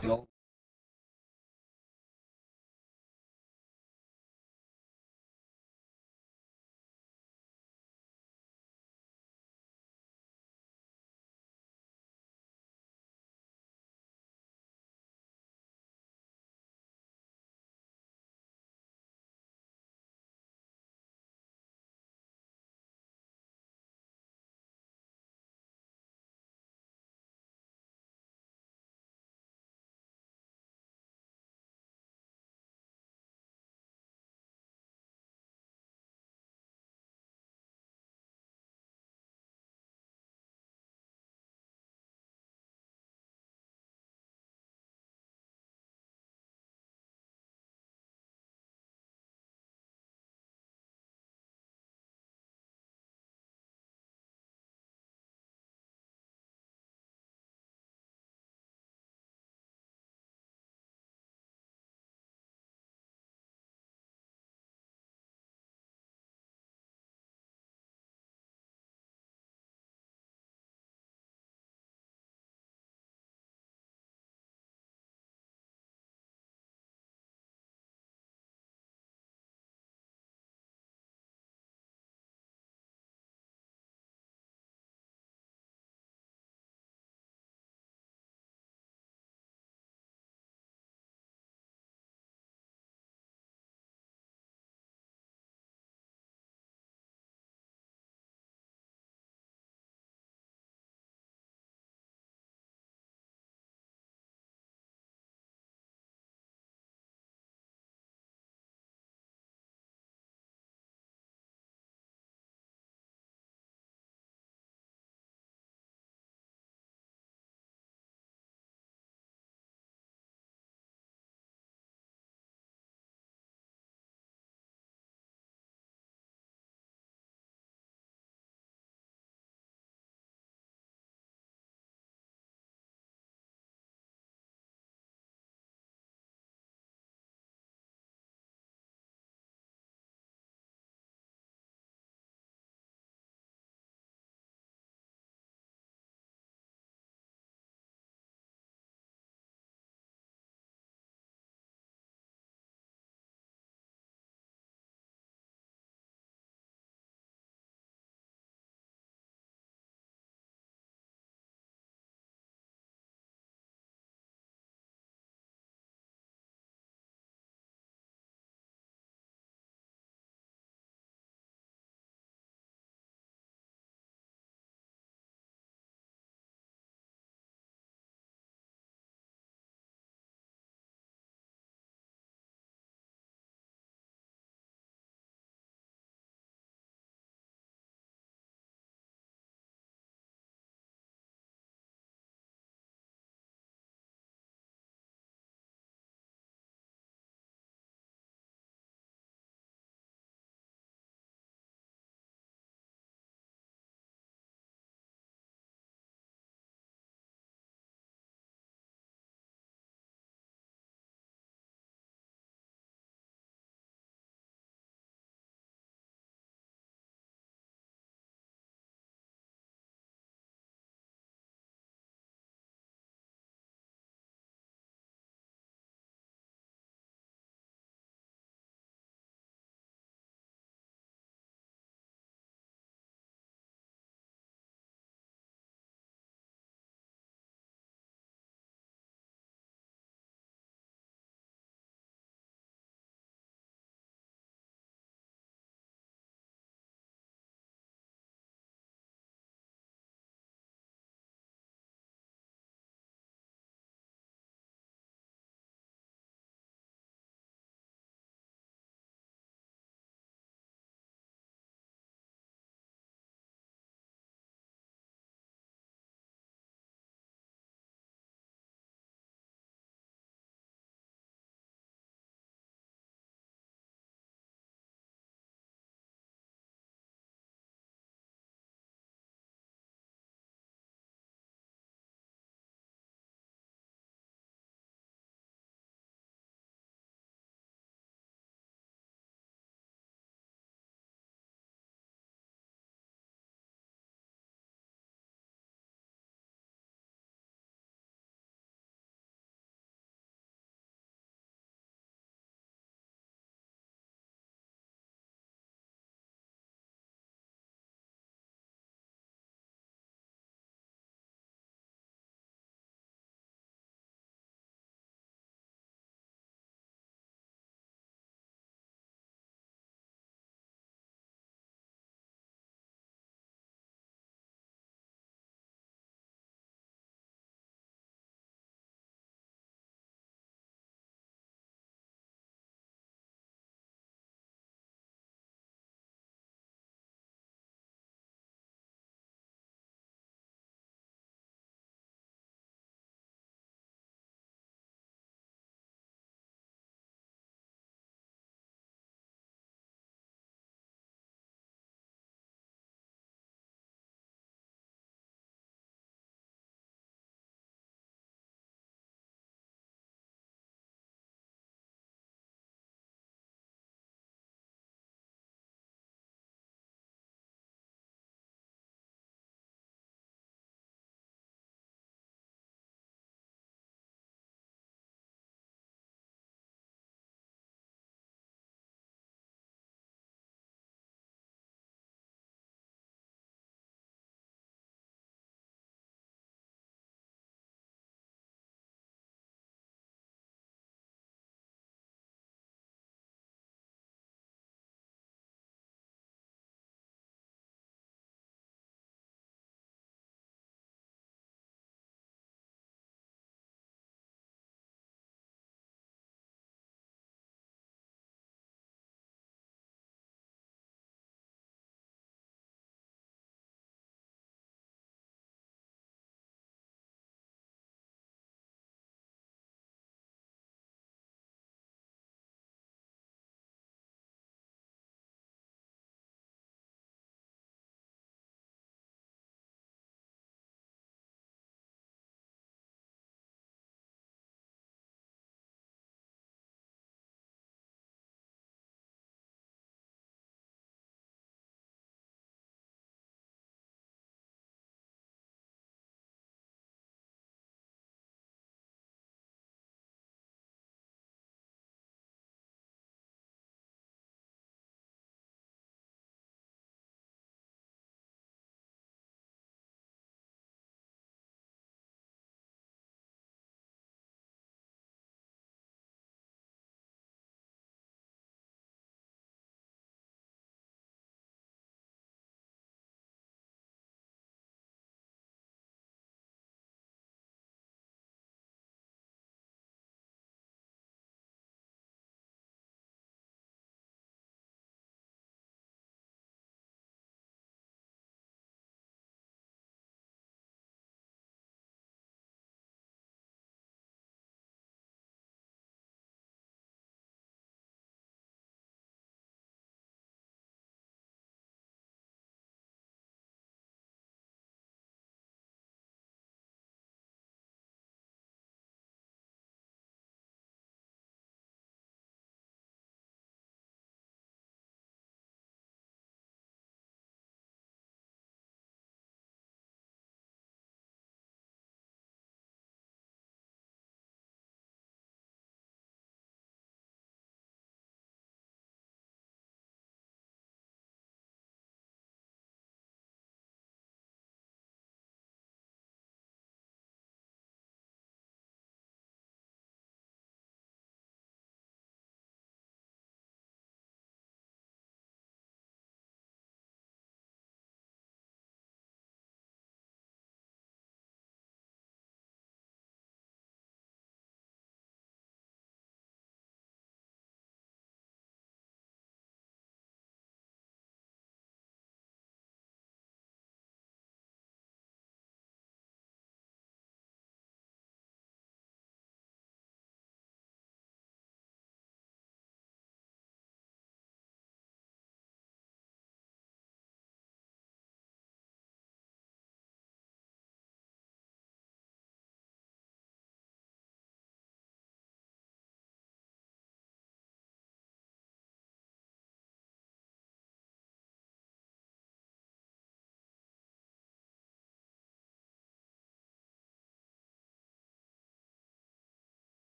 Yo,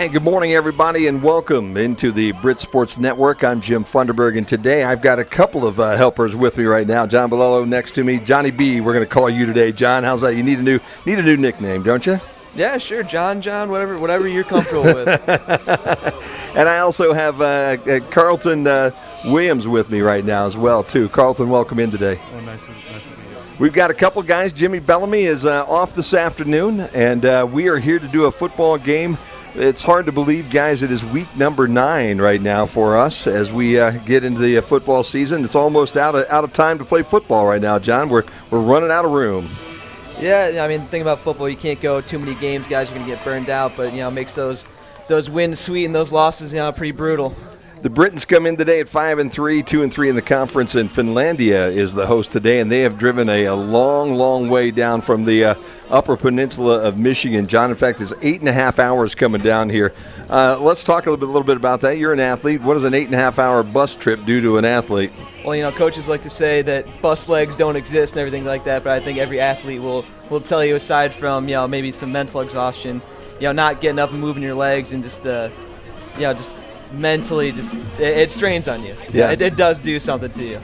Hey, good morning, everybody, and welcome into the Brit Sports Network. I'm Jim Funderburg, and today I've got a couple of helpers with me right now. John Bolello next to me. Johnny B, we're going to call you today. John, how's that? You need a new nickname, don't you? Yeah, sure. John, whatever you're comfortable with. And I also have Carlton Williams with me right now as well, too. Carlton, welcome in today. Oh, nice to be here. We've got a couple guys. Jimmy Bellamy is off this afternoon, and we are here to do a football game. It's hard to believe, guys, it is week number 9 right now for us as we get into the football season. It's almost out of time to play football right now, John. We're running out of room. Yeah, I mean, the thing about football, you can't go too many games, guys. You're going to get burned out, but, it makes those wins sweet and those losses, pretty brutal. The Britons come in today at 5-3, 2-3 in the conference, and Finlandia is the host today, and they have driven a long, long way down from the upper peninsula of Michigan. John, in fact, it's 8.5 hours coming down here. Let's talk a little bit about that. You're an athlete. What does an 8.5-hour bus trip do to an athlete? Well, coaches like to say that bus legs don't exist and everything like that, but I think every athlete will tell you, aside from, maybe some mental exhaustion, not getting up and moving your legs and just mentally, it strains on you. Yeah. It does do something to you.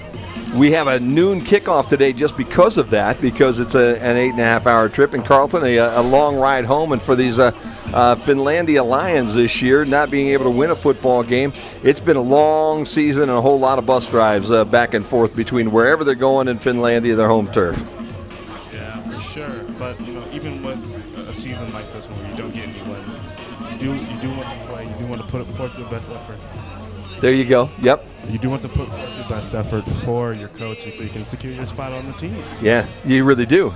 We have a noon kickoff today just because of that, because it's an 8.5-hour trip. And Carlton, a long ride home. And for these Finlandia Lions this year, not being able to win a football game, it's been a long season and a whole lot of bus drives back and forth between wherever they're going in Finlandia, their home turf. Yeah, for sure. But even with a season like this where you don't get any wins, you do want to play. You do want to put forth your best effort. There you go. Yep. You do want to put forth your best effort for your coach so you can secure your spot on the team. Yeah, you really do.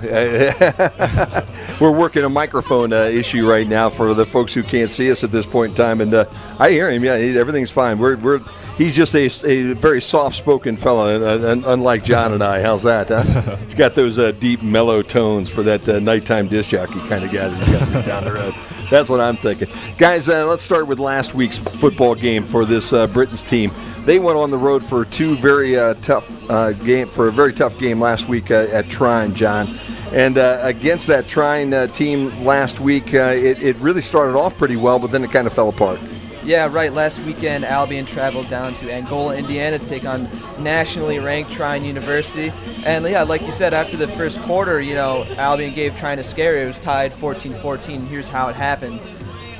We're working a microphone issue right now for the folks who can't see us at this point in time, and I hear him. Yeah, everything's fine. He's just a very soft-spoken fellow, unlike John and I. How's that? Huh? He's got those deep, mellow tones for that nighttime disc jockey kind of guy that he's got to be down the road. That's what I'm thinking. Guys, let's start with last week's football game for this Britons team. They went on the road for a very tough game last week at Trine, John. And against that Trine team last week, it really started off pretty well, but then it kind of fell apart. Yeah, right. Last weekend, Albion traveled down to Angola, Indiana to take on nationally ranked Trine University. And, yeah, like you said, after the first quarter, Albion gave Trine a scare. It was tied 14-14. Here's how it happened.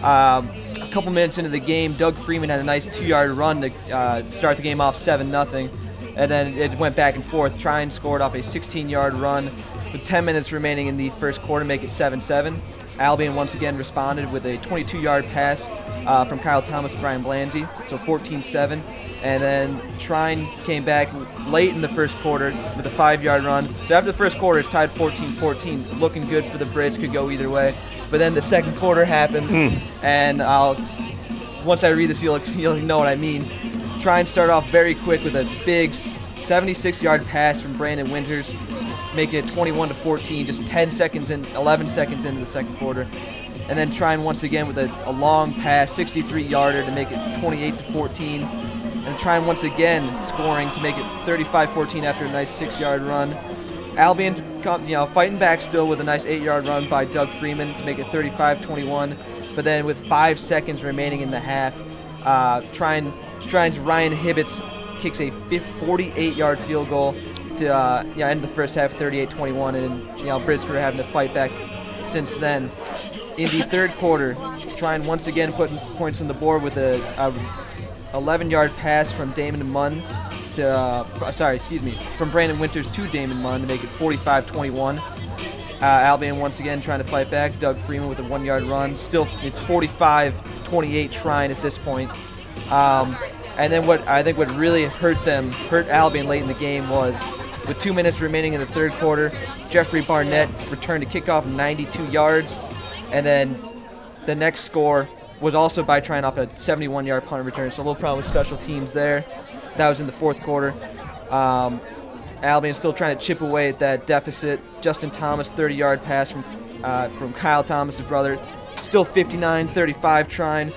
A couple minutes into the game, Doug Freeman had a nice 2-yard run to start the game off 7-0. And then it went back and forth. Trine scored off a 16-yard run with 10 minutes remaining in the first quarter, make it 7-7. Albion once again responded with a 22-yard pass from Kyle Thomas to Brian Blanzy, so 14-7. And then Trine came back late in the first quarter with a 5-yard run. So after the first quarter, it's tied 14-14, looking good for the Brits, could go either way. But then the second quarter happens, and once I read this, you'll know what I mean. Trine started off very quick with a big 76-yard pass from Brandon Winters, making it 21-14, just 11 seconds into the second quarter. And then Trine once again with a long pass, 63-yarder to make it 28-14. And Trine once again scoring to make it 35-14 after a nice 6-yard run. Albion, fighting back still with a nice 8-yard run by Doug Freeman to make it 35-21. But then with 5 seconds remaining in the half, Trine's Ryan Hibbets kicks a 48-yard field goal to end the first half 38-21, and Brits were having to fight back since then. In the third quarter, Trine once again putting points on the board with a 11-yard pass from Damon Munn from Brandon Winters to Damon Munn to make it 45-21. Albion once again trying to fight back. Doug Freeman with a 1-yard run. Still, it's 45-28 Trine at this point. And then what really hurt Albion late in the game was, with 2 minutes remaining in the third quarter, Jeffrey Barnett returned a kickoff 92 yards, and then the next score was also by Trine off a 71-yard punt return, so a little problem with special teams there. That was in the fourth quarter. Albion still trying to chip away at that deficit. Justin Thomas, 30-yard pass from Kyle Thomas' brother. Still 59-35 Trine.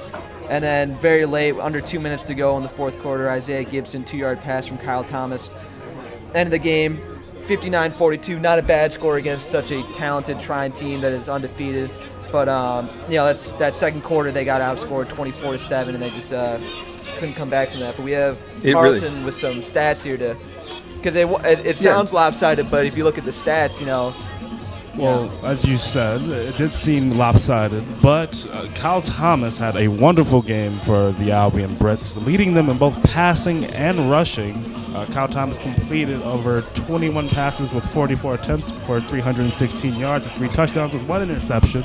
And then very late, under 2 minutes to go in the fourth quarter, Isaiah Gibson, 2-yard pass from Kyle Thomas. End of the game, 59-42. Not a bad score against such a talented Trine team that is undefeated. But that's that second quarter they got outscored 24-7, and they just couldn't come back from that. But we have Carleton with some stats here because it sounds lopsided, but if you look at the stats, Well, as you said, it did seem lopsided, but Kyle Thomas had a wonderful game for the Albion Brits, leading them in both passing and rushing. Kyle Thomas completed over 21 passes with 44 attempts for 316 yards and 3 touchdowns with 1 interception.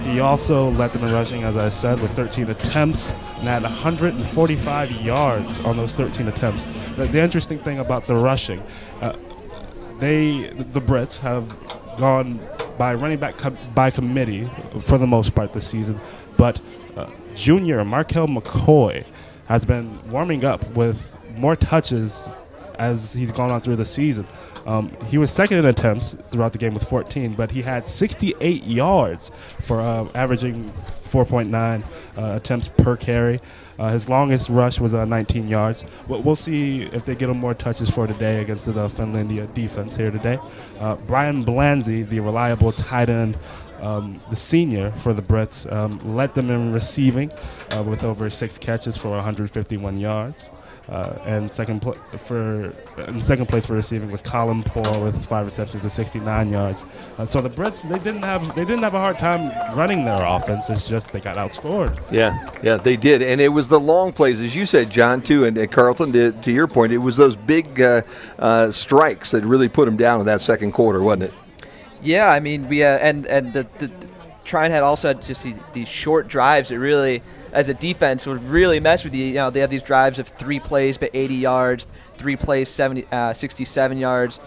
He also led them in rushing, as I said, with 13 attempts and had 145 yards on those 13 attempts. The interesting thing about the rushing, the Brits have gone by running back by committee for the most part this season, but junior Markel McCoy has been warming up with more touches as he's gone on through the season. He was second in attempts throughout the game with 14, but he had 68 yards for averaging 4.9 attempts per carry. His longest rush was 19 yards. We'll see if they get him more touches for today against the Finlandia defense here today. Brian Blanzy, the reliable tight end, the senior for the Brits, led them in receiving with over 6 catches for 151 yards. And second place for receiving was Colin Poore with 5 receptions and 69 yards. So the Brits, they didn't have a hard time running their offense. It's just they got outscored. Yeah, they did, and it was the long plays, as you said, John, too, and Carleton did. To your point, it was those big strikes that really put them down in that second quarter, wasn't it? Yeah, I mean, we and the Trine had also had just these short drives that really, as a defense, would really mess with you. They have these drives of 3 plays but 80 yards, 3 plays 67 yards,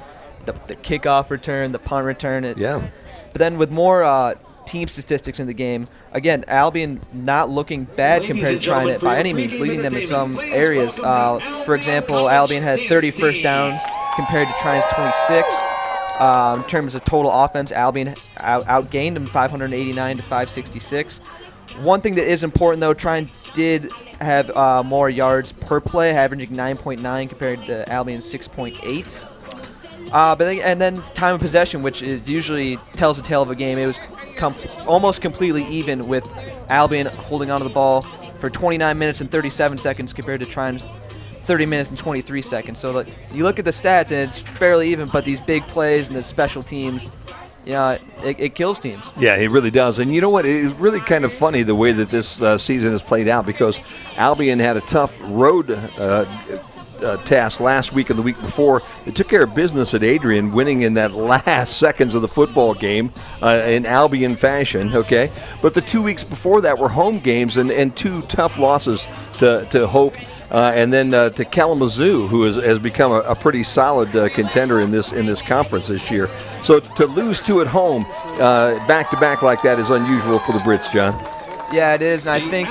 the kickoff return, the punt return. But then with more team statistics in the game, again, Albion not looking bad compared to Trine by any means, leading them in some areas. For example, Albion had 30 first downs compared to Trine's 26. In terms of total offense, Albion outgained them 589 to 566. One thing that is important, though, Trine did have more yards per play, averaging 9.9 compared to Albion's 6.8. And then time of possession, which usually tells the tale of a game. It was almost completely even, with Albion holding onto the ball for 29 minutes and 37 seconds compared to Trine's 30 minutes and 23 seconds. So you look at the stats, and it's fairly even, but these big plays and the special teams, it kills teams. Yeah, it really does. And you know what? It's really kind of funny the way that this season has played out, because Albion had a tough road task last week and the week before. They took care of business at Adrian, winning in that last seconds of the football game in Albion fashion, okay? But the 2 weeks before that were home games and 2 tough losses to Hope and then to Kalamazoo, who has become a pretty solid contender in this conference this year. So to lose 2 at home back-to-back like that is unusual for the Brits, John. Yeah, it is, and I think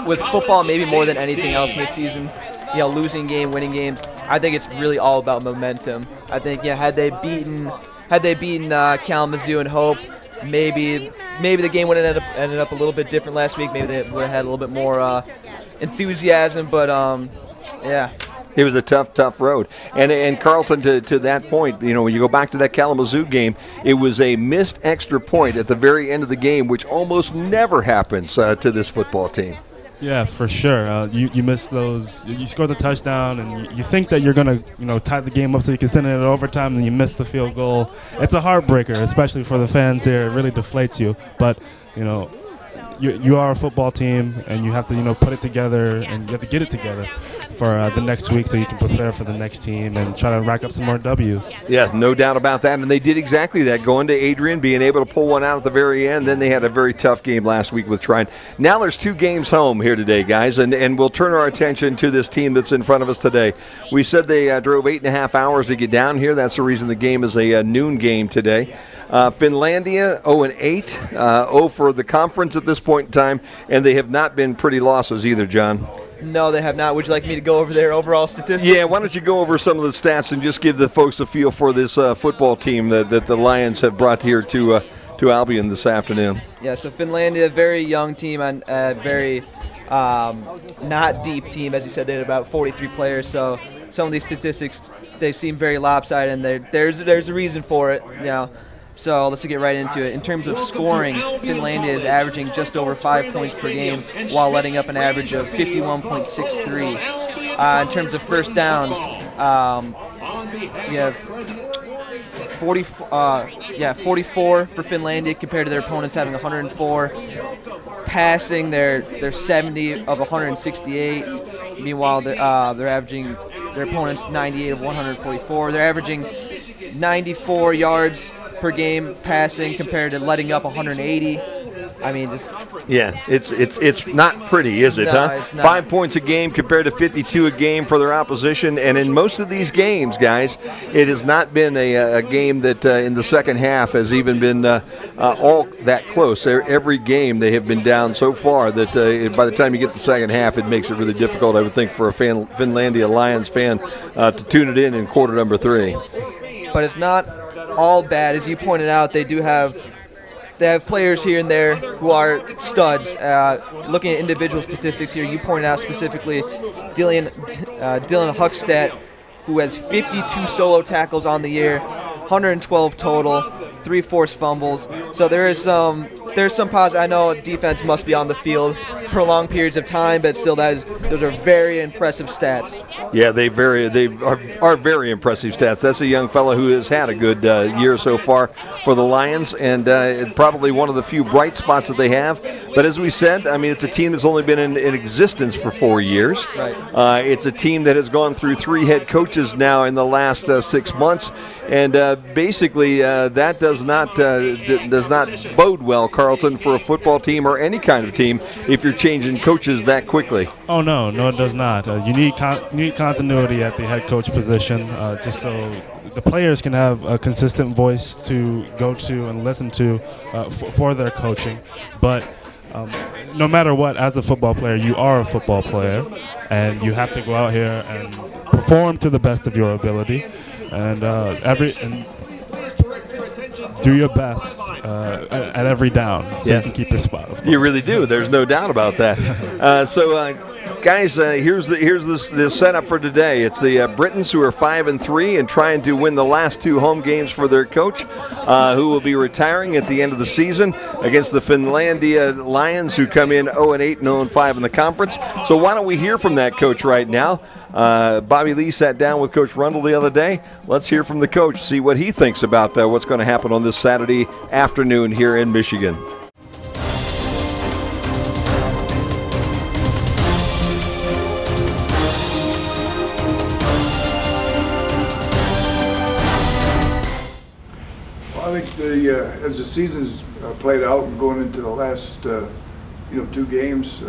with football, maybe more than anything else in this season, losing game, winning games, I think it's really all about momentum. I think, had they beaten Kalamazoo and Hope, maybe the game would have ended up a little bit different last week. Maybe they would have had a little bit more enthusiasm, but it was a tough road. And Carleton, to that point, when you go back to that Kalamazoo game, it was a missed extra point at the very end of the game, which almost never happens to this football team. Yeah, for sure. You miss those. You score the touchdown, and you think that you're gonna, tie the game up so you can send it in overtime, and you miss the field goal. It's a heartbreaker, especially for the fans here. It really deflates you. But you are a football team, and you have to put it together, and you have to get it together for the next week so you can prepare for the next team and try to rack up some more W's. Yeah, no doubt about that. And they did exactly that, going to Adrian, being able to pull one out at the very end. Then they had a very tough game last week with Trine. Now there's 2 games home here today, guys, and we'll turn our attention to this team that's in front of us today. We said they drove 8.5 hours to get down here. That's the reason the game is a noon game today. Finlandia 0-8, 0 for the conference at this point in time, and they have not been pretty losses either, John. No, they have not. Would you like me to go over their overall statistics? Yeah, why don't you go over some of the stats and just give the folks a feel for this football team that the Lions have brought here to Albion this afternoon. Yeah, so Finlandia, a very young team and a very not deep team. As you said, they had about 43 players, so some of these statistics, they seem very lopsided, and there's a reason for it. So let's get right into it. In terms of scoring, Finlandia is averaging just over 5 points per game while letting up an average of 51.63. In terms of first downs, we have 44 for Finlandia compared to their opponents having 104. Passing, they're 70 of 168. Meanwhile, they're averaging their opponents 98 of 144. They're averaging 94 yards per game passing compared to letting up 180. I mean, just it's not pretty, is it? No, huh? It's not. 5 points a game compared to 52 a game for their opposition, and in most of these games, guys, it has not been a game that in the second half has even been all that close. Every game they have been down so far that by the time you get the second half, it makes it really difficult, I would think, for a Finlandia Lions fan to tune it in quarter number 3. But it's not all bad, as you pointed out. They have players here and there who are studs. Looking at individual statistics here, you pointed out specifically Dylan Huckstedt, who has 52 solo tackles on the year, 112 total, 3 forced fumbles. So there's some positive. I know defense must be on the field for long periods of time, but still, those are very impressive stats. Yeah, they are very impressive stats. That's a young fellow who has had a good year so far for the Lions, and probably one of the few bright spots that they have. But as we said, I mean, it's a team that's only been in existence for 4 years. Right. It's a team that has gone through 3 head coaches now in the last 6 months, and basically that does not bode well, Carlton, for a football team or any kind of team if you're changing coaches that quickly. Oh, no, it does not. You need continuity at the head coach position, just so the players can have a consistent voice to go to and listen to for their coaching. But no matter what, as a football player, you are a football player, and you have to go out here and perform to the best of your ability, and do your best at every down so you can keep your spot. You really do. There's no doubt about that. Guys, here's the setup for today. It's the Britons, who are 5-3 and trying to win the last 2 home games for their coach, who will be retiring at the end of the season, against the Finlandia Lions, who come in 0-8 and 0-5 in the conference. So why don't we hear from that coach right now? Bobby Lee sat down with Coach Rundle the other day. Let's hear from the coach, see what he thinks about what's going to happen on this Saturday afternoon here in Michigan. I think as the season's played out and going into the last 2 games,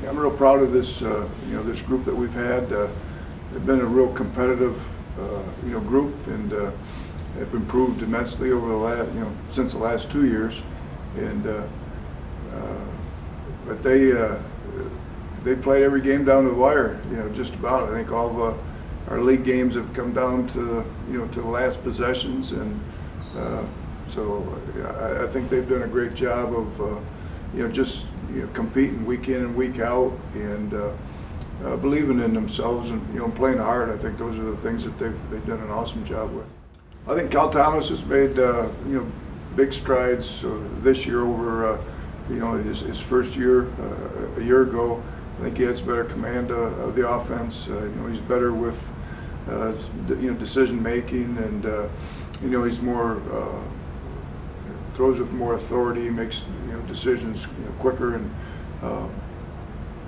I'm real proud of this this group that we've had. They've been a real competitive group, and have improved immensely over the last since the last 2 years. And but they played every game down to the wire, just about. I think all of our league games have come down to to the last possessions, and so I think they've done a great job of just competing week in and week out, and believing in themselves, and playing hard. I think those are the things that they've done an awesome job with. I think Cal Thomas has made big strides this year over his first year a year ago. I think he has better command of the offense. He's better with decision making, and he's more throws with more authority, makes decisions quicker, and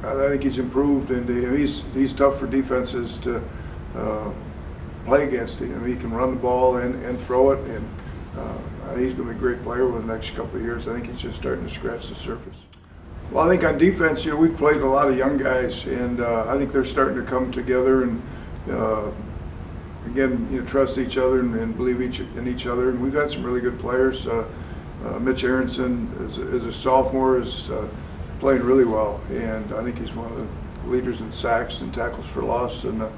I think he's improved, and he's tough for defenses to play against. He can run the ball and throw it, and I think he's going to be a great player over the next couple of years. I think he's just starting to scratch the surface. Well, I think on defense, we've played a lot of young guys, and I think they're starting to come together and again, trust each other and believe in each other. And we've had some really good players. Mitch Aronson, as a sophomore, is playing really well, and I think he's one of the leaders in sacks and tackles for loss in the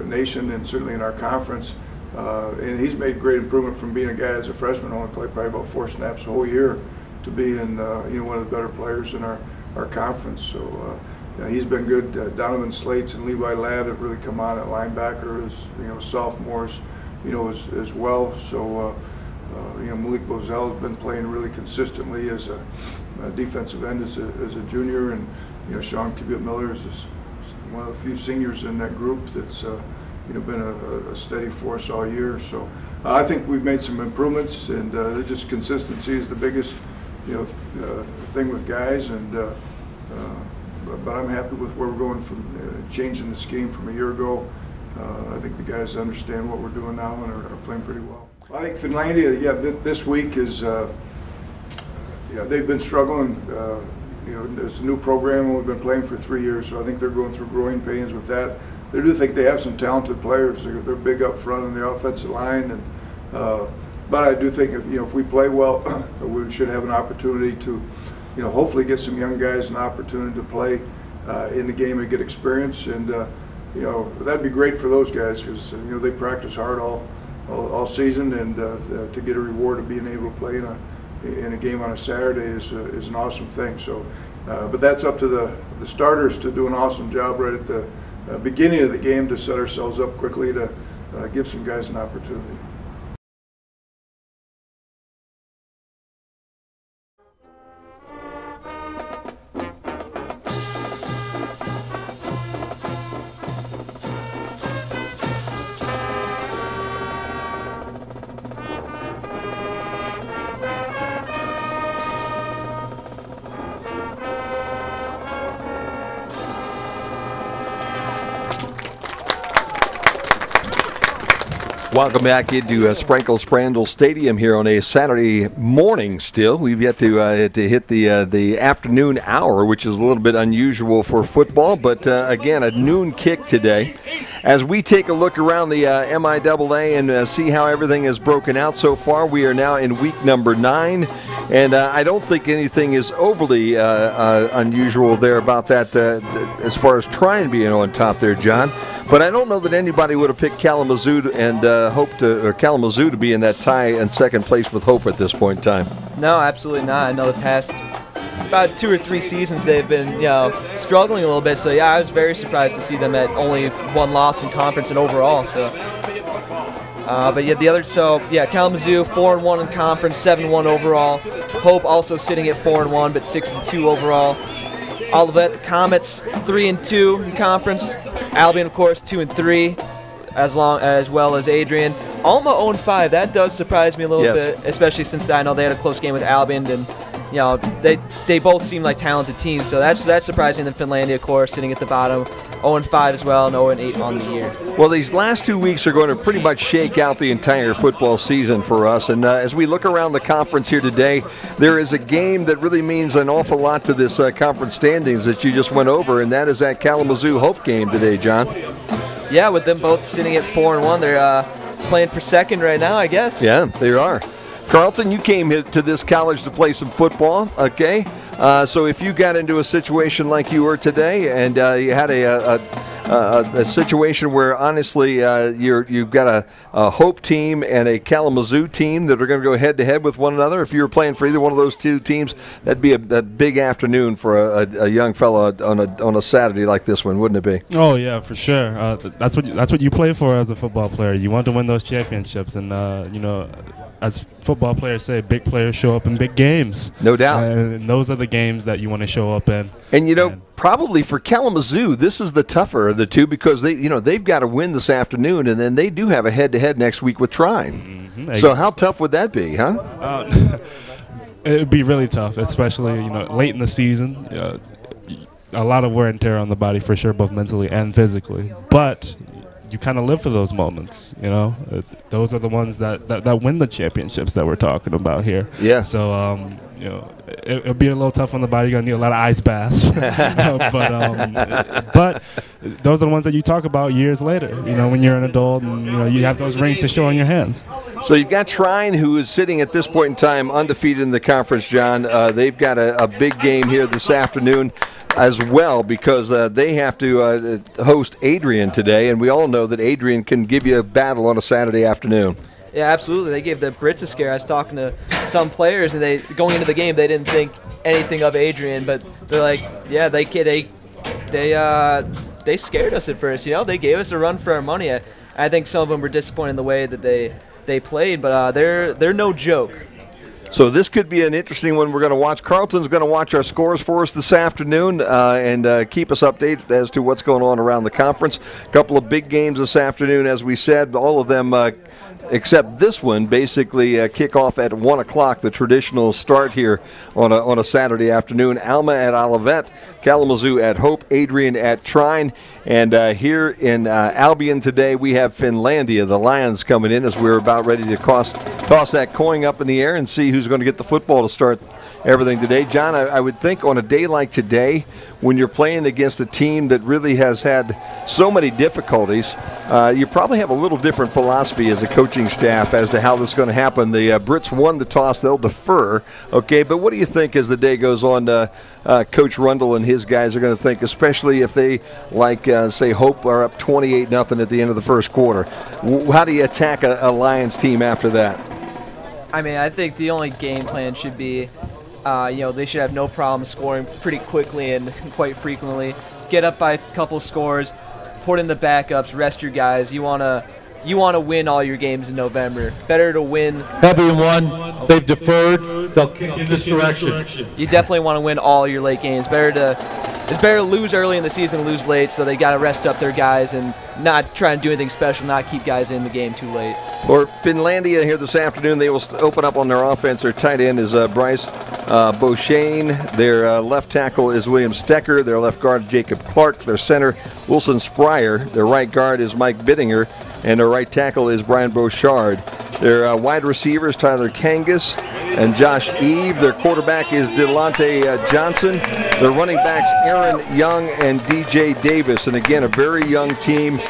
nation, and certainly in our conference. And he's made great improvement from being a guy as a freshman, only played probably about 4 snaps a whole year, to being one of the better players in our conference. So he's been good. Donovan Slates and Levi Ladd have really come on at linebacker as sophomores, as well. So Malik Bozell has been playing really consistently as a defensive end as a junior, and Sean Cubitt-Miller is one of the few seniors in that group that's been a steady force all year. So I think we've made some improvements, and just consistency is the biggest thing with guys. And but I'm happy with where we're going from changing the scheme from a year ago. I think the guys understand what we're doing now and are playing pretty well. I think Finlandia, this week is, they've been struggling. It's a new program, and we've been playing for 3 years, so I think they're going through growing pains with that. They do think they have some talented players. They're big up front on the offensive line, and but I do think if we play well, we should have an opportunity to, hopefully get some young guys an opportunity to play in the game and get experience, and that'd be great for those guys because they practice hard all season, and to get a reward of being able to play in a game on a Saturday is an awesome thing. So, but that's up to the starters to do an awesome job right at the beginning of the game to set ourselves up quickly to give some guys an opportunity. Welcome back into Sprankle-Sprandel Stadium here on a Saturday morning still. We've yet to hit the afternoon hour, which is a little bit unusual for football, but again, a noon kick today. As we take a look around the MIAA and see how everything is broken out so far, we are now in week number 9, and I don't think anything is overly unusual there about that as far as trying to be on top there, John. But I don't know that anybody would have picked Kalamazoo and Kalamazoo to be in that tie in second place with Hope at this point in time. No, absolutely not. I know the past about 2 or 3 seasons they've been struggling a little bit. So yeah, I was very surprised to see them at only 1 loss in conference and overall. So, but yeah, Kalamazoo 4-1 in conference, 7-1 overall. Hope also sitting at 4-1, but 6-2 overall. Olivet, the Comets, 3-2 in conference. Albion, of course, 2-3, as well as Adrian. Alma 0-5. That does surprise me a little bit, especially since I know they had a close game with Albion, and they both seem like talented teams. So that's surprising. Then Finlandia, of course, sitting at the bottom, 0-5 as well, and 0-8 on the year. Well, these last 2 weeks are going to pretty much shake out the entire football season for us. And as we look around the conference here today, there is a game that really means an awful lot to this conference standings that you just went over, and that is that Kalamazoo Hope game today, John. Yeah, with them both sitting at 4-1, they're playing for second right now, I guess. Yeah, they are. Carlton, you came here to this college to play some football, okay? So if you got into a situation like you were today, and you had a situation where honestly you've got a Hope team and a Kalamazoo team that are going to go head-to-head with one another, if you were playing for either one of those two teams, that'd be a big afternoon for a young fella on a Saturday like this one, wouldn't it be? Oh yeah, for sure. That's what you play for as a football player. You want to win those championships, and as football players say, big players show up in big games. No doubt. And those are the games that you want to show up in. And probably for Kalamazoo, this is the tougher of the two because they've got to win this afternoon, and then they do have a head-to-head next week with Trine. Mm-hmm. So how tough would that be, huh? It would be really tough, especially late in the season. A lot of wear and tear on the body for sure, both mentally and physically. But you kind of live for those moments, Those are the ones that win the championships that we're talking about here. Yeah. So, it'll be a little tough on the body. You're going to need a lot of ice baths. but those are the ones that you talk about years later, when you're an adult and, you have those rings to show on your hands. So you've got Trine, who is sitting at this point in time undefeated in the conference, John. They've got a big game here this afternoon as well because they have to host Adrian today, and we all know that Adrian can give you a battle on a Saturday afternoon. Yeah, absolutely. They gave the Brits a scare. I was talking to some players, and going into the game, they didn't think anything of Adrian, but they're like, yeah, they scared us at first. They gave us a run for our money. I think some of them were disappointed in the way that they they played, but they're no joke. So this could be an interesting one we're going to watch. Carlton's going to watch our scores for us this afternoon and keep us updated as to what's going on around the conference. A couple of big games this afternoon, as we said, all of them except this one basically kick off at 1 o'clock, the traditional start here on a Saturday afternoon. Alma at Olivet, Kalamazoo at Hope, Adrian at Trine. And here in Albion today, we have Finlandia, the Lions, coming in as we're about ready to toss that coin up in the air and see who's going to get the football to start everything today. John, I would think on a day like today, when you're playing against a team that really has had so many difficulties, you probably have a little different philosophy as a coaching staff as to how this is going to happen. The Brits won the toss. They'll defer. Okay, but what do you think as the day goes on? Coach Rundle and his guys are going to think, especially if they, say, Hope are up 28-0 at the end of the first quarter. How do you attack a Lions team after that? I mean, I think the only game plan should be, they should have no problem scoring pretty quickly and quite frequently. Get up by a couple scores, put in the backups, rest your guys. You want to win all your games in November. Better to win. Albion won. They've deferred. They'll kick in this direction. You definitely want to win all your late games. It's better to lose early in the season than lose late, so they got to rest up their guys and not try and do anything special, not keep guys in the game too late. For Finlandia here this afternoon, they will open up on their offense. Their tight end is Bryce Beauchesne. Their left tackle is William Stecker. Their left guard, Jacob Clark. Their center, Wilson Spryer. Their right guard is Mike Bittinger. And their right tackle is Brian Beauchard. Their wide receivers, Tyler Kangas and Josh Eve. Their quarterback is Delonte Johnson. Their running backs, Aaron Young and DJ Davis. And again, a very young team.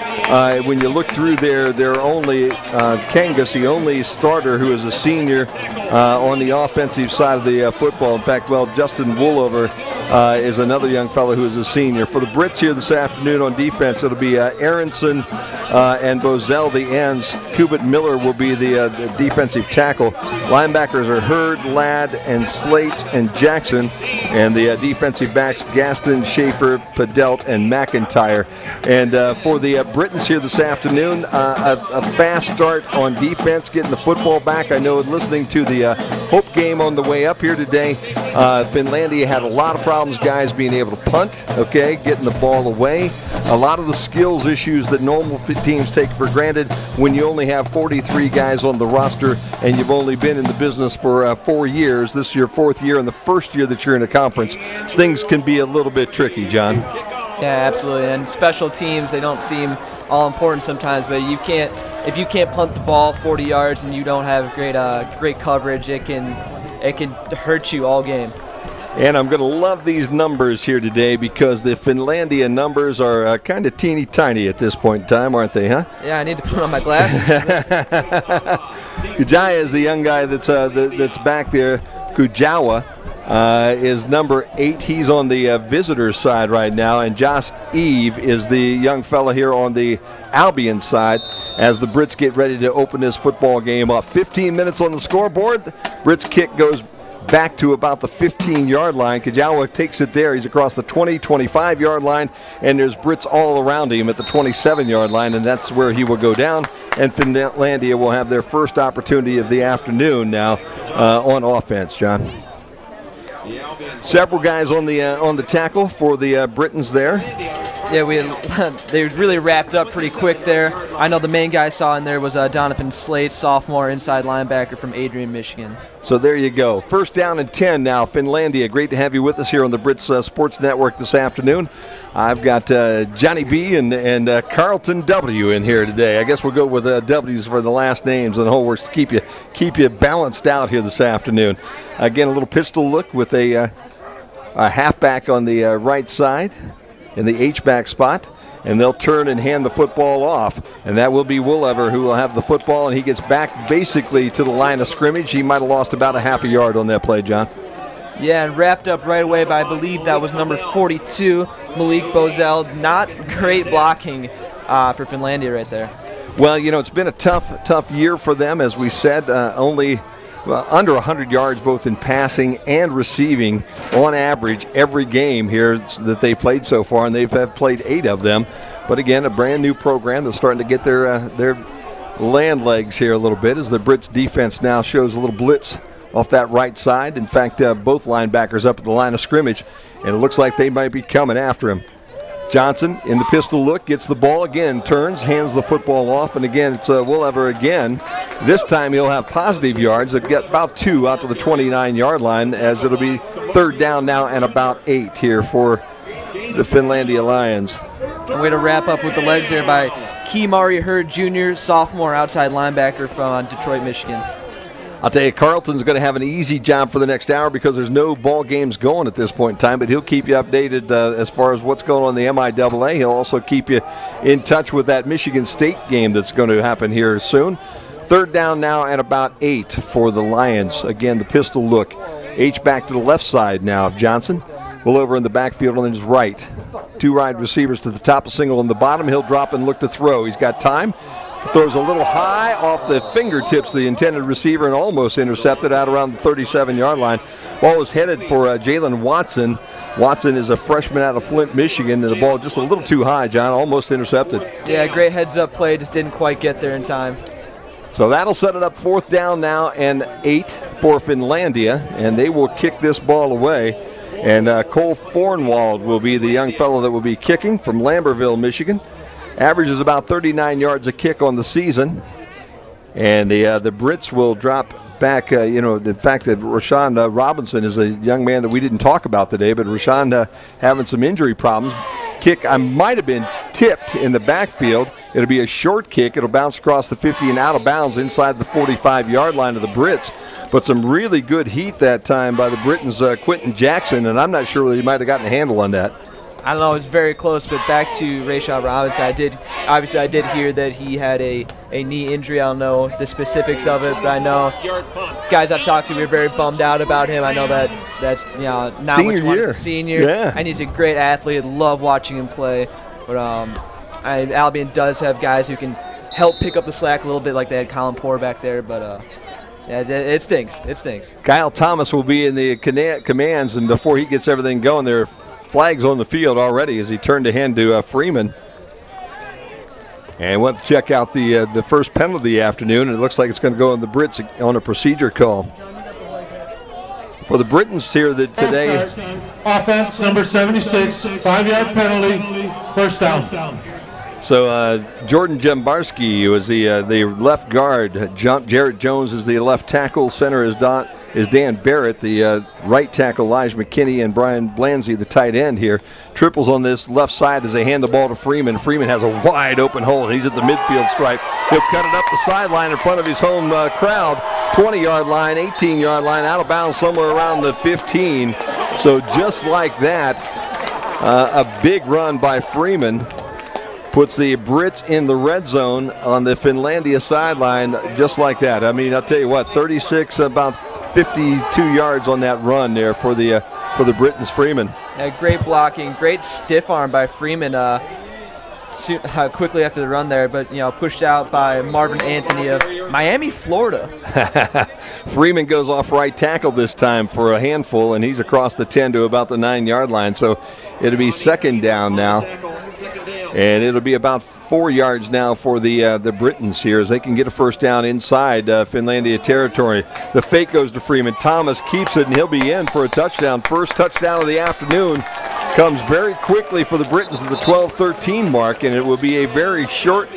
When you look through they're only Kangas, the only starter who is a senior on the offensive side of the football. In fact, Justin Woolover is another young fellow who is a senior. For the Brits here this afternoon on defense, it'll be Aronson and Bozell, the ends. Kubit Miller will be the defensive tackle. Linebackers are Hurd, Ladd, and Slate and Jackson. And the defensive backs, Gaston, Schaefer, Padelt, and McIntyre. And for the Britons here this afternoon, a fast start on defense, getting the football back. I know listening to the Hope game on the way up here today, Finlandia had a lot of problems, guys being able to punt, okay, getting the ball away. A lot of the skills issues that normal teams take for granted when you only have 43 guys on the roster and you've only been in the business for 4 years. This is your 4th year and the first year that you're in a conference. Things can be a little bit tricky, John. Yeah, absolutely. And special teams, they don't seem all important sometimes, but if you can't punt the ball 40 yards and you don't have great coverage, it can hurt you all game. And I'm going to love these numbers here today because the Finlandia numbers are kind of teeny tiny at this point in time, aren't they, huh? Yeah, I need to put on my glasses. Kujaya is the young guy that's back there. Kujawa is number 8. He's on the visitors side right now. And Josh Eve is the young fella here on the Albion side as the Brits get ready to open this football game up. 15 minutes on the scoreboard. Brits kick goes back to about the 15-yard line. Kujawa takes it there. He's across the 20, 25-yard line, and there's Brits all around him at the 27-yard line, and that's where he will go down. And Finlandia will have their first opportunity of the afternoon now on offense, John. Several guys on the tackle for the Britons there. Yeah, they really wrapped up pretty quick there. I know the main guy I saw in there was Donovan Slate, sophomore inside linebacker from Adrian, Michigan. So there you go. 1st down and 10 now. Finlandia, great to have you with us here on the Brits Sports Network this afternoon. I've got Johnny B and Carlton W in here today. I guess we'll go with W's for the last names and the whole works to keep you balanced out here this afternoon. Again, a little pistol look with a halfback on the right side in the H-back spot, and they'll turn and hand the football off, and that will be Woolover who will have the football, and he gets back basically to the line of scrimmage. He might have lost about a half a yard on that play, John. Yeah, and wrapped up right away by, I believe that was number 42, Malik Bozell. Not great blocking for Finlandia right there. Well, it's been a tough year for them, as we said, only under 100 yards both in passing and receiving on average every game here that they played so far, and they've played 8 of them. But again, a brand new program that's starting to get their land legs here a little bit as the Brits defense now shows a little blitz off that right side. In fact, both linebackers up at the line of scrimmage, and it looks like they might be coming after him. Johnson in the pistol look, gets the ball again, turns, hands the football off, and again it's Willever again. This time he'll have positive yards. They'll get about 2 out to the 29-yard line, as it'll be 3rd down now and about 8 here for the Finlandia Lions. Way to wrap up with the legs there by Kimari Hurd Jr., sophomore outside linebacker from Detroit, Michigan. I'll tell you, Carlton's going to have an easy job for the next hour because there's no ball games going at this point in time, but he'll keep you updated as far as what's going on in the MIAA. He'll also keep you in touch with that Michigan State game that's going to happen here soon. 3rd down now and about 8 for the Lions. Again, the pistol look. H back to the left side now of Johnson. Will over in the backfield on his right. 2 wide receivers to the top, a single on the bottom. He'll drop and look to throw. He's got time. Throws a little high off the fingertips of the intended receiver and almost intercepted out around the 37-yard line. Ball was headed for Jalen Watson. Watson is a freshman out of Flint, Michigan, and the ball just a little too high, John, almost intercepted. Yeah, great heads-up play, just didn't quite get there in time. So that'll set it up 4th down now and 8 for Finlandia, and they will kick this ball away. And Cole Fornwald will be the young fellow that will be kicking from Lamberville, Michigan. Averages about 39 yards a kick on the season. And the Brits will drop back, the fact that Rashawn Robinson is a young man that we didn't talk about today, but Rashawn having some injury problems. Kick might have been tipped in the backfield. It'll be a short kick. It'll bounce across the 50 and out of bounds inside the 45-yard line of the Brits. But some really good heat that time by the Britons, Quentin Jackson, and I'm not sure whether he might have gotten a handle on that. I don't know, it was very close, but back to Rashawn Robinson, I did hear that he had a knee injury. I don't know the specifics of it, but I know guys I've talked to were very bummed out about him. I know that's not senior much year. He's a senior, yeah. And he's a great athlete. Love watching him play. But Albion does have guys who can help pick up the slack a little bit, like they had Colin Poore back there, but yeah, it stinks. It stinks. Kyle Thomas will be in the commands, and before he gets everything going, there are flags on the field already as he turned to hand to Freeman. And went to check out the first penalty of the afternoon, and it looks like it's going to go on the Brits on a procedure call. For the Britons here today. Offense, number 76, 5-yard penalty, 1st down. So Jordan Jembarski was the left guard. Jarrett Jones is the left tackle. Center is Dan Barrett. The right tackle, Elijah McKinney, and Brian Blanzy, the tight end here. Triples on this left side as they hand the ball to Freeman. Freeman has a wide open hole, and he's at the midfield stripe. He'll cut it up the sideline in front of his home crowd. 20-yard line, 18-yard line, out of bounds somewhere around the 15. So just like that, a big run by Freeman puts the Brits in the red zone on the Finlandia sideline just like that. I mean, I'll tell you what, 36, about 52 yards on that run there for the Britons. Freeman. Yeah, great blocking, great stiff arm by Freeman quickly after the run there, but pushed out by Marvin Anthony of Miami, Florida. Freeman goes off right tackle this time for a handful, and he's across the 10 to about the 9-yard line. So it'll be 2nd down now. And it'll be about 4 yards now for the Britons here as they can get a 1st down inside Finlandia territory. The fake goes to Freeman. Thomas keeps it, and he'll be in for a touchdown. First touchdown of the afternoon comes very quickly for the Britons at the 12-13 mark, and it will be a very short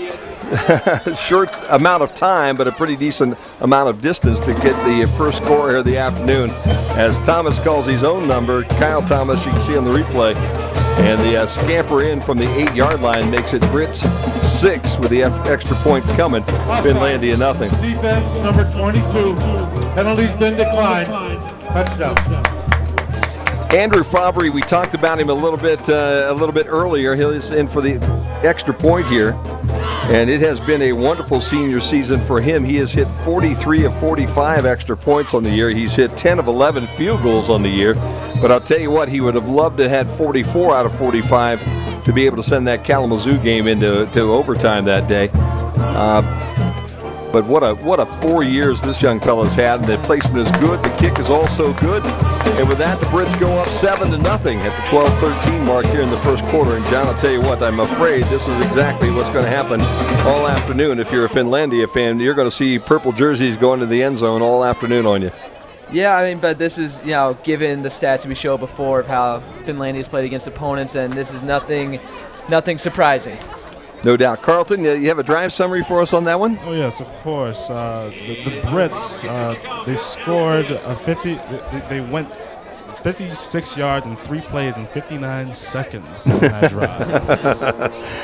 amount of time, but a pretty decent amount of distance to get the first score here of the afternoon. As Thomas calls his own number, Kyle Thomas, you can see on the replay. And the scamper in from the 8-yard line makes it Brits 6 with the extra point coming. Finlandia nothing. Defense number 22. Penalty's been declined. Touchdown. Andrew Fabry, we talked about him a little bit earlier. He's in for the extra point here, and it has been a wonderful senior season for him. He has hit 43 of 45 extra points on the year. He's hit 10 of 11 field goals on the year. But I'll tell you what, he would have loved to have had 44 out of 45 to be able to send that Kalamazoo game into overtime that day. But what a 4 years this young fellow's had. The placement is good. The kick is also good. And with that, the Brits go up 7-0 at the 12-13 mark here in the first quarter. And John, I'll tell you what, I'm afraid this is exactly what's going to happen all afternoon. If you're a Finlandia fan, you're going to see purple jerseys going to the end zone all afternoon on you. Yeah, I mean, but this is, given the stats we showed before of how Finlandia's played against opponents, and this is nothing surprising. No doubt. Carlton, you have a drive summary for us on that one? Oh, yes, of course. The Brits, they scored 50. They went 56 yards in 3 plays in 59 seconds on that drive.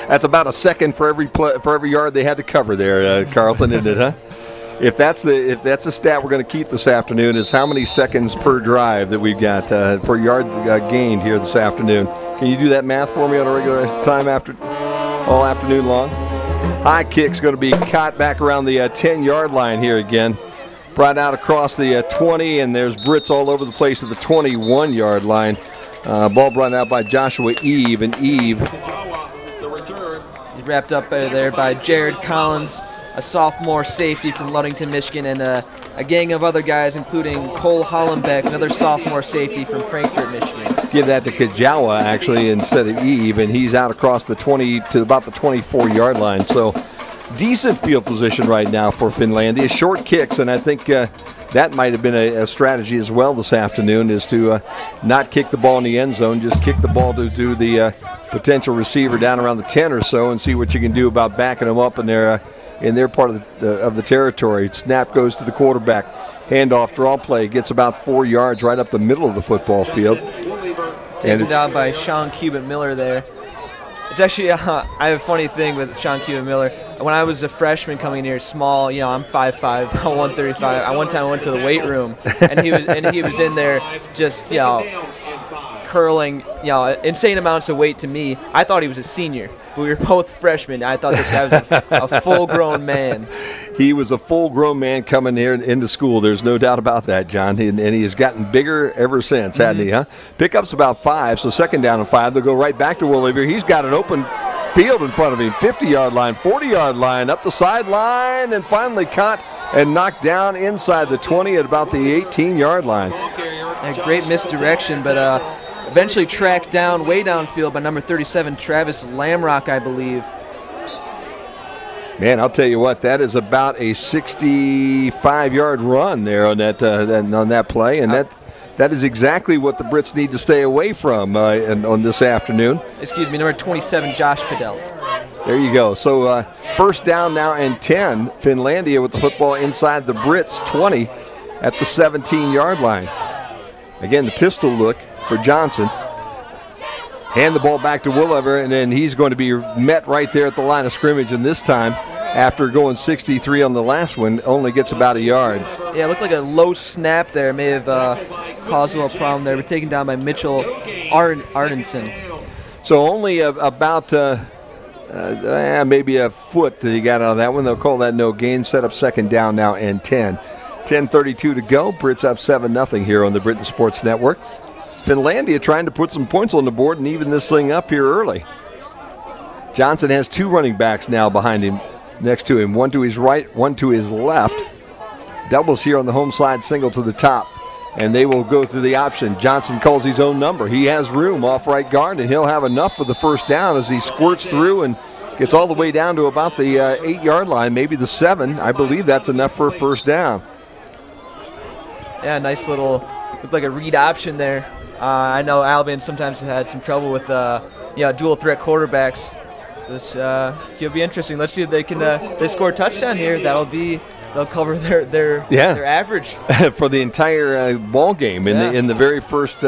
That's about a second for every yard they had to cover there, Carlton, isn't it, huh? If that's a stat we're going to keep this afternoon, is how many seconds per drive that we've got per yard gained here this afternoon. Can you do that math for me on a regular time all afternoon long? High kick's going to be caught back around the 10-yard line here again. Brought out across the 20, and there's Brits all over the place at the 21-yard line. Ball brought out by Joshua Eve, and Eve. He's wrapped up there by Jared Collins, a sophomore safety from Ludington, Michigan, and a gang of other guys, including Cole Hollenbeck, another sophomore safety from Frankfort, Michigan. Give that to Kajawa, actually, instead of Eve, and he's out across the 20 to about the 24-yard line. So decent field position right now for Finlandia. Short kicks, and I think that might have been a strategy as well this afternoon, is to not kick the ball in the end zone, just kick the ball to the potential receiver down around the 10 or so and see what you can do about backing them up in their part of the territory. Snap goes to the quarterback. Handoff, draw play, gets about 4 yards right up the middle of the football field. Taken down by Sean Cuban Miller there. It's actually, I have a funny thing with Sean Cuban Miller. When I was a freshman coming in here, small, I'm 5'5", 135. One time I went to the weight room, and he was in there just, curling, insane amounts of weight to me. I thought he was a senior, but we were both freshmen. I thought this guy was a full-grown man. He was a full-grown man coming here into school. There's no doubt about that, John. And he has gotten bigger ever since, hasn't he, huh? Pickup's about 5, so second down and 5. They'll go right back to Olivier. He's got an open field in front of him, 50-yard line, 40-yard line, up the sideline, and finally caught and knocked down inside the 20 at about the 18-yard line. A great misdirection, but eventually tracked down way downfield by number 37, Travis Lamrock, I believe. Man, I'll tell you what, that is about a 65-yard run there on that play, and that is exactly what the Brits need to stay away from on this afternoon. Excuse me, number 27, Josh Padell. There you go. So first down now and 10. Finlandia with the football inside the Brits 20 at the 17-yard line. Again, the pistol look for Johnson. Hand the ball back to Wooliver, and then he's going to be met right there at the line of scrimmage, and this time, after going 63 on the last one, only gets about a yard. Yeah, it looked like a low snap there. May have caused a little problem there, but taken down by Mitchell Ardenson. So only about maybe a foot that he got out of that one. They'll call that no gain. Set up second down now and 10. 10:32 to go. Brits up 7-0 here on the Britain Sports Network. Finlandia trying to put some points on the board and even this thing up here early. Johnson has 2 running backs now behind him, next to him. One to his right, one to his left. Doubles here on the home side, single to the top. And they will go through the option. Johnson calls his own number. He has room off right guard, and he'll have enough for the first down as he squirts through and gets all the way down to about the 8-yard line, maybe the 7. I believe that's enough for a first down. Yeah, nice little, looked like a read option there. I know Albion sometimes had some trouble with dual threat quarterbacks. This it'll be interesting. Let's see if they can they score a touchdown here. They'll cover their average for the entire ball game in the very first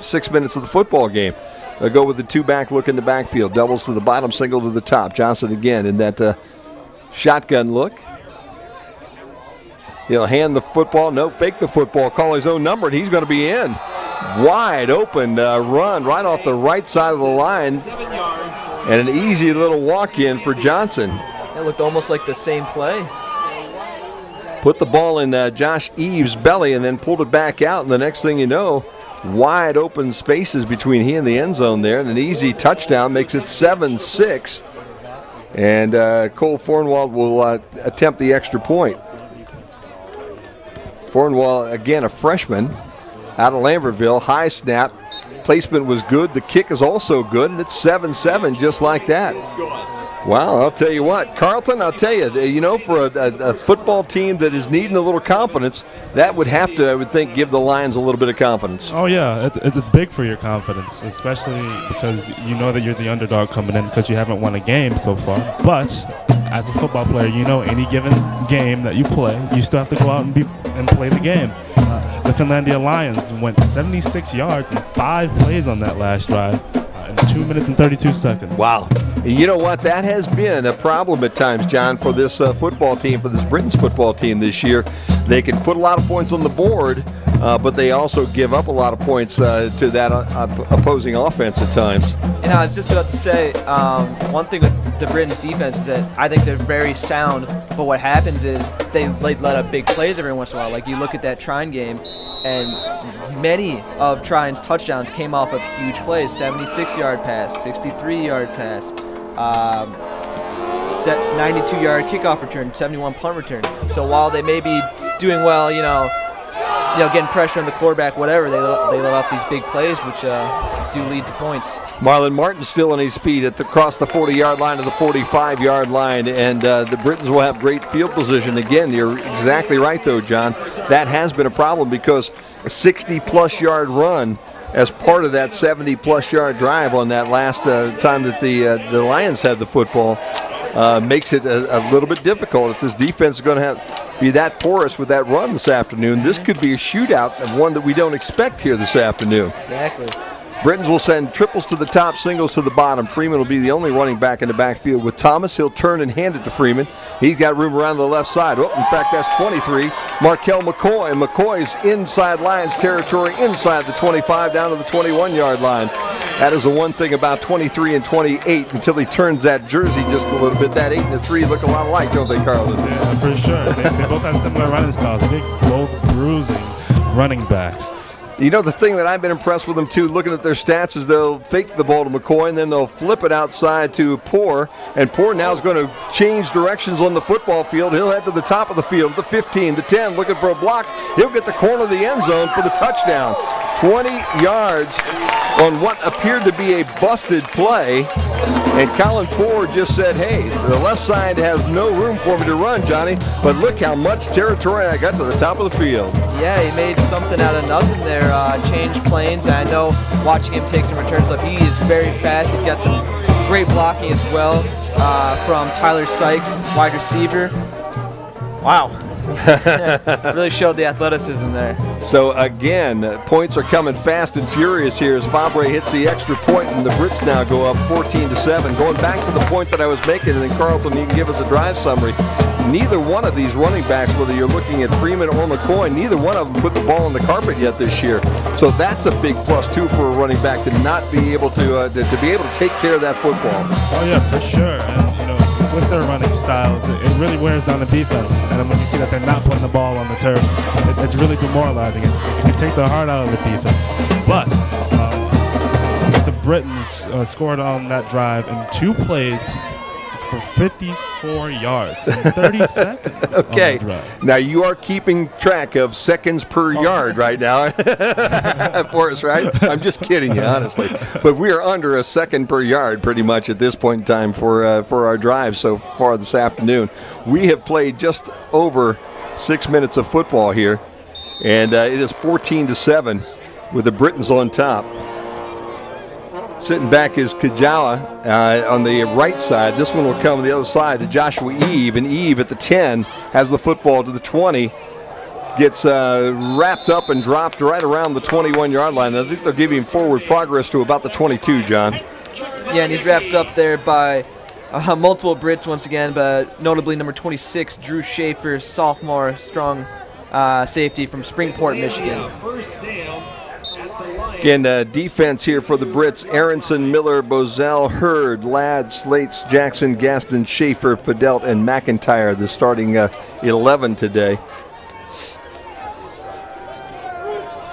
6 minutes of the football game. They'll go with the 2-back look in the backfield. Doubles to the bottom, single to the top. Johnson again in that shotgun look. He'll hand the football. No, fake the football. Call his own number, and he's going to be in. Wide open run right off the right side of the line. And an easy little walk-in for Johnson. It looked almost like the same play. Put the ball in Josh Eves' belly and then pulled it back out. And the next thing you know, wide open spaces between he and the end zone there. And an easy touchdown makes it 7-6. And Cole Fornwald will attempt the extra point. Fornwald, again, a freshman. out of Lambertville. High snap. Placement was good. The kick is also good, and it's 7-7 just like that. Wow, I'll tell you what, Carlton, I'll tell you, for a football team that is needing a little confidence, that would have to, I would think, give the Lions a little bit of confidence. Oh, yeah, it's big for your confidence, especially because you know that you're the underdog coming in because you haven't won a game so far. But as a football player, any given game that you play, you still have to go out and play the game. The Finlandia Lions went 76 yards in 5 plays on that last drive. In 2 minutes and 32 seconds. Wow. You know what? That has been a problem at times, John, for this football team, for this Britain's football team this year. They can put a lot of points on the board, but they also give up a lot of points to that opposing offense at times. I was just about to say, one thing with the Britain's defense is that I think they're very sound, but what happens is they let up big plays every once in a while. Like you look at that Trine game, and many of Trine's touchdowns came off of huge plays, 76-yard pass, 63-yard pass, 92-yard kickoff return, 71 punt return. So while they may be doing well, getting pressure on the quarterback, whatever, they let off these big plays, which do lead to points. Marlon Martin still on his feet across the 40-yard line to the 45-yard line, and the Britons will have great field position. Again, you're exactly right, though, John. That has been a problem because a 60-plus yard run as part of that 70-plus yard drive on that last time that the Lions had the football makes it a little bit difficult. If this defense is going to be that porous with that run this afternoon, this could be a shootout of one that we don't expect here this afternoon. Exactly. Britons will send triples to the top, singles to the bottom. Freeman will be the only running back in the backfield with Thomas. He'll turn and hand it to Freeman. He's got room around the left side. Oh, in fact, that's 23. Markel McCoy. McCoy's inside Lions territory, inside the 25 down to the 21-yard line. That is the one thing about 23 and 28 until he turns that jersey just a little bit. That 8 and the 3 look a lot alike, don't they, Carlton? Yeah, for sure. They both have similar running styles. Big, both bruising running backs. The thing that I've been impressed with them, too, looking at their stats, is they'll fake the ball to McCoy, and then they'll flip it outside to Poor, and Poor now is going to change directions on the football field. He'll head to the top of the field, the 15, the 10, looking for a block. He'll get the corner of the end zone for the touchdown. 20 yards on what appeared to be a busted play, and Colin Poor just said, hey, the left side has no room for me to run, Johnny, but look how much territory I got to the top of the field. Yeah, he made something out of nothing there, changed planes. I know watching him take some return stuff, he is very fast. He's got some great blocking as well from Tyler Sykes, wide receiver. Wow. Really showed the athleticism there. So again, points are coming fast and furious here as Fabre hits the extra point, and the Brits now go up 14-7. Going back to the point that I was making, and then Carlton, you can give us a drive summary. Neither one of these running backs, whether you're looking at Freeman or McCoy, neither one of them put the ball on the carpet yet this year. So that's a big plus too for a running back to not be able to be able to take care of that football. Oh yeah, for sure. And with their running styles, it really wears down the defense. And when you see that they're not putting the ball on the turf, it's really demoralizing. It can take the heart out of the defense. But the Britons scored on that drive in 2 plays for 54 yards in 30 seconds. Okay. Now you are keeping track of seconds per yard right now for us, right? I'm just kidding you, honestly. But we are under a second per yard pretty much at this point in time for our drive so far this afternoon. We have played just over 6 minutes of football here, and it is 14-7 with the Britons on top. Sitting back is Kajawa on the right side. This one will come on the other side to Joshua Eve, and Eve at the 10 has the football to the 20. Gets wrapped up and dropped right around the 21-yard line. I think they'll give him forward progress to about the 22, John. Yeah, and he's wrapped up there by multiple Brits once again, but notably number 26, Drew Schaefer, sophomore, strong safety from Springport, Michigan. Again, defense here for the Brits. Aronson, Miller, Bozell, Hurd, Ladd, Slates, Jackson, Gaston, Schaefer, Padelt, and McIntyre, the starting 11 today.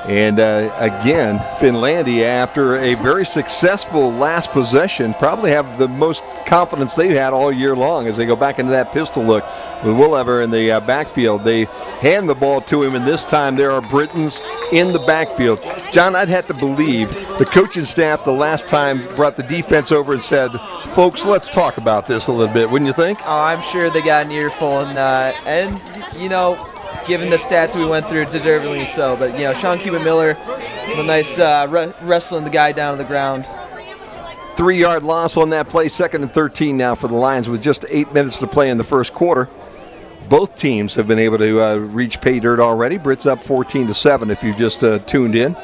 And again, Finlandia, after a very successful last possession, probably have the most confidence they've had all year long as they go back into that pistol look. with Willever in the backfield. They hand the ball to him, and this time there are Britons in the backfield. John, I'd have to believe the coaching staff the last time brought the defense over and said, folks, let's talk about this a little bit, wouldn't you think? Oh, I'm sure they got an earful, and you know, given the stats we went through, deservedly so. But, you know, Sean Cuban-Miller, a nice wrestling the guy down to the ground. 3-yard loss on that play, 2nd and 13 now for the Lions with just 8 minutes to play in the first quarter. Both teams have been able to reach pay dirt already. Brits up 14-7 if you've just tuned in.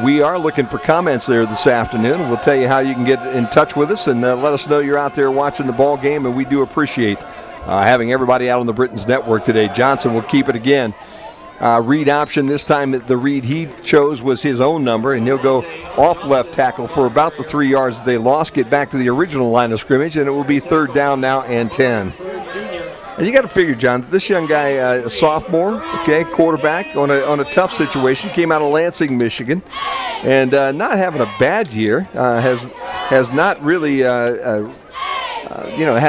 We are looking for comments there this afternoon. We'll tell you how you can get in touch with us and let us know you're out there watching the ball game, and we do appreciate having everybody out on the Britons Network today. Johnson will keep it again. Read option this time. The read he chose was his own number, and he'll go off left tackle for about the 3 yards that they lost, get back to the original line of scrimmage, and it will be 3rd down now and 10. And you got to figure, John, that this young guy, a sophomore, okay, quarterback on a tough situation, came out of Lansing, Michigan, and not having a bad year, has not really had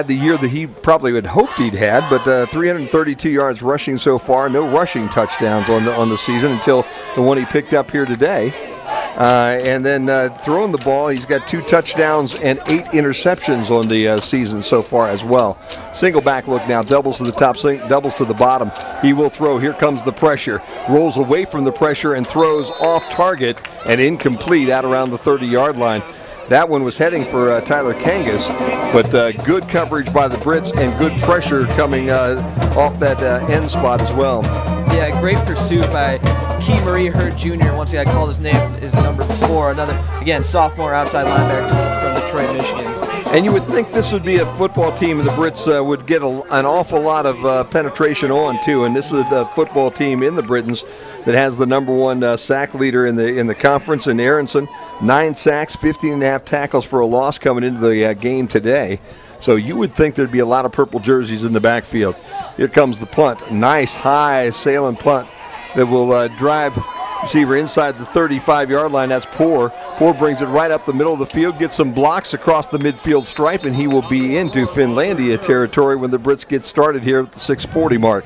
the year that he probably had hoped he'd had, but 332 yards rushing so far, no rushing touchdowns on the season until the one he picked up here today. And then throwing the ball, he's got 2 touchdowns and 8 interceptions on the season so far as well. Single back look now, doubles to the top, doubles to the bottom. He will throw. Here comes the pressure. Rolls away from the pressure and throws off target and incomplete out around the 30-yard line. That one was heading for Tyler Kangas, but good coverage by the Brits and good pressure coming off that end spot as well. Yeah, great pursuit by Key Marie Hurt Jr. Once again, I called his name, is number 4. Another, again, sophomore outside linebacker from Detroit, Michigan. And you would think this would be a football team and the Brits would get an awful lot of penetration on, too. And this is the football team in the Britons that has the number 1 sack leader in the conference in Aronson. 9 sacks, 15.5 tackles for a loss coming into the game today. So you would think there'd be a lot of purple jerseys in the backfield. Here comes the punt. Nice high sailing punt that will drive receiver inside the 35-yard line. That's Poor. Poor brings it right up the middle of the field, gets some blocks across the midfield stripe, and he will be into Finlandia territory when the Brits get started here at the 6:40 mark.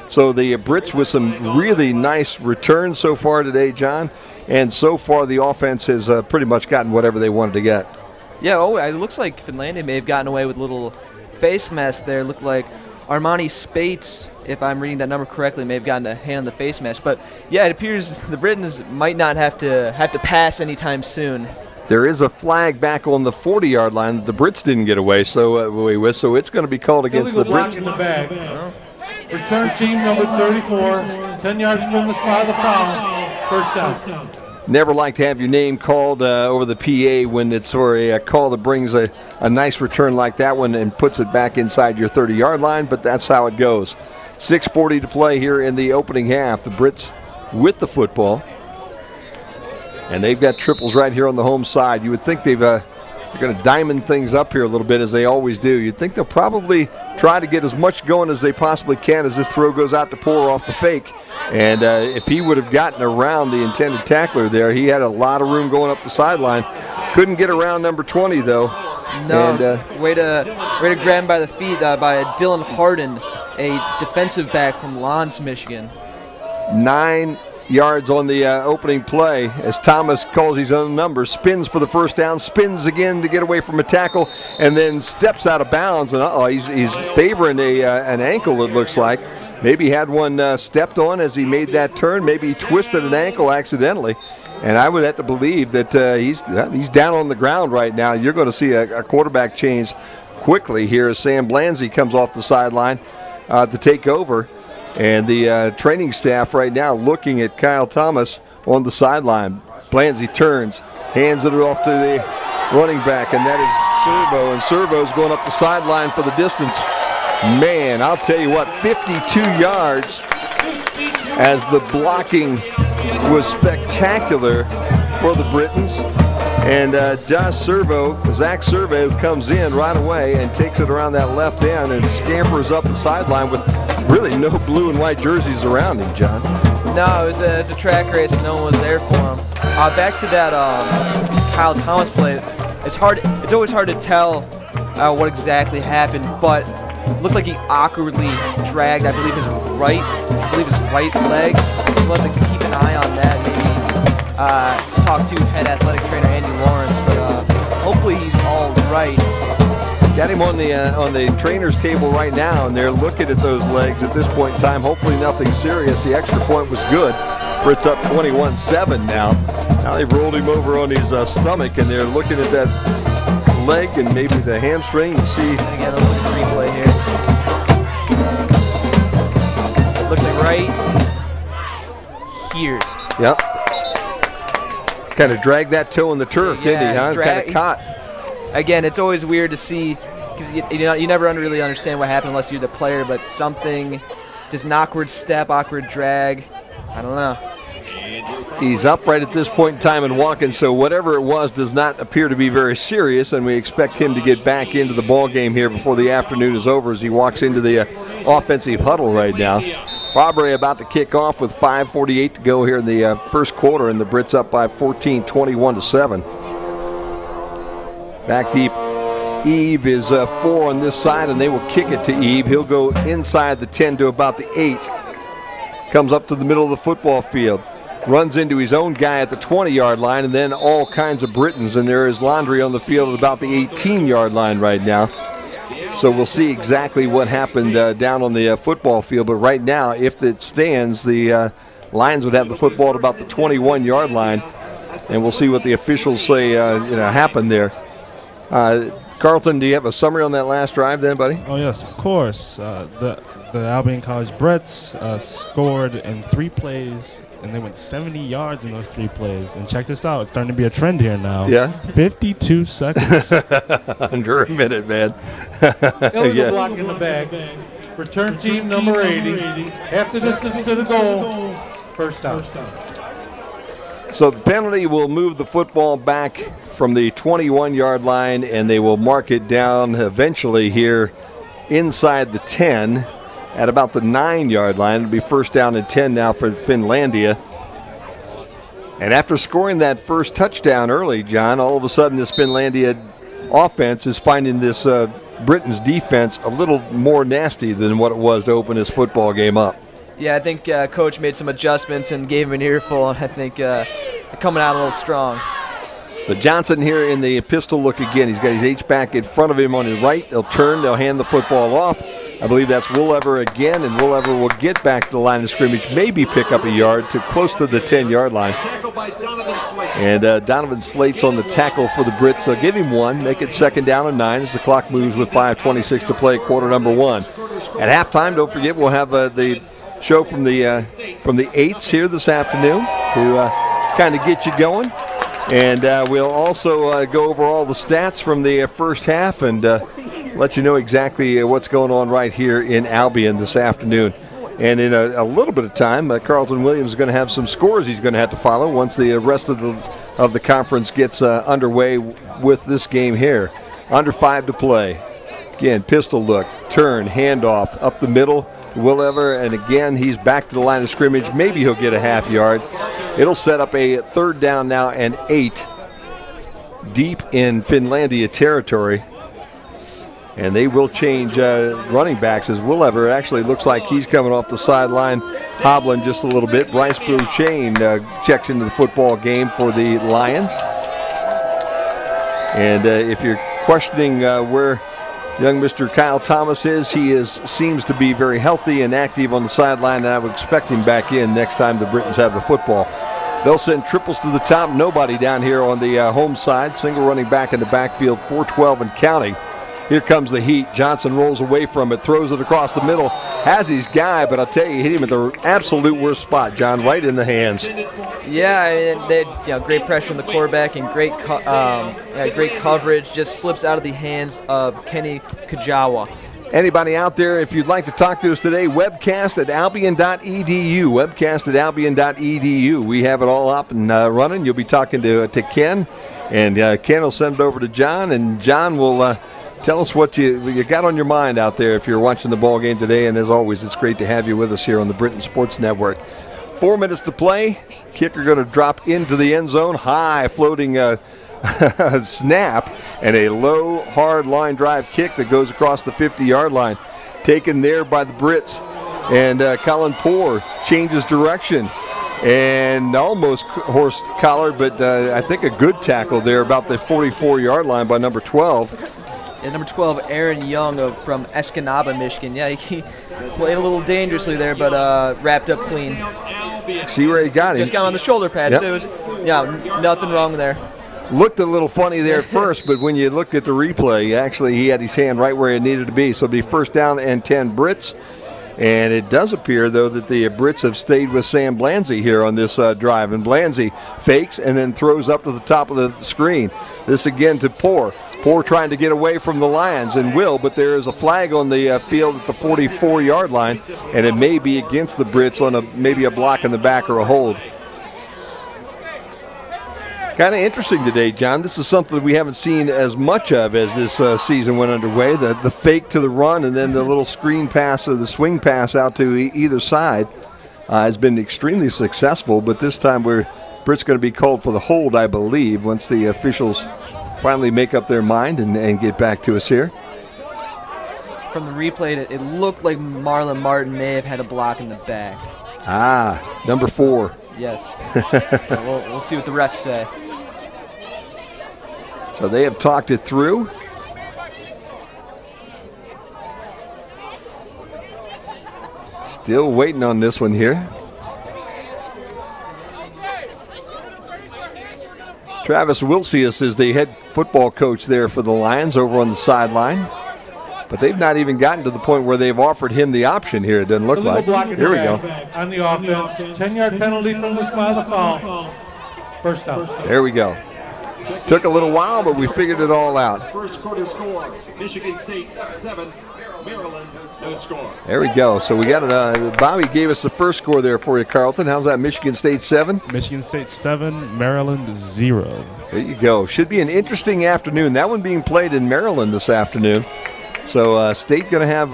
So the Brits with some really nice returns so far today, John, and so far the offense has pretty much gotten whatever they wanted to get. Yeah, it looks like Finlandia may have gotten away with a little face mask there. It looked like Armani Spates, if I'm reading that number correctly, may have gotten a hand on the face mask. But yeah, it appears the Britons might not have to pass anytime soon. There is a flag back on the 40-yard line that the Brits didn't get away so it's going to be called against the Brits. In the bag. Return team number 34, 10 yards from the spot of the foul, 1st down. Never like to have your name called over the PA when it's for a call that brings a nice return like that one and puts it back inside your 30-yard line, but that's how it goes. 6:40 to play here in the opening half. The Brits with the football. And they've got triples right here on the home side. You would think they're going to diamond things up here a little bit as they always do. You'd think they'll probably try to get as much going as they possibly can as this throw goes out to Poor off the fake. And if he would have gotten around the intended tackler there, he had a lot of room going up the sideline. Couldn't get around number 20, though. No, and, way to grab him by the feet by Dylan Harden, a defensive back from Lons, Michigan. 9 yards on the opening play as Thomas calls his own number, spins for the 1st down, spins again to get away from a tackle, and then steps out of bounds. And he's favoring an ankle, it looks like. Maybe he had one stepped on as he made that turn. Maybe he twisted an ankle accidentally. And I would have to believe that he's down on the ground right now. You're going to see a quarterback change quickly here as Sam Blanzy comes off the sideline to take over. And the training staff right now looking at Kyle Thomas on the sideline. Blanzy turns, hands it off to the running back, and that is Servo. And Servo's going up the sideline for the distance. Man, I'll tell you what, 52 yards as the blocking was spectacular for the Britons. And Zach Servo comes in right away and takes it around that left end and scampers up the sideline with really no blue and white jerseys around him, John. No, it was a track race and no one was there for him. Back to that Kyle Thomas play. It's always hard to tell what exactly happened, but looked like he awkwardly dragged, I believe his right leg. We'll have to keep an eye on that. Maybe talk to head athletic trainer Andy Lawrence, but hopefully he's all right. Got him on the trainer's table right now, and they're looking at those legs at this point in time. Hopefully nothing serious. The extra point was good. Brits up 21-7 now. Now they've rolled him over on his stomach, and they're looking at that leg and maybe the hamstring. You see. Again, let's look at the replay here. Looks like right here. Yep. Kind of dragged that toe in the turf, didn't he? Huh? Kind of caught. Again, it's always weird to see because you never really understand what happened unless you're the player. But something, just an awkward step, awkward drag. I don't know. He's upright at this point in time and walking, so whatever it was does not appear to be very serious, and we expect him to get back into the ball game here before the afternoon is over as he walks into the offensive huddle right now. Fabre about to kick off with 5:48 to go here in the first quarter, and the Brits up by 14, 21-7. Back deep, Eve is 4 on this side, and they will kick it to Eve. He'll go inside the 10 to about the 8. Comes up to the middle of the football field. Runs into his own guy at the 20-yard line, and then all kinds of Britons, and there is Laundry on the field at about the 18-yard line right now. So we'll see exactly what happened down on the football field, but right now, if it stands, the Lions would have the football at about the 21-yard line, and we'll see what the officials say happened there. Carlton, do you have a summary on that last drive then, buddy? Oh, yes, of course. The Albion College Brits scored in 3 plays, and they went 70 yards in those 3 plays. And check this out. It's starting to be a trend here now. Yeah? 52 seconds. Under a minute, man. Illegal block in the bag. Return team number 80. Half the distance to the goal. First down. So the penalty will move the football back from the 21-yard line, and they will mark it down eventually here inside the 10 at about the 9-yard line. It'll be first down and 10 now for Finlandia. And after scoring that first touchdown early, John, all of a sudden this Finlandia offense is finding this Britain's defense a little more nasty than what it was to open this football game up. Yeah, I think Coach made some adjustments and gave him an earful, and I think they're coming out a little strong. So Johnson here in the pistol look again. He's got his H-back in front of him on his right. They'll turn. They'll hand the football off. I believe that's Willever again, and Willever will get back to the line of scrimmage, maybe pick up a yard to close to the 10-yard line. And Donovan Slate's on the tackle for the Brits. So give him 1, make it second down and 9 as the clock moves with 5:26 to play, quarter number 1. At halftime, don't forget, we'll have the show from the 8s here this afternoon to kind of get you going. And we'll also go over all the stats from the first half and let you know exactly what's going on right here in Albion this afternoon. And in a little bit of time, Carlton Williams is going to have some scores he's going to have to follow once the rest of the conference gets underway with this game here. Under 5 to play. Again, pistol look, turn, handoff, up the middle. Willever, and again, he's back to the line of scrimmage. Maybe he'll get a half yard. It'll set up a third down now and 8 deep in Finlandia territory. And they will change running backs as Willever actually looks like he's coming off the sideline, hobbling just a little bit. Bryce Bouchain checks into the football game for the Lions. And if you're questioning where young Mr. Kyle Thomas is, seems to be very healthy and active on the sideline, and I would expect him back in next time the Britons have the football. They'll send triples to the top, nobody down here on the home side. Single running back in the backfield, 4-12 and counting. Here comes the heat. Johnson rolls away from it, throws it across the middle, has his guy, but I'll tell you, he hit him at the absolute worst spot, John, right in the hands. Yeah, I mean, they had great pressure on the quarterback and great coverage. Just slips out of the hands of Kenny Kajawa. Anybody out there, if you'd like to talk to us today, webcast at albion.edu, webcast at albion.edu. We have it all up and running. You'll be talking to Ken, and Ken will send it over to John, and John will tell us what you got on your mind out there if you're watching the ball game today. And as always, it's great to have you with us here on the Britain Sports Network. 4 minutes to play. Kicker going to drop into the end zone. High floating snap and a low, hard line drive kick that goes across the 50-yard line. taken there by the Brits. And Colin Poore changes direction and almost horse collared, but I think a good tackle there about the 44-yard line by number 12. Yeah, number 12, Aaron Young from Escanaba, Michigan. Yeah, he played a little dangerously there, but wrapped up clean. See where he got him. Just got on the shoulder pad, yep. so it was, nothing wrong there. Looked a little funny there at first, but when you looked at the replay, actually he had his hand right where it needed to be. So it'll be first down and 10 Brits. And it does appear, though, that the Brits have stayed with Sam Blanzy here on this drive. And Blanzy fakes and then throws up to the top of the screen. This again to Poore. Poore trying to get away from the Lions and will, but there is a flag on the field at the 44-yard line, and it may be against the Brits on maybe a block in the back or a hold. Kind of interesting today, John. This is something we haven't seen as much of as this season went underway. The fake to the run and then the little screen pass or the swing pass out to either side has been extremely successful, but this time Britt's going to be called for the hold, I believe, once the officials finally make up their mind and get back to us here. From the replay, it looked like Marlon Martin may have had a block in the back. Number 4. Yes. We'll see what the refs say. So they have talked it through. Still waiting on this one here. Travis Wilsius is the head football coach there for the Lions over on the sideline. But they've not even gotten to the point where they've offered him the option here, it doesn't look like. Here we go. On the offense, 10-yard penalty from the smile of the foul. First down. There we go. Took a little while, but we figured it all out. First quarter score, Michigan State 7, Maryland no score. There we go. So we got it. Bobby gave us the first score there for you, Carlton. How's that? Michigan State 7? Michigan State 7, Maryland 0. There you go. Should be an interesting afternoon. That one being played in Maryland this afternoon. So State going to have,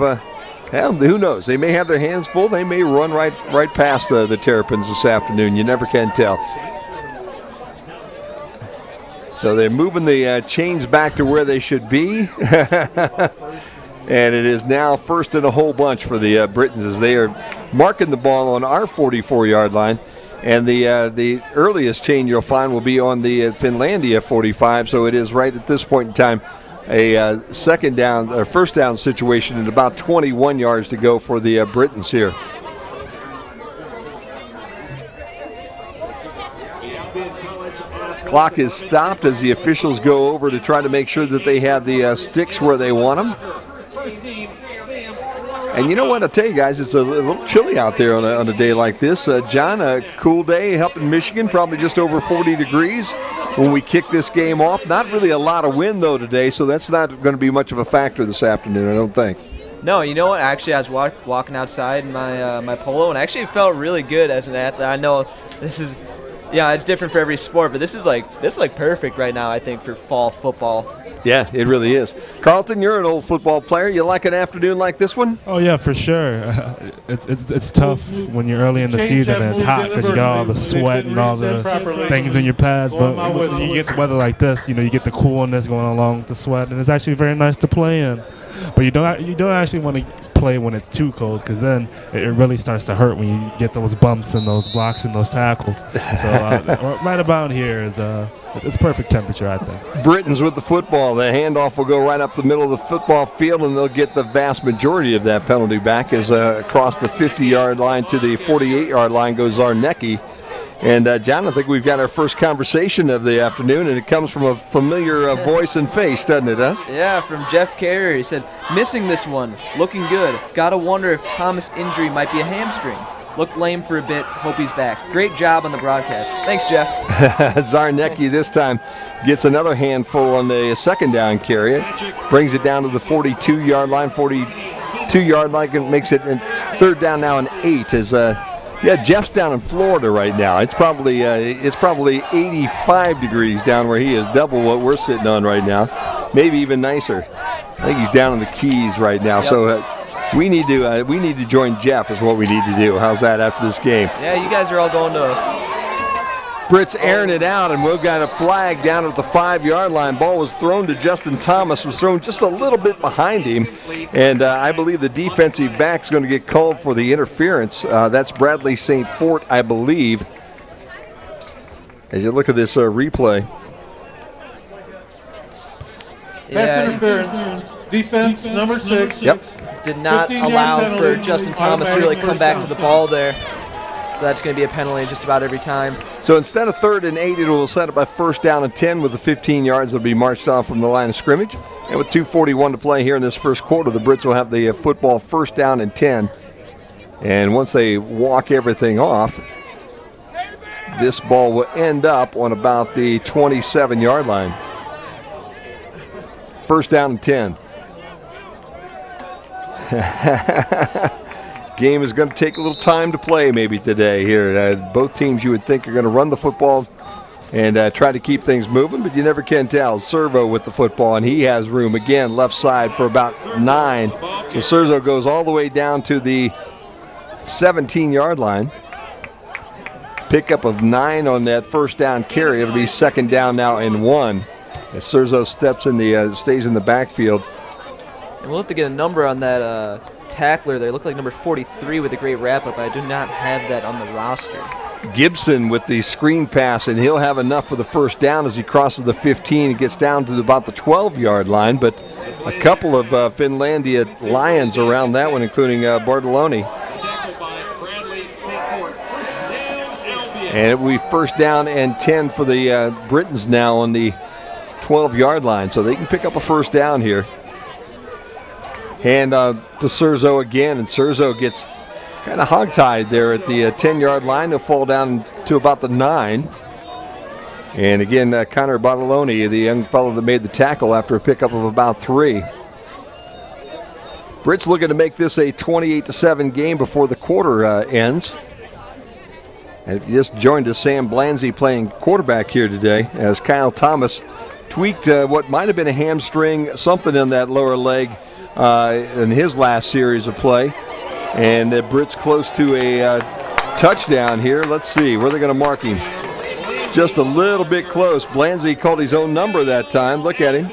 who knows? They may have their hands full. They may run right past the Terrapins this afternoon. You never can tell. So they're moving the chains back to where they should be. And it is now first and a whole bunch for the Britons as they are marking the ball on our 44-yard line. And the earliest chain you'll find will be on the Finlandia 45. So it is right at this point in time a first down situation and about 21 yards to go for the Britons here. Clock is stopped as the officials go over to try to make sure that they have the sticks where they want them. And you know what, I'll tell you guys, it's a little chilly out there on a day like this. John, a cool day up in Michigan, probably just over 40 degrees when we kick this game off. Not really a lot of wind, though, today, so that's not going to be much of a factor this afternoon, I don't think. No, you know what? Actually, I was walking outside in my polo, and actually it felt really good as an athlete. I know this is... Yeah, it's different for every sport, but this is like perfect right now, I think, for fall football. Yeah, it really is. Carlton, you're an old football player. You like an afternoon like this one? Oh yeah, for sure. It's tough when you're early in the season and it's hot because you got all the sweat and all the things in your pads. But when you get the weather like this, you get the coolness going along with the sweat, and it's actually very nice to play in. But you don't actually want to play when it's too cold because then it really starts to hurt when you get those bumps and those blocks and those tackles. So right about here is it's perfect temperature, I think. Britons with the football. The handoff will go right up the middle of the football field, and they'll get the vast majority of that penalty back as across the 50-yard line to the 48-yard line goes Zarnecki. And, John, I think we've got our first conversation of the afternoon, and it comes from a familiar voice and face, doesn't it, huh? Yeah, from Jeff Carrier. He said, missing this one. Looking good. Gotta wonder if Thomas' injury might be a hamstring. Looked lame for a bit. Hope he's back. Great job on the broadcast. Thanks, Jeff. Zarnecki this time gets another handful on the second down carry. Brings it down to the 42-yard line. 42-yard line, and makes it third down now and 8 as Jeff's down in Florida right now. It's probably 85 degrees down where he is, double what we're sitting on right now. Maybe even nicer. I think he's down in the Keys right now. Yep. So we need to join Jeff is what we need to do. How's that after this game? Yeah, you guys are all going to Brits airing it out, and we've got a flag down at the 5-yard line. Ball was thrown to Justin Thomas, was thrown just a little bit behind him, and I believe the defensive back's going to get called for the interference. That's Bradley St. Fort, I believe. As you look at this replay. Pass interference. Defense number 6. Yep. Did not allow for Justin Thomas to really come back to the ball there. So that's going to be a penalty just about every time. So instead of 3rd and 8, it will set up a 1st down and 10 with the 15 yards that will be marched off from the line of scrimmage. And with 2:41 to play here in this first quarter, the Brits will have the football 1st down and 10. And once they walk everything off, this ball will end up on about the 27-yard line. 1st down and 10. Game is going to take a little time to play maybe today here. Both teams you would think are going to run the football and try to keep things moving, but you never can tell. Servo with the football, and he has room again left side for about 9. So Servo goes all the way down to the 17-yard line. Pickup of 9 on that 1st down carry. It'll be 2nd down now and 1 as Serzo steps in the stays in the backfield. And we'll have to get a number on that tackler there. It looked like number 43 with a great wrap-up. I do not have that on the roster. Gibson with the screen pass, and he'll have enough for the 1st down as he crosses the 15 and gets down to about the 12-yard line. But a couple of Finlandia Lions around that one, including Bartoloni. And it will be 1st down and 10 for the Britons now on the 12-yard line, so they can pick up a 1st down here. Hand to Serzo again, and Serzo gets kind of hogtied there at the 10-yard line. He'll fall down to about the 9. And again, Connor Bartoloni, the young fellow that made the tackle after a pickup of about 3. Brits looking to make this a 28-7 game before the quarter ends. And if you just joined us, Sam Blanzy playing quarterback here today as Kyle Thomas tweaked what might have been a hamstring, something in that lower leg in his last series of play. And the Brits close to a touchdown here. Let's see, where are they going to mark him? Just a little bit close. Blanzy called his own number that time. Look at him.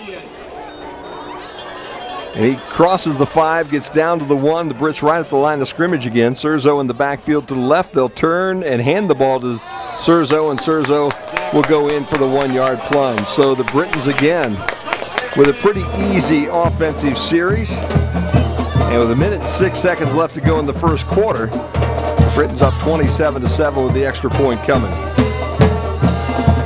And he crosses the 5, gets down to the 1. The Brits right at the line of scrimmage again. Serzo in the backfield to the left. They'll turn and hand the ball to Serzo, and Serzo will go in for the 1-yard plunge. So the Britons again with a pretty easy offensive series. And with 1 minute and 6 seconds left to go in the first quarter, the Britons up 27-7 with the extra point coming.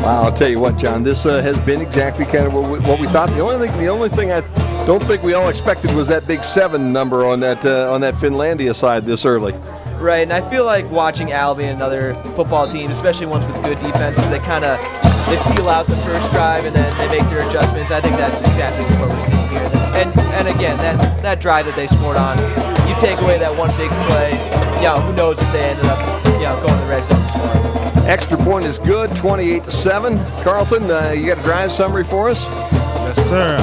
Wow, I'll tell you what, John, this has been exactly kind of what we thought. The only thing I don't think we all expected was that big 7 number on that Finlandia side this early. Right, and I feel like watching Albion and other football teams, especially ones with good defenses, they feel out the first drive and then they make their adjustments. I think that's exactly what we're seeing here. And again, that drive that they scored on, you take away that one big play, who knows if they ended up going to the red zone and scoring. Extra point is good, 28-7. Carlton, you got a drive summary for us? Yes, sir.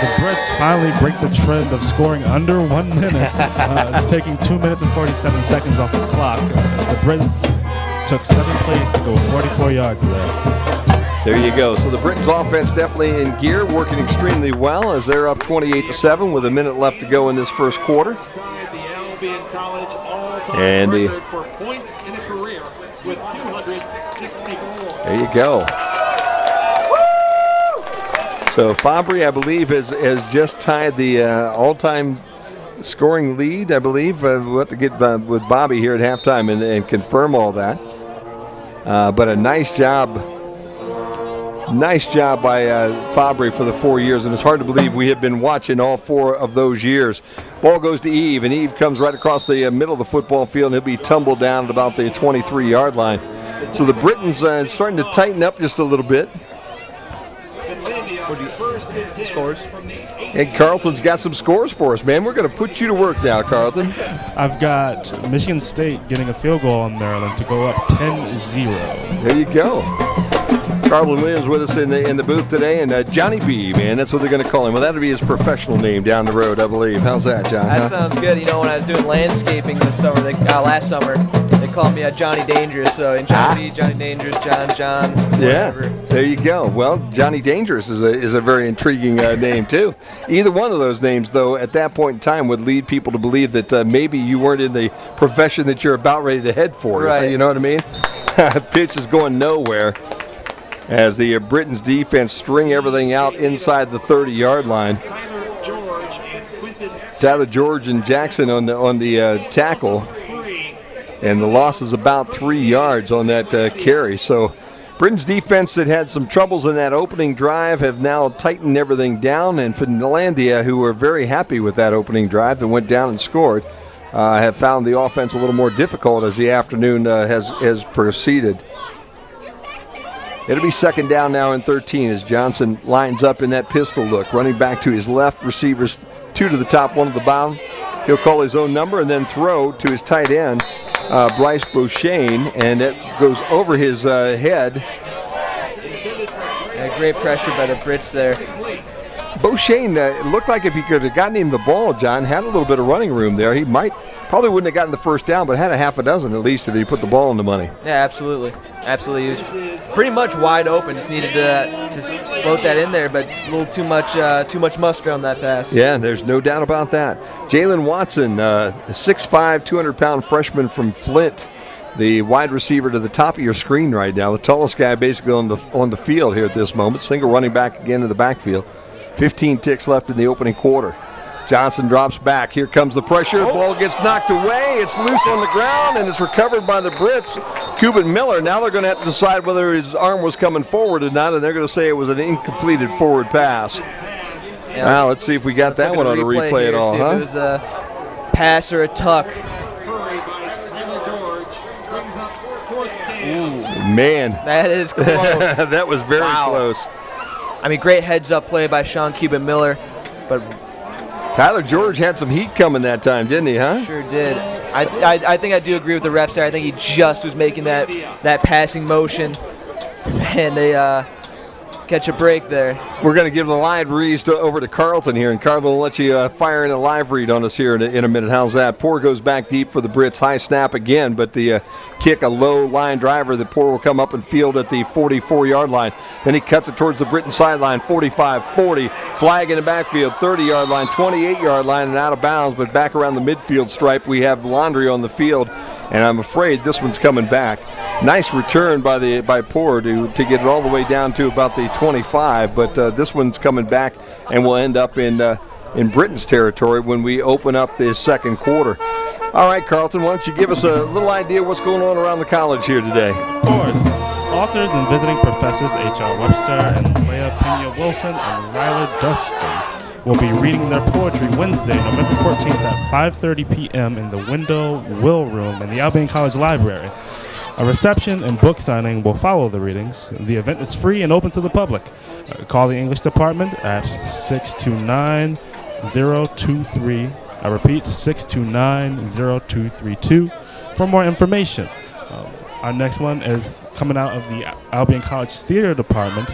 The Brits finally break the trend of scoring under 1 minute, taking 2 minutes and 47 seconds off the clock. The Brits took 7 plays to go 44 yards there. There you go. So the Britons offense definitely in gear, working extremely well as they're up 28-7 with 1 minute left to go in this first quarter. The Albion College all-time And record for points in a career with 264. There you go. So Fabry, I believe, has just tied the all-time scoring lead, I believe. We'll have to get with Bobby here at halftime and confirm all that. But a nice job by Fabry for the 4 years, and it's hard to believe we have been watching all 4 of those years. Ball goes to Eve, and Eve comes right across the middle of the football field, and he'll be tumbled down at about the 23-yard line. So the Britons starting to tighten up just a little bit. Scores? And Carlton's got some scores for us, man. We're going to put you to work now, Carlton. I've got Michigan State getting a field goal on Maryland to go up 10-0. There you go. Carlton Williams with us in the booth today, and Johnny B, man, that's what they're going to call him. Well, that'll be his professional name down the road, I believe. How's that, John? That sounds good. When I was doing landscaping this summer, last summer, they they call me Johnny Dangerous. So in Johnny Dangerous, John. Yeah, whatever. there you go. Well, Johnny Dangerous is a very intriguing name, too. Either one of those names, though, at that point in time would lead people to believe that maybe you weren't in the profession that you're about ready to head for. Right. You know what I mean? Pitch is going nowhere as the Britain's defense string everything out inside the 30-yard line. Tyler George and Jackson on the tackle, and the loss is about 3 yards on that carry. So Britain's defense that had some troubles in that opening drive have now tightened everything down, and Finlandia, who were very happy with that opening drive that went down and scored, have found the offense a little more difficult as the afternoon has proceeded. It'll be second down now and 13 as Johnson lines up in that pistol look, running back to his left, receivers 2 to the top, 1 to the bottom. He'll call his own number and then throw to his tight end, Bryce Beauchesne, and it goes over his head. Yeah, great pressure by the Brits there. Beauchesne looked like if he could have gotten him the ball, John, had a little bit of running room there. He probably wouldn't have gotten the first down, but had a half a dozen at least if he put the ball in the money. Yeah, absolutely. Absolutely. He was pretty much wide open. Just needed to float that in there, but a little too much musker on that pass. Yeah, there's no doubt about that. Jalen Watson, a 6'5", 200-pound freshman from Flint, the wide receiver to the top of your screen right now, the tallest guy basically on the field here at this moment. Single running back again in the backfield. 15 ticks left in the opening quarter. Johnson drops back. Here comes the pressure. The ball gets knocked away. It's loose on the ground, and it's recovered by the Brits. Cuban Miller, now they're going to have to decide whether his arm was coming forward or not, and they're going to say it was an incompleted forward pass. Yeah, now, let's see if we got that one on a replay at all, huh? If it was a pass or a tuck. Ooh. Man. That is close. That was very close. I mean, great heads-up play by Sean Cuban Miller, but Tyler George had some heat coming that time, didn't he, huh? Sure did. I think I do agree with the refs there. I think he just was making that passing motion, and they catch a break there. We're going to give the live reads over to Carlton here, and Carlton will let you fire in a live read on us here in a minute. How's that? Poor goes back deep for the Brits. High snap again, but the kick, a low line driver that Poor will come up and field at the 44-yard line. Then he cuts it towards the Britain sideline, 45, 40, flag in the backfield, 30-yard line, 28-yard line, and out of bounds, but back around the midfield stripe, we have Laundry on the field, and I'm afraid this one's coming back. Nice return by Poor to get it all the way down to about the 25, but this one's coming back and will end up in Britain's territory when we open up this second quarter. All right, Carlton, why don't you give us a little idea what's going on around the college here today? Of course. Authors and visiting professors H.R. Webster and Leah Pena-Wilson and Ryler Dustin will be reading their poetry Wednesday, November 14th at 5:30 p.m. in the Window Will Room in the Albion College Library. A reception and book signing will follow the readings. The event is free and open to the public. Call the English department at 629-0223. I repeat, 629-0232 for more information. Our next one is coming out of the Albion College Theater Department.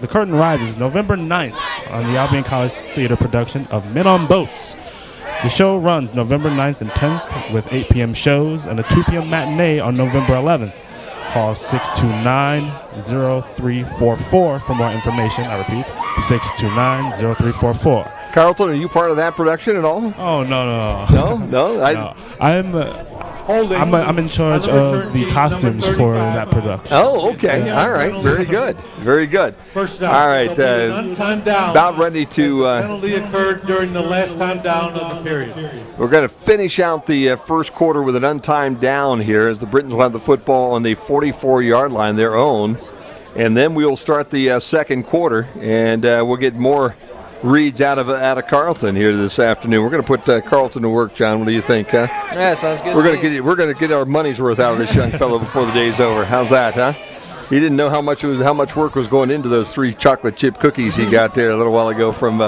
The curtain rises November 9th on the Albion College Theater production of Men on Boats. The show runs November 9th and 10th with 8 p.m. shows and a 2 p.m. matinee on November 11th. Call 629-0344 for more information. I repeat, 629-0344. Carlton, are you part of that production at all? Oh, no. No? I'm in charge of the costumes for that production. Oh, okay. All right. Very good. Very good. First down. All right. Time down. About ready to. Penalty occurred during the last time down of the period. We're going to finish out the first quarter with an untimed down here as the Britons will have the football on the 44-yard line, their own. And then we will start the second quarter, and we'll get more reads out of Carlton here this afternoon. We're going to put Carlton to work, John. What do you think? Huh? Yeah, sounds good. We're going to get our money's worth out of this young fellow before the day's over. How's that, huh? He didn't know how much work was going into those 3 chocolate chip cookies he got there a little while ago from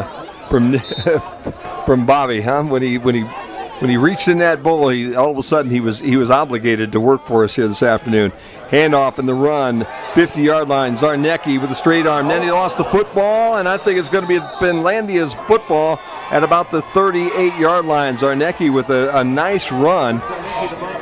Bobby, huh? When he reached in that bowl, all of a sudden he was obligated to work for us here this afternoon. Handoff in the run, 50-yard line, Zarnecki with a straight arm. Then he lost the football, and I think it's going to be Finlandia's football at about the 38-yard line. Zarnecki with a nice run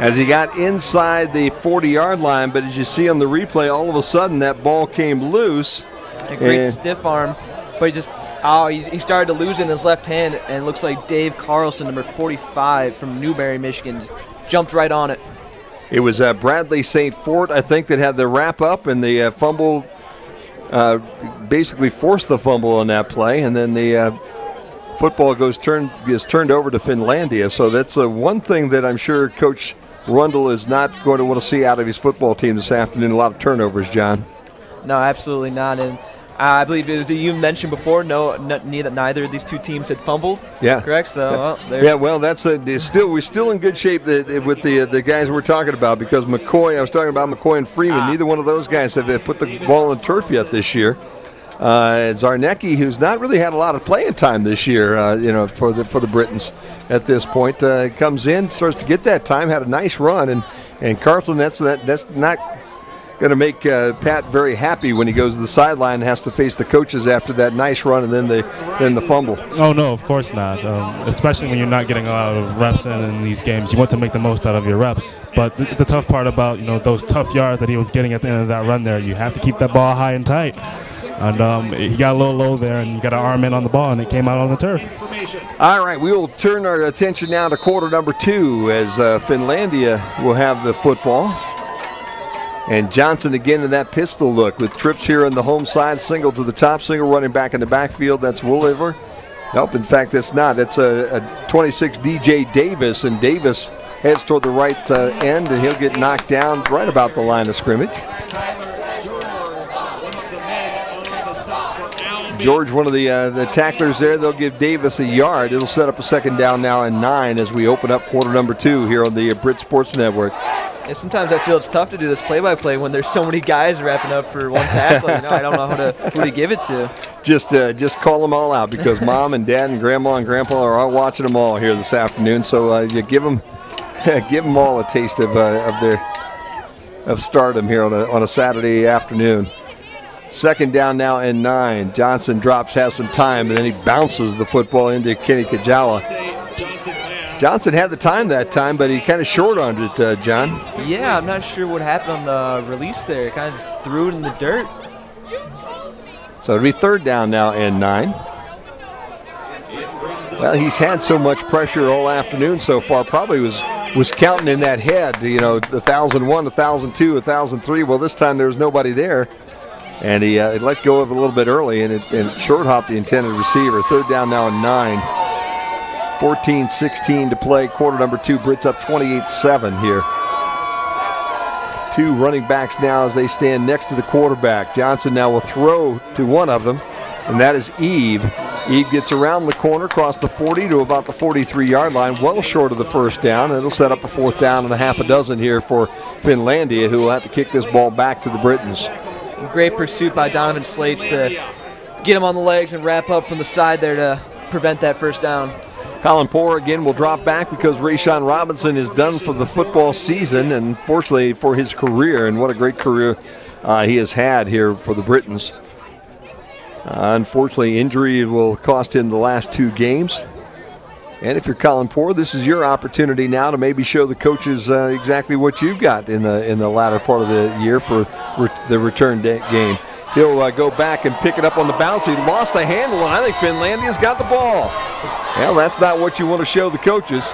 as he got inside the 40-yard line, but as you see on the replay, all of a sudden that ball came loose. A great stiff arm, but he started to lose in his left hand, and it looks like Dave Carlson, number 45 from Newberry, Michigan, jumped right on it. It was Bradley St. Fort, I think, that had the wrap up, and the fumble basically forced the fumble on that play, and then the football gets turned over to Finlandia. So that's one thing that I'm sure Coach Rundle is not going to want to see out of his football team this afternoon. A lot of turnovers, John. No, absolutely not. And I believe it was you mentioned before. Neither of these two teams had fumbled. Yeah, correct. So that's we're still in good shape with the guys we're talking about, because McCoy. I was talking about McCoy and Freeman. Neither one of those guys have put the ball on turf yet this year. Zarnecki, who's not really had a lot of playing time this year, for the Britons at this point, comes in, starts to get that time, had a nice run, and Carlton. That's not going to make Pat very happy when he goes to the sideline and has to face the coaches after that nice run and then the fumble. Oh, no, of course not, especially when you're not getting a lot of reps in these games. You want to make the most out of your reps. But the tough part about those tough yards that he was getting at the end of that run there, you have to keep that ball high and tight. And he got a little low there, and you got to arm in on the ball, and it came out on the turf. All right, we will turn our attention now to quarter number 2 as Finlandia will have the football. And Johnson again in that pistol look with trips here on the home side, single to the top, single running back in the backfield. That's Wooliver. Nope, in fact, it's not. It's a 26 DJ Davis, and Davis heads toward the right end, and he'll get knocked down right about the line of scrimmage. George, one of the tacklers there, they'll give Davis a yard. It'll set up a second down now and 9 as we open up quarter number 2 here on the Brit Sports Network. Yeah, sometimes I feel it's tough to do this play-by-play when there's so many guys wrapping up for one tackle. I don't know who to give it to. Just call them all out, because Mom and Dad and Grandma and Grandpa are all watching them all here this afternoon. So you give them all a taste of stardom here on a Saturday afternoon. Second down now and 9. Johnson drops, has some time, and then he bounces the football into Kenny Kajawa. Johnson had the time that time, but he kind of short-armed it, John. Yeah, I'm not sure what happened on the release there. Kind of just threw it in the dirt. So it'll be third down now and 9. Well, he's had so much pressure all afternoon so far. Probably was counting in that head, 1,001, 1,002, 1,003. Well, this time there was nobody there. And he let go of it a little bit early, and it short-hopped the intended receiver. Third down now and 9. 14-16 to play. Quarter number 2. Brits up 28-7 here. 2 running backs now as they stand next to the quarterback. Johnson now will throw to one of them, and that is Eve. Eve gets around the corner, across the 40 to about the 43-yard line, well short of the first down. It'll set up a fourth down and a half a dozen here for Finlandia, who will have to kick this ball back to the Britons. Great pursuit by Donovan Slates to get him on the legs and wrap up from the side there to prevent that first down. Colin Poore again will drop back because Rayshawn Robinson is done for the football season, and fortunately for his career, and what a great career he has had here for the Britons. Unfortunately, injury will cost him the last 2 games. And if you're Colin Poore, this is your opportunity now to maybe show the coaches exactly what you've got in the latter part of the year for the return game. He'll go back and pick it up on the bounce. He lost the handle, and I think Finlandia's got the ball. Well, that's not what you want to show the coaches.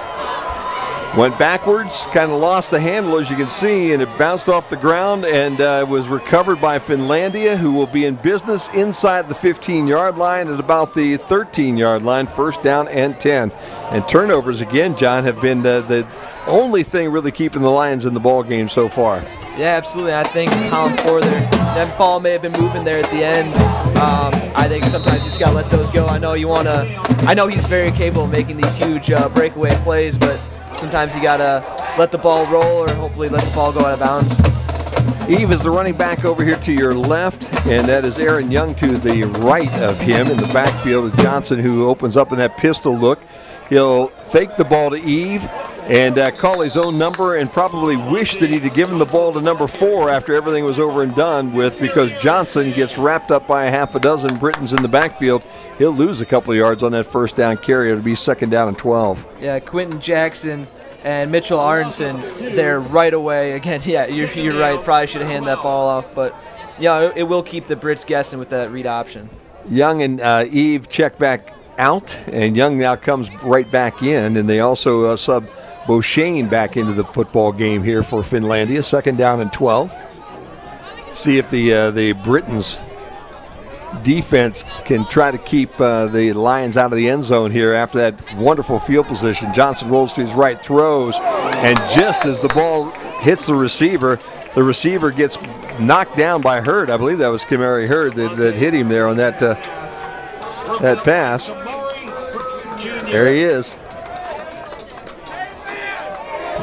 Went backwards, kind of lost the handle, as you can see, and it bounced off the ground and was recovered by Finlandia, who will be in business inside the 15-yard line at about the 13-yard line, first down and 10. And turnovers, again, John, have been the only thing really keeping the Lions in the ball game so far. Yeah, absolutely. I think Colin Poore there, that ball may have been moving there at the end. I think sometimes you just got to let those go. I know he's very capable of making these huge breakaway plays, but sometimes you got to let the ball roll or hopefully let the ball go out of bounds. Eve is the running back over here to your left, and that is Aaron Young to the right of him. In the backfield is Johnson, who opens up in that pistol look. He'll fake the ball to Eve, and call his own number and probably wish that he'd have given the ball to number 4 after everything was over and done with, because Johnson gets wrapped up by a half a dozen Britons in the backfield. He'll lose a couple of yards on that first down carry. It'll be 2nd down and 12. Yeah, Quentin Jackson and Mitchell Arneson there right away. Again, yeah, you're right. Probably should have handed that ball off, but yeah, it will keep the Brits guessing with that read option. Young and Eve check back out, and Young now comes right back in, and they also sub Beauchene back into the football game here for Finlandia. 2nd down and 12. See if the Britons defense can try to keep the Lions out of the end zone here after that wonderful field position. Johnson rolls to his right, throws, and just as the ball hits the receiver gets knocked down by Hurd. I believe that was Kamari Hurd that hit him there on that pass. There he is.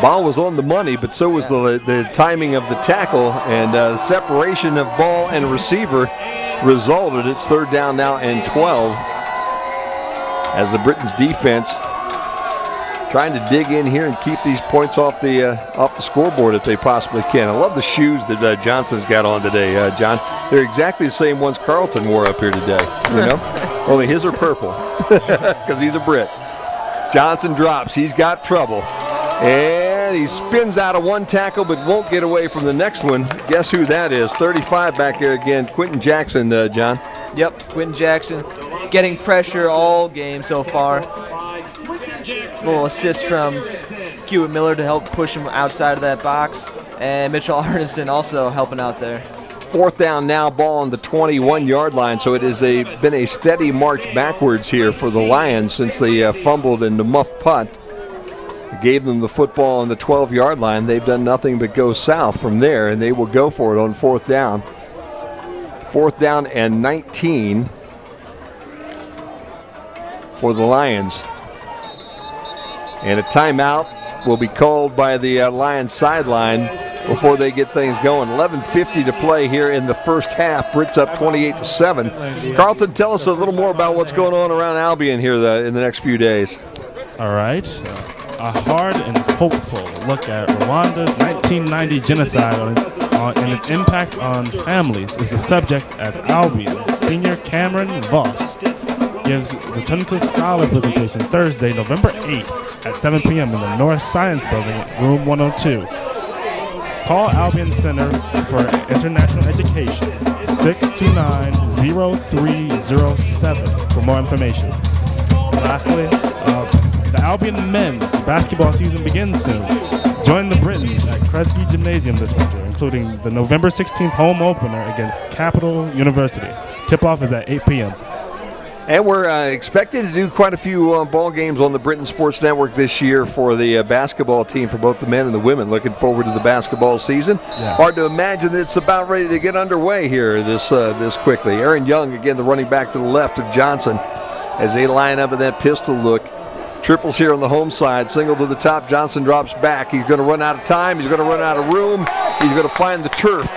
Ball was on the money, but so was the timing of the tackle, and separation of ball and receiver resulted. It's 3rd down now and 12 as the Britons defense trying to dig in here and keep these points off the scoreboard if they possibly can. I love the shoes that Johnson's got on today, John. They're exactly the same ones Carlton wore up here today, you know? Only his are purple because he's a Brit. Johnson drops. He's got trouble. And he spins out of one tackle but won't get away from the next one. Guess who that is? 35 back there again. Quentin Jackson, John. Yep, Quentin Jackson getting pressure all game so far. Little assist from Hewitt Miller to help push him outside of that box. And Mitchell Arneson also helping out there. 4th down now, ball on the 21-yard line. So it has been a steady march backwards here for the Lions since they fumbled in the muff punt. Gave them the football on the 12-yard line. They've done nothing but go south from there, and they will go for it on 4th down. 4th down and 19 for the Lions. And a timeout will be called by the Lions sideline before they get things going. 11:50 to play here in the first half. Brits up 28-7. Carlton, tell us a little more about what's going on around Albion here in the next few days. All right. A hard and hopeful look at Rwanda's 1990 genocide and its impact on families is the subject as Albion senior Cameron Voss gives the tentative scholar presentation Thursday, November 8th at 7 p.m. in the North Science Building, room 102. Call Albion Center for International Education, 629-0307 for more information. Lastly, the Albion men's basketball season begins soon. Join the Britons at Kresge Gymnasium this winter, including the November 16th home opener against Capital University. Tip-off is at 8 p.m. And we're expected to do quite a few ball games on the Britain Sports Network this year for the basketball team, for both the men and the women. Looking forward to the basketball season. Yeah. Hard to imagine that it's about ready to get underway here this quickly. Aaron Young, again, the running back to the left of Johnson, as they line up in that pistol look. Triples here on the home side. Single to the top. Johnson drops back. He's going to run out of time. He's going to run out of room. He's going to find the turf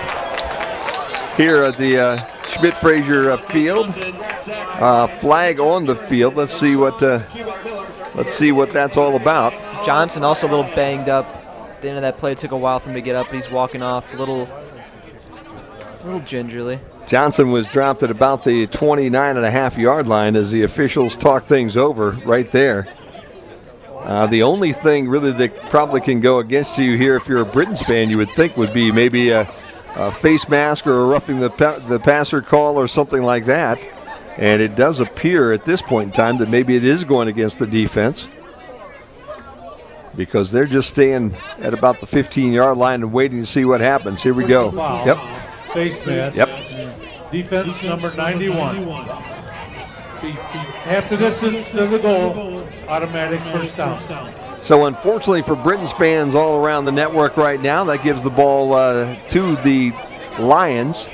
here at the Schmidt-Fraser field. Flag on the field. Let's see what that's all about. Johnson also a little banged up. At the end of that play, it took a while for him to get up. He's walking off a little gingerly. Johnson was dropped at about the 29.5-yard line as the officials talk things over right there. The only thing really that probably can go against you here, if you're a Britons fan, you would think would be maybe a face mask or a roughing the passer call or something like that. And it does appear at this point in time that maybe it is going against the defense, because they're just staying at about the 15-yard line and waiting to see what happens. Here we go. Yep. Face mask. Yep. Defense number 91. Half the distance to the goal, automatic first down. So unfortunately for Britons fans all around the network right now, that gives the ball to the Lions.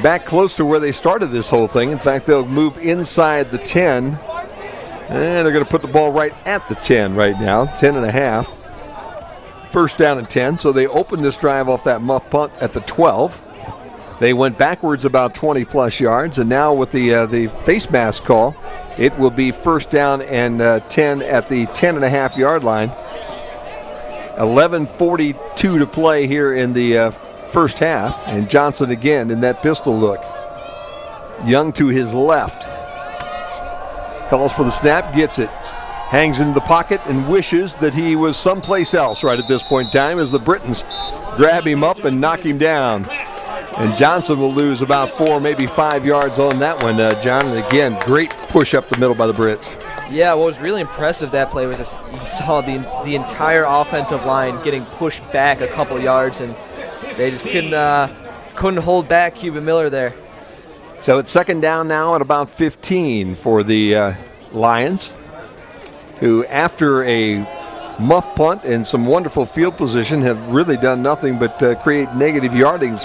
Back close to where they started this whole thing. In fact, they'll move inside the 10. And they're going to put the ball right at the 10 right now, 10.5. First down and 10. So they opened this drive off that muff punt at the 12. They went backwards about 20-plus yards, and now with the face mask call, It will be first down and 10 at the 10.5-yard line. 11:42 to play here in the first half, and Johnson again in that pistol look. Young to his left. Calls for the snap, gets it. Hangs in the pocket and wishes that he was someplace else right at this point in time as the Britons grab him up and knock him down. And Johnson will lose about 4, maybe 5 yards on that one, John. And again, great push up the middle by the Brits. Yeah, what was really impressive that play was you saw the entire offensive line getting pushed back a couple yards, and they just couldn't hold back Cuban Miller there. So it's second down now at about 15 for the Lions, who after a muff punt and some wonderful field position have really done nothing but create negative yardage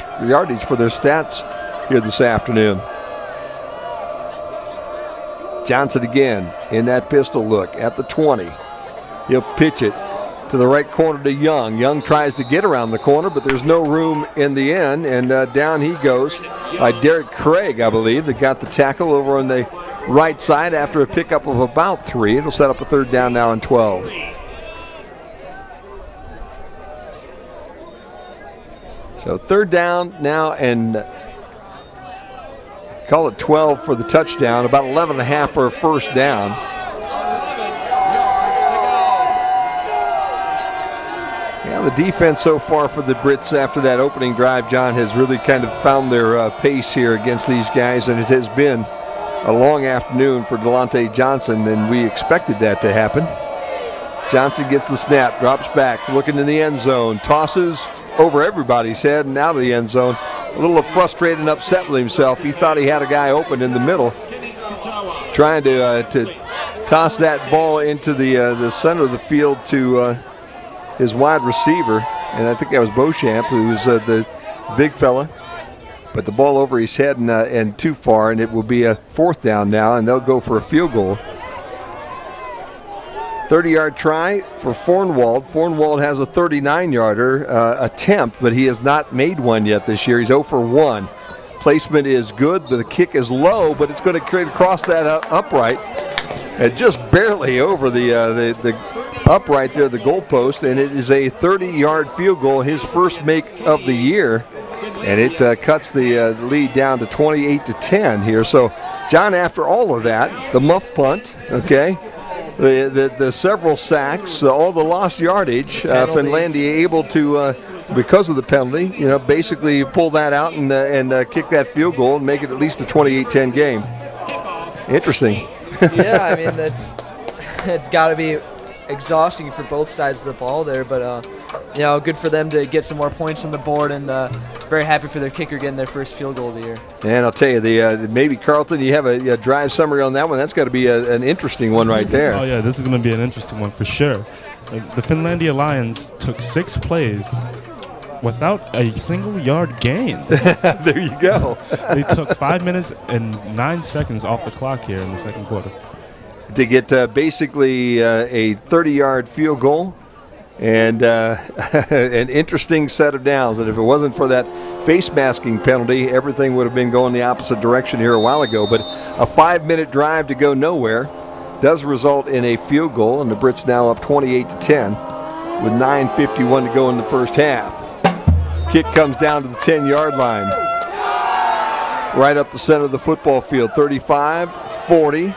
for their stats here this afternoon. Johnson again in that pistol look at the 20. He'll pitch it to the right corner to Young. Young tries to get around the corner, but there's no room in the end, and down he goes by Derek Craig, I believe, that got the tackle over on the right side after a pickup of about 3. It'll set up a third down now and 12. So third down now and call it 12 for the touchdown, about 11.5 for a first down. Yeah, the defense so far for the Brits after that opening drive, John, has really kind of found their pace here against these guys, and it has been a long afternoon for Delonte Johnson, and we expected that to happen. Johnson gets the snap, drops back, looking in the end zone, tosses over everybody's head and out of the end zone. A little frustrated and upset with himself. He thought he had a guy open in the middle, trying to toss that ball into the center of the field to his wide receiver, and I think that was Beauchamp, who was the big fella. But the ball over his head and too far, and it will be a fourth down now, and they'll go for a field goal. 30-yard try for Fornwald. Fornwald has a 39-yarder attempt, but he has not made one yet this year. He's 0 for 1. Placement is good. The kick is low, but it's going to cross that upright, and just barely over the upright there, the goalpost, and it is a 30-yard field goal, his first make of the year, and it cuts the lead down to 28-10 here. So, John, after all of that, the muff punt, okay, the several sacks, all the lost yardage, Finlandia able to, because of the penalty, basically pull that out and kick that field goal and make it at least a 28-10 game. Interesting. Yeah, I mean, it's got to be exhausting for both sides of the ball there, but good for them to get some more points on the board, and very happy for their kicker getting their first field goal of the year. And I'll tell you, maybe Carlton, you have a drive summary on that one. That's got to be an interesting one right there. Oh yeah, this is going to be an interesting one for sure. The Finlandia Lions took 6 plays without a single yard gain. There you go. They took 5 minutes and 9 seconds off the clock here in the second quarter to get basically a 30-yard field goal and an interesting set of downs. And if it wasn't for that face masking penalty, everything would have been going the opposite direction here a while ago. But a 5-minute drive to go nowhere does result in a field goal, and the Brits now up 28-10 with 9:51 to go in the first half. Kick comes down to the 10-yard line, right up the center of the football field, 35, 40,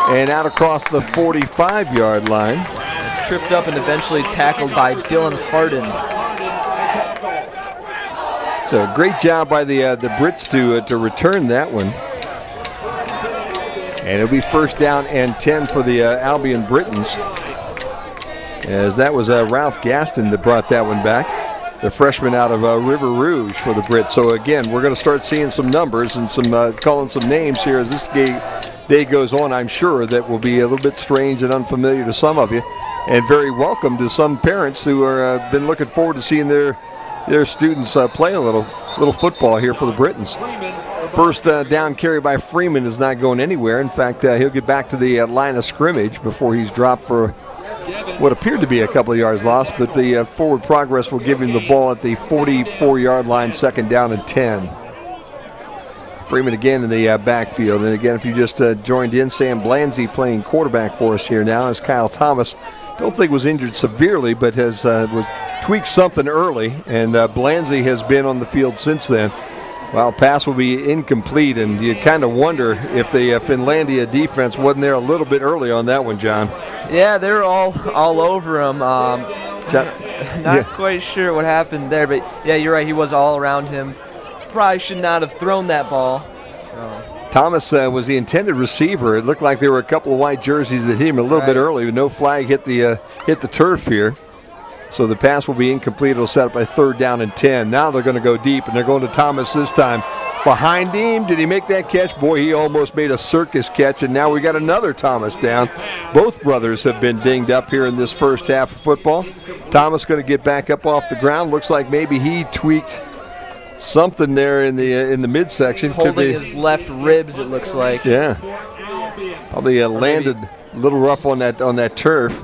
and out across the 45-yard line. Tripped up and eventually tackled by Dylan Harden. So a great job by the Brits to return that one. And it'll be first down and 10 for the Albion Britons, as that was Ralph Gaston that brought that one back, the freshman out of River Rouge for the Brits. So again, we're going to start seeing some numbers and some calling some names here as this day goes on. I'm sure that will be a little bit strange and unfamiliar to some of you, and very welcome to some parents who are been looking forward to seeing their students play a little football here for the Britons. First down carry by Freeman is not going anywhere. In fact, he'll get back to the line of scrimmage before he's dropped for what appeared to be a couple of yards lost, but the forward progress will give him the ball at the 44-yard line, second down and 10. Freeman again in the backfield. And again, if you just joined in, Sam Blanzy playing quarterback for us here now as Kyle Thomas, don't think was injured severely, but has was tweaked something early. And Blanzy has been on the field since then. Well, pass will be incomplete, and you kind of wonder if the Finlandia defense wasn't there a little bit early on that one, John. Yeah, they're all over him. Not quite sure what happened there, but yeah, you're right. He was all around him. Probably should not have thrown that ball. Thomas was the intended receiver. It looked like there were a couple of white jerseys that hit him a little bit early, but no flag hit the turf here. So the pass will be incomplete. It'll set up a 3rd down and 10. Now they're going to go deep, and they're going to Thomas this time. Behind him, did he make that catch? Boy, he almost made a circus catch, and now we got another Thomas down. Both brothers have been dinged up here in this first half of football. Thomas going to get back up off the ground. Looks like maybe he tweaked something there in the midsection. Holding his left ribs, it looks like. Yeah, probably landed a little rough on that turf.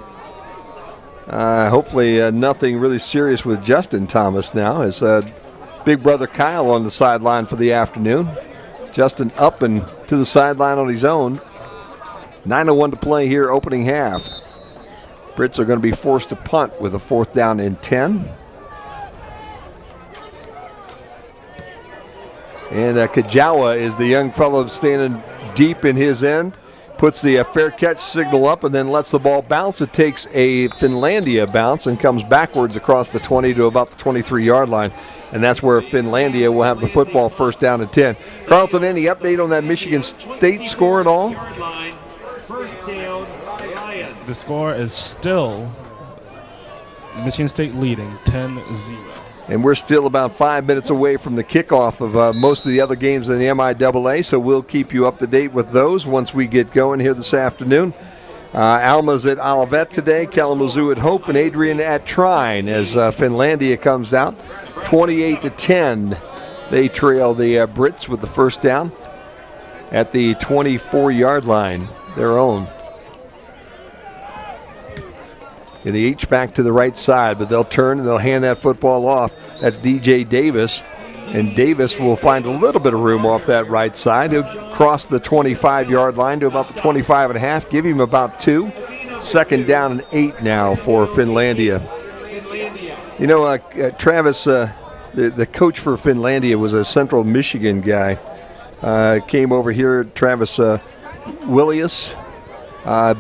Hopefully nothing really serious with Justin Thomas now, as big brother Kyle on the sideline for the afternoon. Justin up and to the sideline on his own. 9:01 to play here, opening half. Brits are going to be forced to punt with a 4th down and 10. And Kajawa is the young fellow standing deep in his end. Puts the fair catch signal up and then lets the ball bounce. It takes a Finlandia bounce and comes backwards across the 20 to about the 23-yard line. And that's where Finlandia will have the football, 1st down and 10. Carlton, any update on that Michigan State score at all? The score is still Michigan State leading 10-0. And we're still about 5 minutes away from the kickoff of most of the other games in the MIAA, so we'll keep you up to date with those once we get going here this afternoon. Alma's at Olivet today, Kalamazoo at Hope, and Adrian at Trine as Finlandia comes out. 28-10, they trail the Brits with the 1st down at the 24-yard line, their own. And the H-back to the right side, but they'll turn and they'll hand that football off. That's DJ Davis. And Davis will find a little bit of room off that right side. He'll cross the 25-yard line to about the 25.5, give him about 2. 2nd down and 8 now for Finlandia. You know, Travis, the coach for Finlandia was a Central Michigan guy. Came over here, Travis Willius.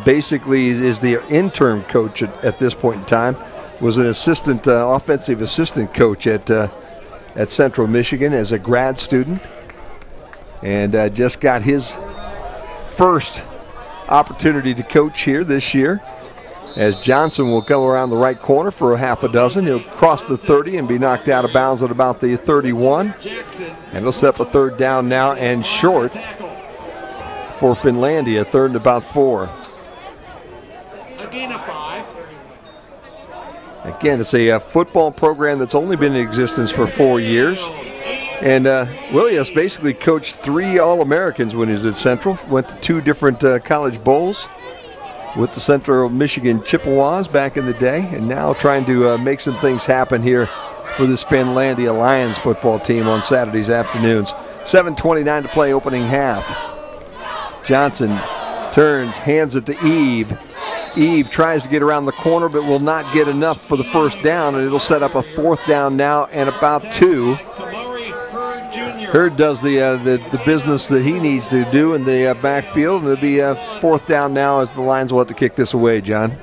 Basically is the interim coach at this point in time. Was an assistant, offensive assistant coach at Central Michigan as a grad student, and just got his first opportunity to coach here this year. As Johnson will come around the right corner for a half a dozen. He'll cross the 30 and be knocked out of bounds at about the 31. And he'll set up a 3rd down now and short for Finlandia, 3rd and about 4. Again, it's a football program that's only been in existence for 4 years. And Williams basically coached 3 All-Americans when he was at Central. Went to 2 different college bowls with the Central Michigan Chippewas back in the day. And now trying to make some things happen here for this Finlandia Lions football team on Saturdays afternoons. 7:29 to play, opening half. Johnson turns, hands it to Eve. Eve tries to get around the corner but will not get enough for the 1st down, and it'll set up a 4th down now and about 2. Hurd does the business that he needs to do in the backfield, and it'll be a 4th down now as the Lions will have to kick this away, John.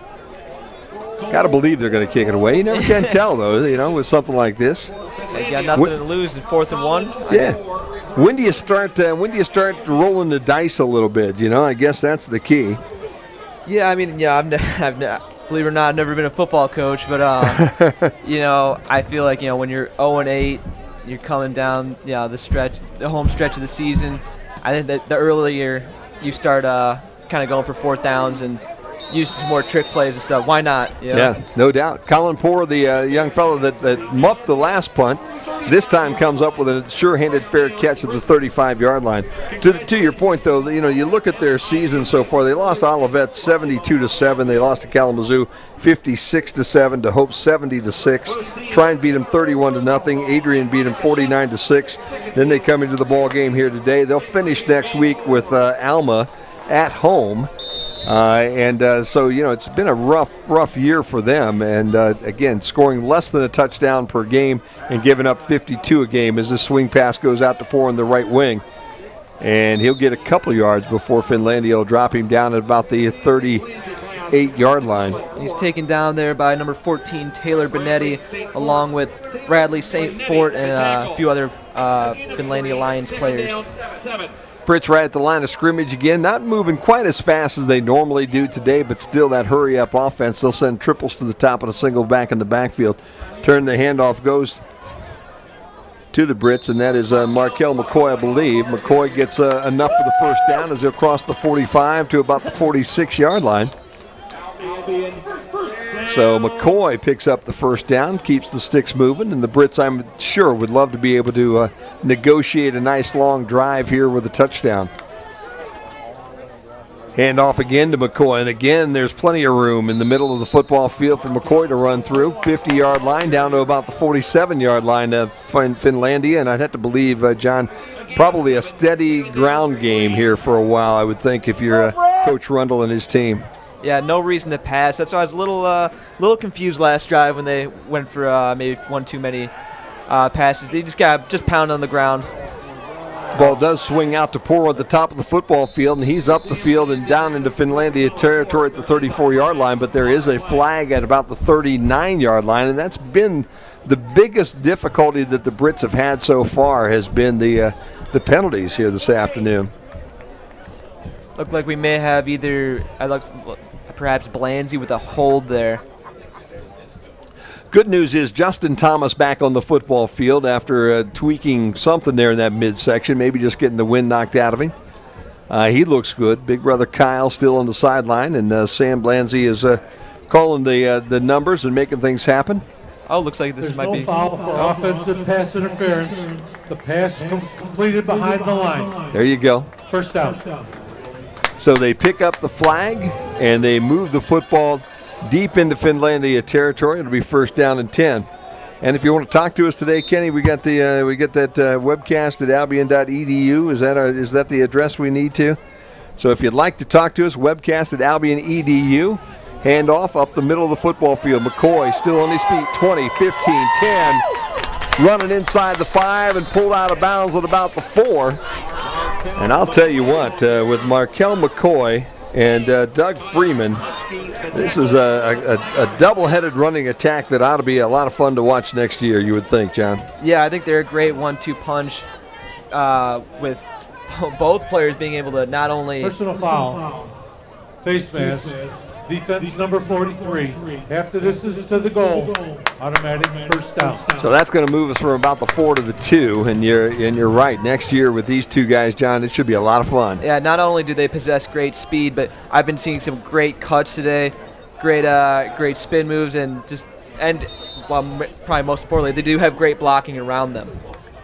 Got to believe they're going to kick it away. You never can tell, though, you know, with something like this. They got nothing to lose in 4th and 1. Yeah. When do you start rolling the dice a little bit? You know, I guess that's the key. Yeah, I mean, yeah, believe it or not, I've never been a football coach, but you know, I feel like, you know, when you're 0-8, you're coming down, you know, the home stretch of the season. I think that the earlier you start kind of going for 4th downs and use some more trick plays and stuff. Why not? You know? Yeah, no doubt. Colin Poore, the young fellow that muffed the last punt, this time comes up with a sure-handed fair catch at the 35-yard line. To your point, though, you look at their season so far. They lost Olivet 72-7. They lost to Kalamazoo 56-7. To Hope 70-6. Trine beat them 31-0. Adrian beat them 49-6. Then they come into the ball game here today. They'll finish next week with Alma at home. So, it's been a rough year for them. And, again, scoring less than a touchdown per game and giving up 52 a game as this swing pass goes out to Poore in the right wing. And he'll get a couple yards before Finlandia will drop him down at about the 38-yard line. He's taken down there by number 14, Taylor Benetti, along with Bradley St. Fort and a few other Finlandia Lions players. Brits right at the line of scrimmage again, not moving quite as fast as they normally do today, but still that hurry-up offense. They'll send triples to the top of the single back in the backfield. Turn the handoff goes to the Brits, and that is Markel McCoy, I believe. McCoy gets enough for the first down as he'll cross the 45 to about the 46-yard line. So McCoy picks up the first down, keeps the sticks moving, and the Brits, I'm sure, would love to be able to negotiate a nice long drive here with a touchdown. Hand off again to McCoy, and again there's plenty of room in the middle of the football field for McCoy to run through. 50-yard line down to about the 47-yard line of Finlandia, and I'd have to believe, John, probably a steady ground game here for a while, I would think, if you're Coach Rundle and his team. Yeah, no reason to pass. That's why I was a little confused last drive when they went for maybe one too many passes. They just got pounded on the ground. Ball does swing out to Poore at the top of the football field, and he's up the field and down into Finlandia territory at the 34-yard line, but there is a flag at about the 39-yard line, and that's been the biggest difficulty that the Brits have had so far has been the penalties here this afternoon. Looked like we may have perhaps Blanzy with a hold there. Good news is Justin Thomas back on the football field after tweaking something there in that midsection, maybe just getting the wind knocked out of him. He looks good. Big brother Kyle still on the sideline, and Sam Blanzy is calling the numbers and making things happen. Oh, looks like this might be. There's no foul for offensive pass interference. The pass comes completed behind the line. There you go. First down. So they pick up the flag, and they move the football deep into Finlandia territory. It'll be first down and 10. And if you want to talk to us today, Kenny, we got that webcast at albion.edu. Is that the address we need to? So if you'd like to talk to us, webcast at albion.edu. Handoff up the middle of the football field. McCoy still on his feet. 20, 15, 10. Running inside the 5 and pulled out of bounds at about the 4. And I'll tell you what, with Markel McCoy and Doug Freeman, this is a double-headed running attack that ought to be a lot of fun to watch next year, you would think, John. Yeah, I think they're a great 1-2 punch with both players being able to not only... Personal foul. Face mask. Defense number 43. After this is to the goal. Automatic first down. So that's going to move us from about the 4 to the 2, and you're right. Next year with these two guys, John, it should be a lot of fun. Yeah, not only do they possess great speed, but I've been seeing some great cuts today, great spin moves, and probably most importantly, they do have great blocking around them.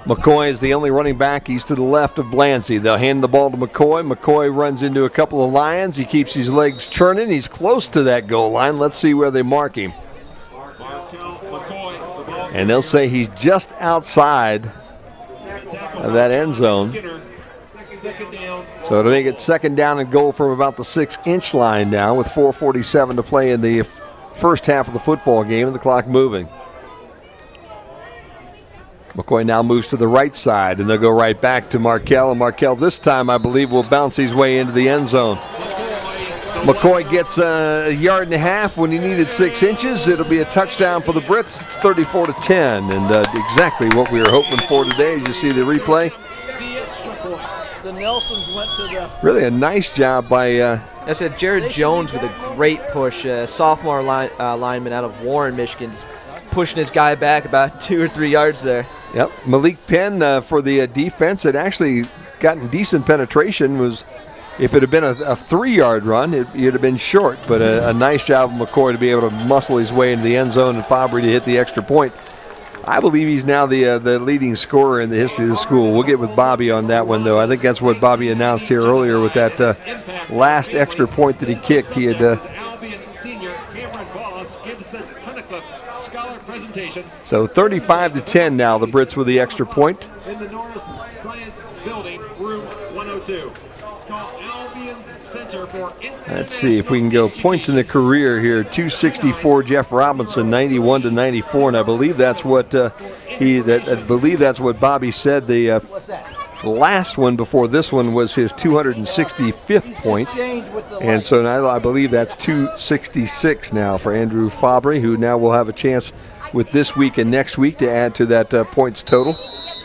McCoy is the only running back. He's to the left of Blancy. They'll hand the ball to McCoy. McCoy runs into a couple of Lions. He keeps his legs churning. He's close to that goal line. Let's see where they mark him. And they'll say he's just outside of that end zone. So to make it second down and goal from about the 6-inch line now with 4:47 to play in the first half of the football game and the clock moving. McCoy now moves to the right side, and they'll go right back to Markel. And Markel this time, I believe, will bounce his way into the end zone. McCoy gets a yard and a half when he needed 6 inches. It'll be a touchdown for the Brits. It's 34-10, and exactly what we were hoping for today as you see the replay. The Nelsons went to the... Really a nice job by... I said Jared Jones with a great push, sophomore lineman out of Warren, Michigan, pushing his guy back about 2 or 3 yards there. Yep, Malik Penn for the defense had actually gotten decent penetration, was If it had been a 3-yard run, it'd have been short, but a nice job of McCoy to be able to muscle his way into the end zone and Fabry to hit the extra point. I believe he's now the leading scorer in the history of the school. We'll get with Bobby on that one, though. I think that's what Bobby announced here earlier with that last extra point that he kicked. He had so 35-10 now, the Brits with the extra point. In the Norris Science Building, room 102. Let's see if we can go points in the career here. 264 Jeff Robinson, 91 to 94, and I believe that's what that's what Bobby said. The last one before this one was his 265th point, and so now I believe that's 266 now for Andrew Fabry, who now will have a chance with this week and next week to add to that points total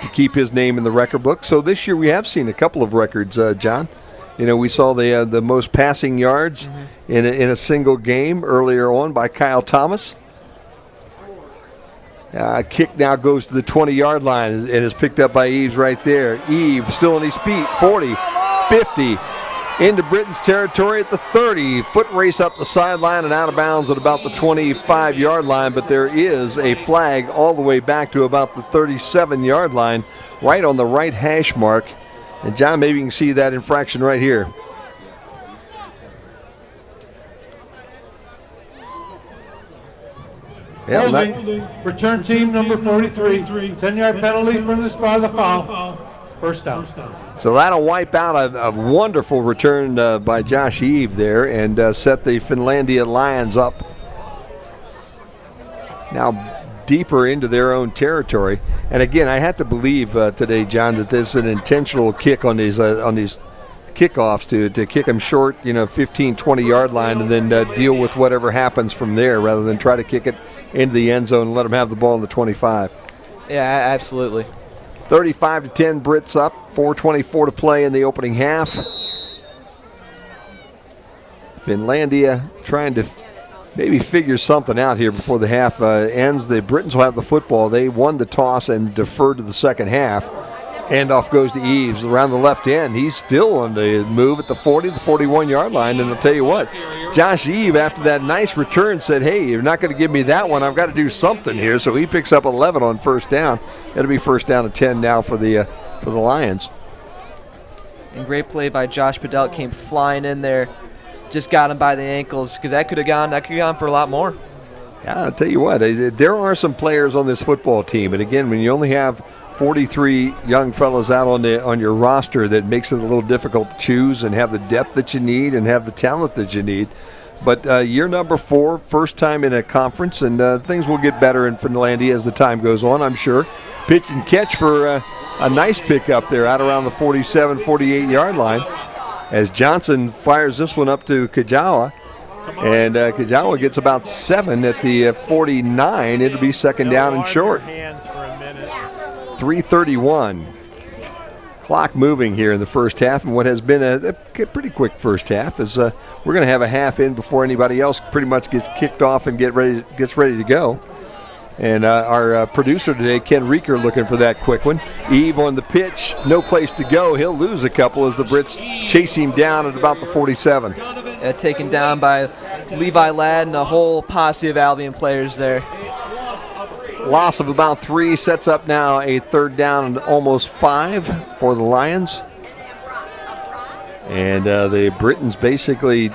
to keep his name in the record book. So this year we have seen a couple of records, John. You know, we saw the most passing yards in a single game earlier on by Kyle Thomas. Kick now goes to the 20-yard line and is picked up by Eves right there. Eve still on his feet, 40, 50, into Britain's territory at the 30. Foot race up the sideline and out of bounds at about the 25-yard line, but there is a flag all the way back to about the 37-yard line, right on the right hash mark. And John, maybe you can see that infraction right here. Holding, return team number 43, 10-yard penalty from the spot of the foul. First down. So that'll wipe out a wonderful return by Josh Eve there and set the Finlandia Lions up now deeper into their own territory. And again, I have to believe today, John, that this is an intentional kick on these kickoffs to kick them short, 15, 20-yard line, and then deal with whatever happens from there rather than try to kick it into the end zone and let them have the ball in the 25. Yeah, absolutely. 35-10, Brits up, 4:24 to play in the opening half. Finlandia trying to maybe figure something out here before the half ends. The Britons will have the football. They won the toss and deferred to the second half. Handoff goes to Eves around the left end. He's still on the move at the 40, the 41-yard line. And I'll tell you what, Josh Eve, after that nice return, said, hey, you're not going to give me that one. I've got to do something here. So he picks up 11 on first down. It'll be first down and 10 now for the Lions. And great play by Josh Bedell. Came flying in there. Just got him by the ankles because that could have gone for a lot more. Yeah, I'll tell you what, there are some players on this football team. And again, when you only have 43 young fellows out on your roster, that makes it a little difficult to choose and have the depth that you need and have the talent that you need. But year number 4, first time in a conference, and things will get better in Finlandia as the time goes on, I'm sure. Pitch and catch for a nice pickup there out around the 47, 48-yard line as Johnson fires this one up to Kajawa. And Kajawa gets about 7 at the 49. It'll be second down and short. 3:31. Clock moving here in the first half, and what has been a pretty quick first half is we're going to have a half in before anybody else pretty much gets kicked off and gets ready to go. And our producer today, Ken Reeker, looking for that quick one. Eve on the pitch, no place to go. He'll lose a couple as the Brits chase him down at about the 47. Taken down by Levi Ladd and a whole posse of Albion players there. Loss of about 3 sets up now a third down and almost 5 for the Lions. And the Britons basically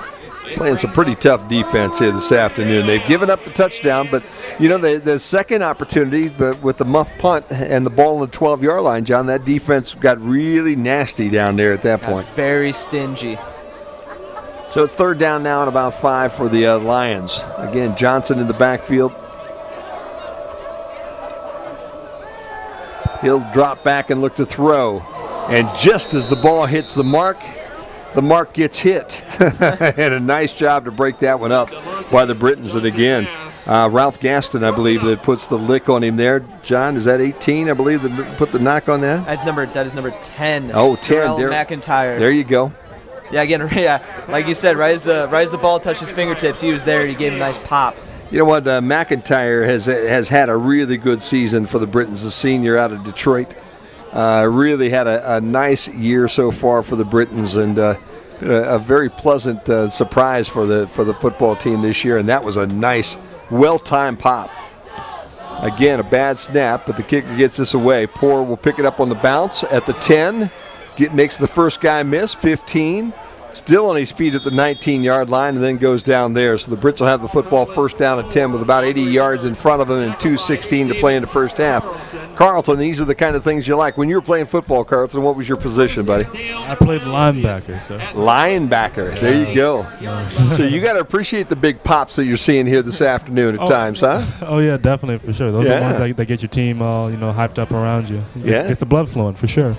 playing some pretty tough defense here this afternoon. They've given up the touchdown, but the second opportunity, but with the muff punt and the ball on the 12-yard line, John, that defense got really nasty down there at that point. Very stingy. So it's third down now and about 5 for the Lions. Again, Johnson in the backfield. He'll drop back and look to throw. And just as the ball hits the mark gets hit. And a nice job to break that one up by the Britons. And again, Ralph Gaston, I believe, that puts the lick on him there. John, is that 18, I believe, that put the knock on that? That is number 10. Oh, 10. Darrell McIntyre. There you go. Yeah, again, like you said, right as the ball touched his fingertips, he was there. He gave him a nice pop. You know what? McIntyre has had a really good season for the Britons, the senior out of Detroit. Really had a nice year so far for the Britons, and Been a very pleasant surprise for the football team this year, and that was a nice, well-timed pop. Again, a bad snap, but the kicker gets this away. Poor will pick it up on the bounce at the 10. Makes the first guy miss, 15. Still on his feet at the 19-yard line, and then goes down there. So the Brits will have the football first down at 10 with about 80 yards in front of them and 2:16 to play in the first half. Carlton, these are the kind of things you like. When you were playing football, Carlton, what was your position, buddy? I played linebacker, sir. Linebacker. There you go. So you got to appreciate the big pops that you're seeing here this afternoon at times, huh? Oh, yeah, definitely, for sure. Those are the ones that get your team all, hyped up around you. Gets the blood flowing, for sure.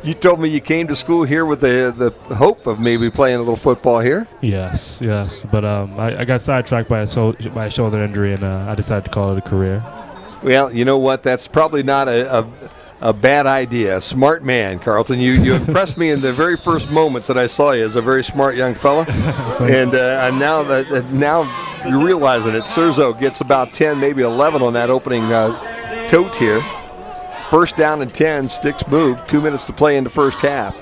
You told me you came to school here with the hope of maybe playing a little football here. Yes. But I got sidetracked by a shoulder injury, and I decided to call it a career. Well, you know what? That's probably not a bad idea. Smart man, Carlton. You impressed me in the very first moments that I saw you as a very smart young fella. And now you're realizing it. Surzo gets about 10, maybe 11 on that opening tote here. First down and 10, sticks move. 2 minutes to play in the first half.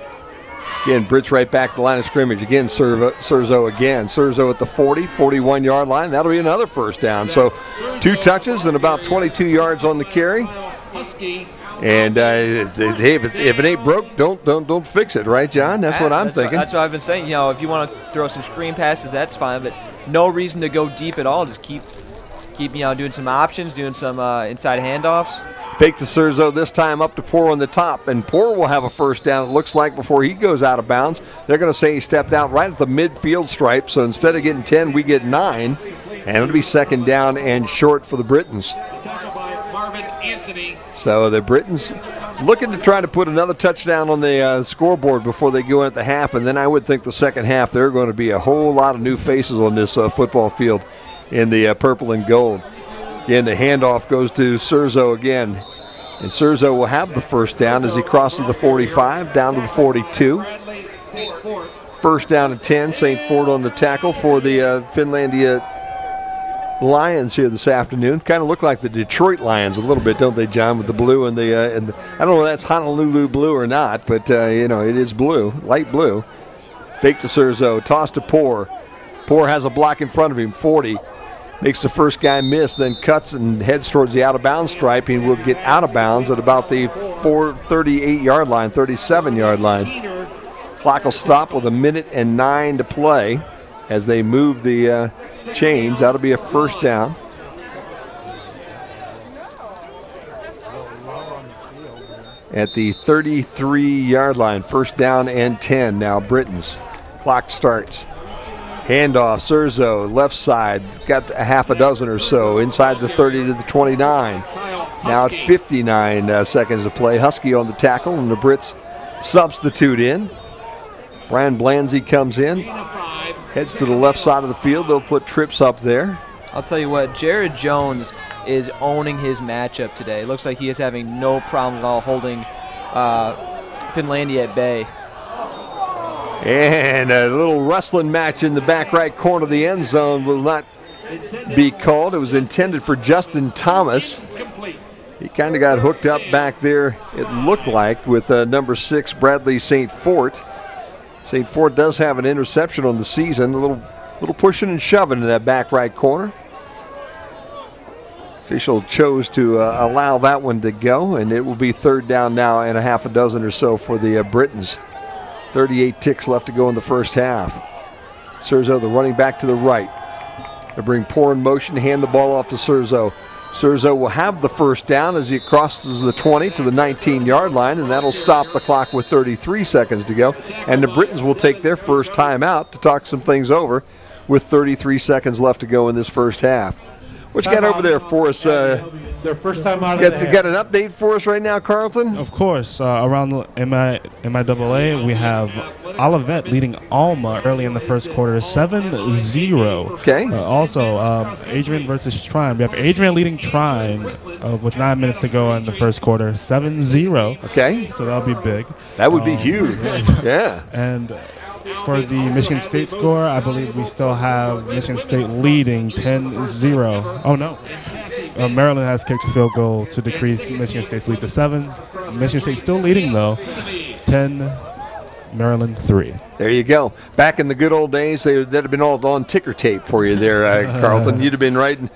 Again, Brits right back to the line of scrimmage. Again, Surzo again. Surzo at the 40, 41-yard line. That'll be another first down. So 2 touches and about 22 yards on the carry. And hey, if it ain't broke, don't fix it, right, John? That's what I'm thinking. That's what I've been saying. If you want to throw some screen passes, that's fine. But no reason to go deep at all. Just keep doing some options, doing some inside handoffs. Fake to Surzo, this time up to Poor on the top, and Poor will have a first down, it looks like, before he goes out of bounds. They're going to say he stepped out right at the midfield stripe, so instead of getting 10, we get 9, and it'll be second down and short for the Britons. So the Britons looking to try to put another touchdown on the scoreboard before they go in at the half, and then I would think the second half there are going to be a whole lot of new faces on this football field in the purple and gold. Again, the handoff goes to Surzo again. And Surzo will have the first down as he crosses the 45 down to the 42. First down and 10. St. Ford on the tackle for the Finlandia Lions here this afternoon. Kind of look like the Detroit Lions a little bit, don't they, John, with the blue and the I don't know if that's Honolulu blue or not, but it is blue, light blue. Fake to Surzo, toss to Poor. Poor has a block in front of him, 40. Makes the first guy miss, then cuts and heads towards the out-of-bounds stripe. He will get out of bounds at about the 38-yard line, 37-yard line. Clock will stop with 1:09 to play as they move the chains. That'll be a first down. At the 33-yard line, first down and 10 now, Britons. Clock starts. Handoff, Surzo, left side, got a half a dozen or so, inside the 30 to the 29. Now at 59 seconds to play. Husky on the tackle, and the Brits substitute in. Brian Blanzy comes in, heads to the left side of the field. They'll put Trips up there. I'll tell you what, Jared Jones is owning his matchup today. It looks like he is having no problem at all holding Finlandia at bay. And a little wrestling match in the back right corner of the end zone will not be called. It was intended for Justin Thomas. He kind of got hooked up back there, it looked like, with number 6, Bradley St. Fort. St. Fort does have an interception on the season. A little pushing and shoving in that back right corner. Official chose to allow that one to go, and it will be third down now and a half a dozen or so for the Britons. 38 ticks left to go in the first half. Surzo, the running back to the right. They bring Poor in motion, hand the ball off to Surzo. Surzo will have the first down as he crosses the 20 to the 19-yard line, and that'll stop the clock with 33 seconds to go. And the Britons will take their first timeout to talk some things over with 33 seconds left to go in this first half. What you got over there for us? Their first time out of the got an update for us right now, Carlton? Of course. Around the MIAA, we have Olivet leading Alma early in the first quarter, 7-0. Okay. Also, Adrian versus Trine. We have Adrian leading Trine with 9 minutes to go in the first quarter, 7-0. Okay. So that'll be big. That would be huge. Yeah. And for the Michigan State score, I believe we still have Michigan State leading 10-0. Oh, no. Maryland has kicked a field goal to decrease Michigan State's lead to 7. Michigan State still leading, though, 10, Maryland 3. There you go. Back in the good old days, that'd have been all on ticker tape for you there, Carlton. You'd have been reading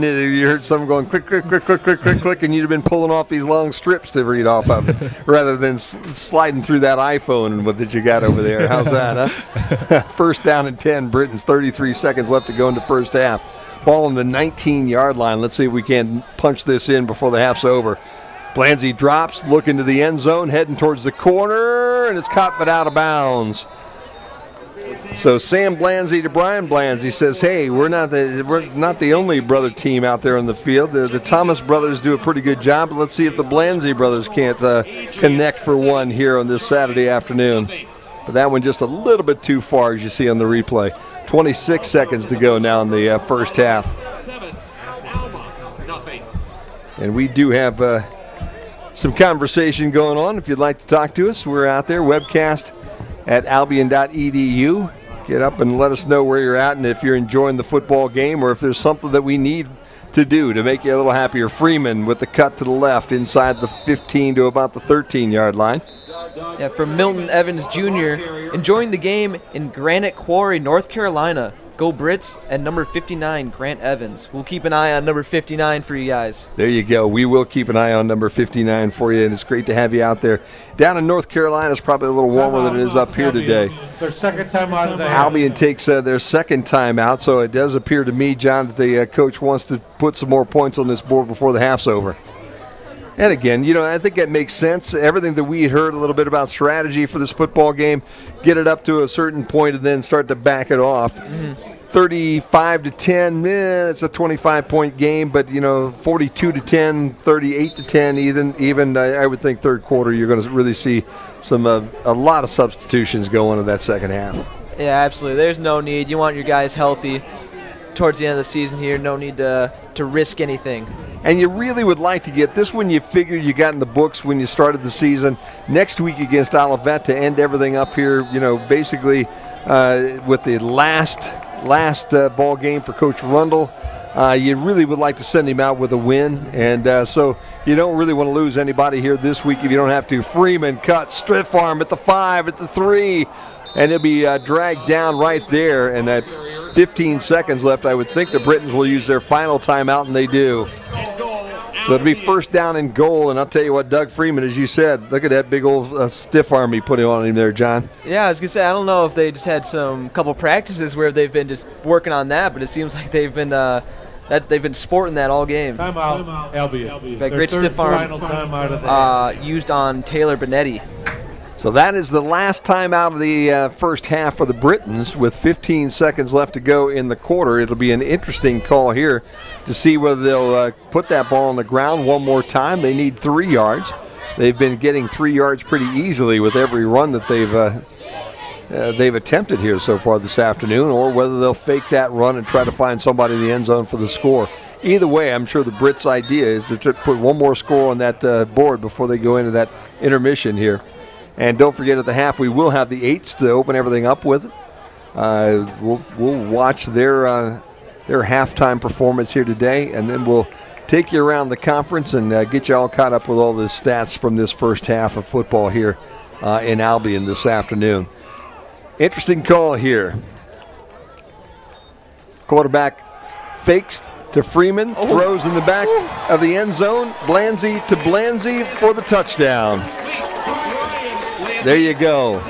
it. You heard someone going click, click, click, click, click, click, click, and you'd have been pulling off these long strips to read off of, rather than sliding through that iPhone that you got over there. How's that, huh? First down and 10. Britons, 33 seconds left to go in the first half. Ball on the 19-yard line. Let's see if we can punch this in before the half's over. Blanzy drops, looking to the end zone, heading towards the corner, and it's caught but out of bounds. So Sam Blanzy to Brian Blanzy says, hey, we're not the only brother team out there on the field. The Thomas brothers do a pretty good job, but let's see if the Blanzy brothers can't connect for one here on this Saturday afternoon. But that one just a little bit too far, as you see on the replay. 26 seconds to go now in the first half. And we do have some conversation going on. If you'd like to talk to us, we're out there, webcast at albion.edu. Get up and let us know where you're at and if you're enjoying the football game or if there's something that we need to do to make you a little happier. Freeman with the cut to the left inside the 15 to about the 13-yard line. Yeah, from Milton Evans Jr. enjoying the game in Granite Quarry, North Carolina. Go Brits and number 59, Grant Evans. We'll keep an eye on number 59 for you guys. There you go. We will keep an eye on number 59 for you, and it's great to have you out there. Down in North Carolina, it's probably a little warmer than it is up here today. Their second time out of the half. Albion takes their second time out, so it does appear to me, John, that the coach wants to put some more points on this board before the half's over. And again, I think that makes sense. Everything that we heard a little bit about strategy for this football game, get it up to a certain point and then start to back it off. 35-10, it's a 25-point game, but 42-10, 38-10, even I would think third quarter you're going to really see some a lot of substitutions go into that second half. Yeah, absolutely. There's no need. You want your guys healthy towards the end of the season here. No need to risk anything. And you really would like to get this one you figured you got in the books when you started the season. Next week against Olivet to end everything up here, basically with the last ball game for Coach Rundle. You really would like to send him out with a win, and so you don't really want to lose anybody here this week if you don't have to. Freeman cuts, stiff arm at the 5, at the 3, and it'll be dragged down right there. And at 15 seconds left, I would think the Britons will use their final timeout, and they do. So it'll be first down and goal, and I'll tell you what, Doug Freeman, as you said, look at that big old stiff arm he put on him there, John. Yeah, I was going to say, I don't know if they just had some couple practices where they've been just working on that, but it seems like they've been sporting that all game. Timeout, Albion. That great stiff arm used on Taylor Benetti. So that is the last time out of the first half for the Britons with 15 seconds left to go in the quarter. It'll be an interesting call here to see whether they'll put that ball on the ground one more time. They need 3 yards. They've been getting 3 yards pretty easily with every run that they've attempted here so far this afternoon, or whether they'll fake that run and try to find somebody in the end zone for the score. Either way, I'm sure the Brits' idea is to put one more score on that board before they go into that intermission here. And don't forget, at the half, we will have the 8s to open everything up with. We'll watch their halftime performance here today, and then we'll take you around the conference and get you all caught up with all the stats from this first half of football here in Albion this afternoon. Interesting call here. Quarterback fakes to Freeman, throws in the back of the end zone. Blanzy to Blanzy for the touchdown. There you go.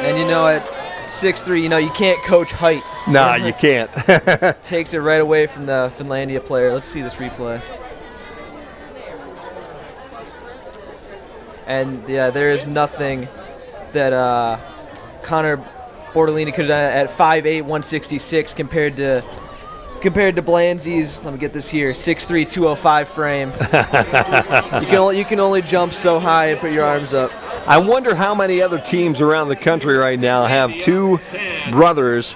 And at 6'3", you can't coach height. Nah, you can't. Takes it right away from the Finlandia player. Let's see this replay. And yeah, there is nothing that Connor Bortolini could have done at 5'8", 166 compared to Blanzy's, let me get this here, 6'3", 205 frame. You can only jump so high and put your arms up. I wonder how many other teams around the country right now have 2 brothers,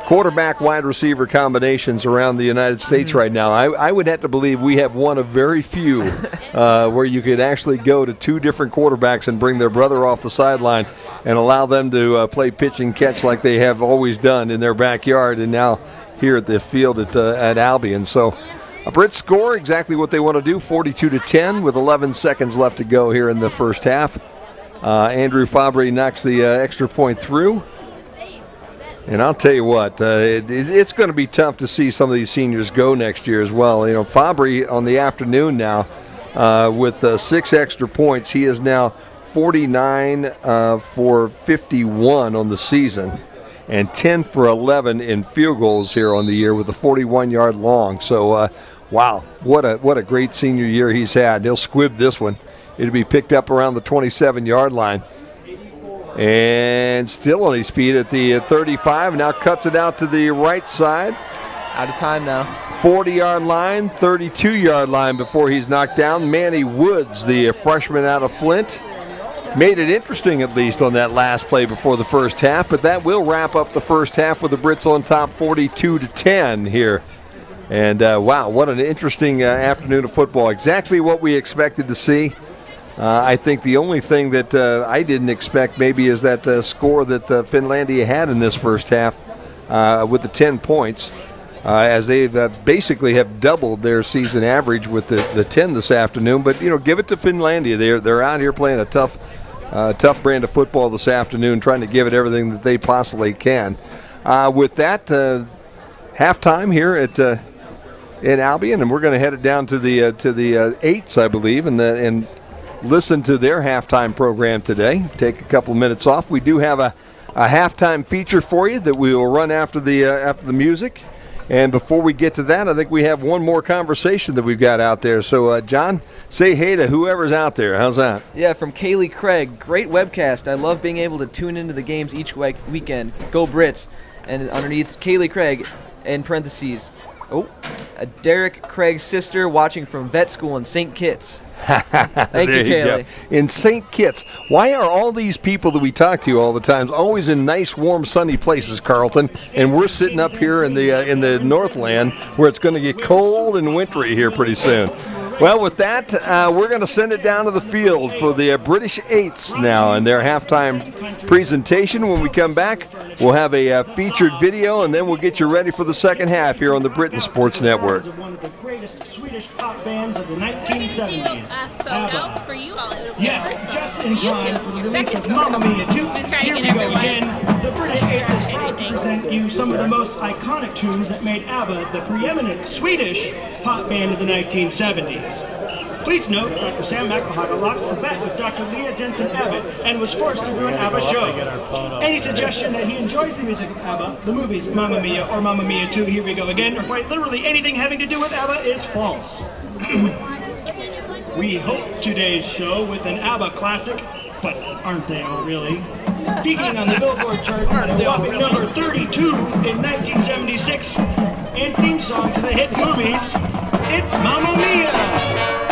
quarterback wide receiver combinations around the United States right now. I would have to believe we have one of very few where you could actually go to 2 different quarterbacks and bring their brother off the sideline and allow them to play pitch and catch like they have always done in their backyard and now here at the field at Albion. So a Brits score exactly what they want to do, 42-10 with 11 seconds left to go here in the first half. Andrew Fabry knocks the extra point through. And I'll tell you what, it's going to be tough to see some of these seniors go next year as well. You know, Fabry on the afternoon now with 6 extra points. He is now 49 for 51 on the season and 10 for 11 in field goals here on the year with a 41-yard long. So, wow, what a great senior year he's had. He'll squib this one. It'll be picked up around the 27-yard line. And still on his feet at the 35. Now cuts it out to the right side. Out of time now. 40-yard line, 32-yard line before he's knocked down. Manny Woods, the freshman out of Flint, made it interesting at least on that last play before the first half, but that will wrap up the first half with the Brits on top 42-10 here. And wow, what an interesting afternoon of football. Exactly what we expected to see. I think the only thing that I didn't expect maybe is that score that Finlandia had in this first half with the 10 points, as they've basically have doubled their season average with the 10 this afternoon. But, you know, give it to Finlandia. They're out here playing a tough brand of football this afternoon, trying to give it everything that they possibly can. With that, halftime here in Albion, and we're going to head it down to the 8s, I believe, and listen to their halftime program today. Take a couple minutes off. We do have a halftime feature for you that we will run after the music. And before we get to that, I think we have one more conversation that we've got out there. So, John, say hey to whoever's out there. How's that? Yeah, from Kaylee Craig. Great webcast. I love being able to tune into the games each weekend. Go Brits. And underneath, Kaylee Craig, in parentheses, Derek Craig's sister watching from vet school in St. Kitts. Thank you, Kaylee. In St. Kitts. Why are all these people that we talk to all the time always in nice, warm, sunny places, Carlton, and we're sitting up here in the Northland where it's going to get cold and wintry here pretty soon? Well, with that, we're going to send it down to the field for the British Eights now and their halftime presentation. When we come back, we'll have a featured video, and then we'll get you ready for the second half here on the Britain Sports Network. One of the greatest Swedish pop bands of the 1970s. Photo for you all. Yes, just in time for the release of Mamma Mia 2. Here we go again. The British Eights is proud to present you some of the most iconic tunes that made ABBA the preeminent Swedish pop band of the 1970s. Please note, Dr. Sam McElhoggle lost a bet with Dr. Leah Jensen Abbott and was forced to do an ABBA show. Any suggestion that he enjoys the music of ABBA, the movies Mamma Mia or Mamma Mia 2, Here We Go Again, or quite literally anything having to do with ABBA is false. We hope today's show with an ABBA classic, but aren't they all really? Peaking on the Billboard chart at a whopping number 32 in 1976, and theme song to the hit movies, it's Mamma Mia!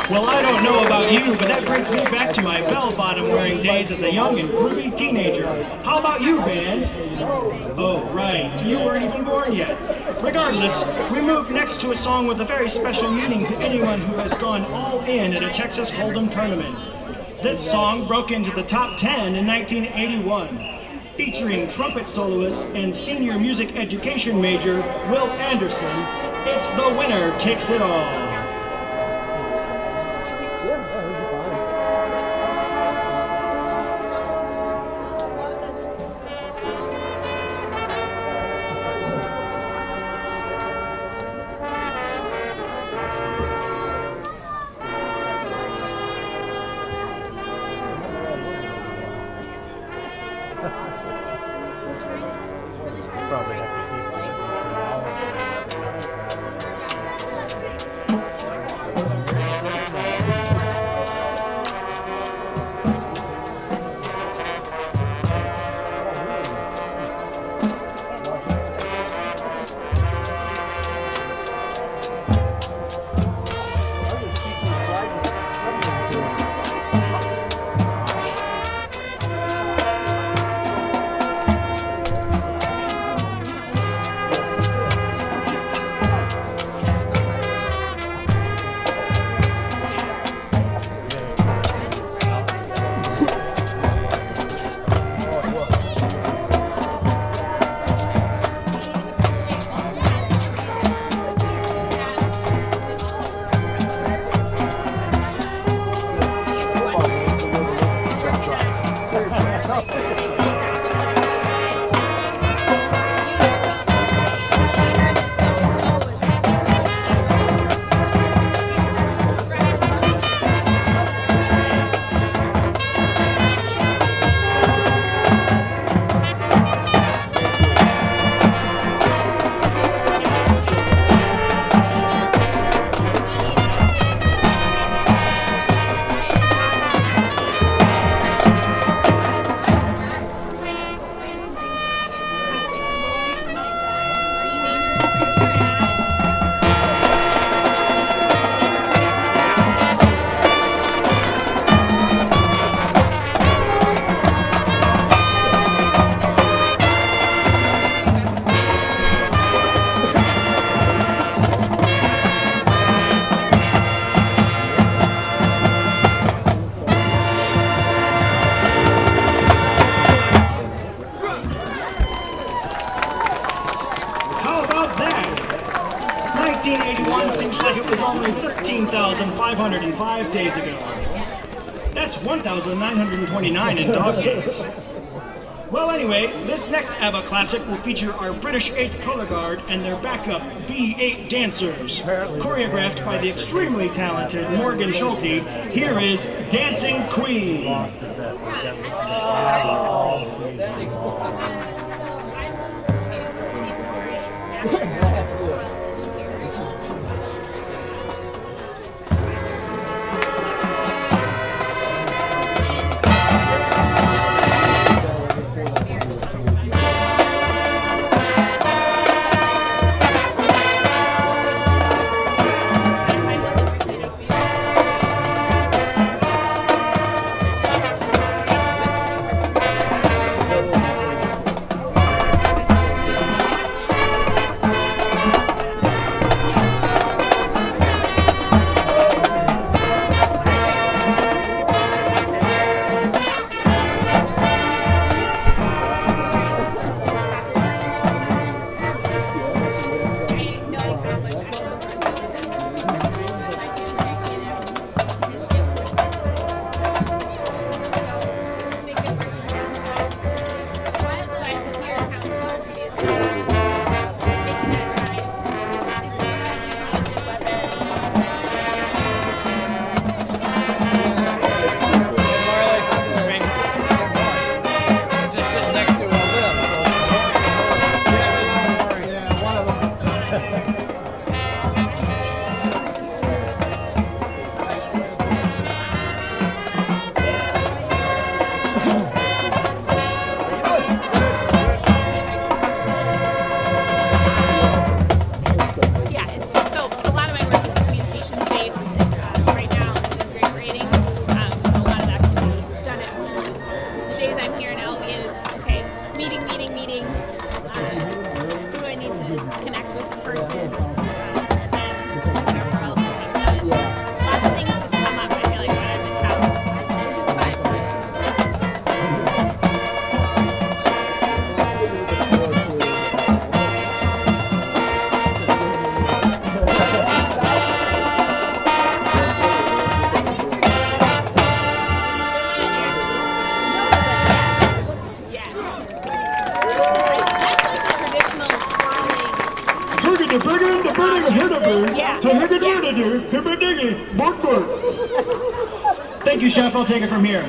Well, I don't know about you, but that brings me back to my bell-bottom wearing days as a young and groovy teenager. How about you, band? Oh, right, you weren't even born yet. Regardless, we move next to a song with a very special meaning to anyone who has gone all in at a Texas Hold'em tournament. This song broke into the top 10 in 1981. Featuring trumpet soloist and senior music education major Will Anderson, it's The Winner Takes It All. It was only 13,505 days ago. That's 1,929 in dog days. Well, anyway, this next ABBA classic will feature our British 8th color guard and their backup V8 dancers. Choreographed by the extremely talented Morgan Schulte, here is Dancing Queen. Thank you, Chef. I'll take it from here.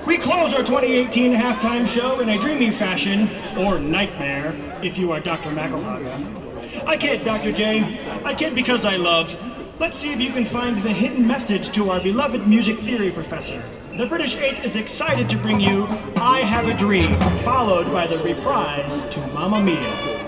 We close our 2018 halftime show in a dreamy fashion, or nightmare, if you are Dr. McElhaga. I kid, Dr. J. I kid because I love. Let's see if you can find the hidden message to our beloved music theory professor. The British 8 is excited to bring you I Have a Dream, followed by the reprise to Mamma Mia.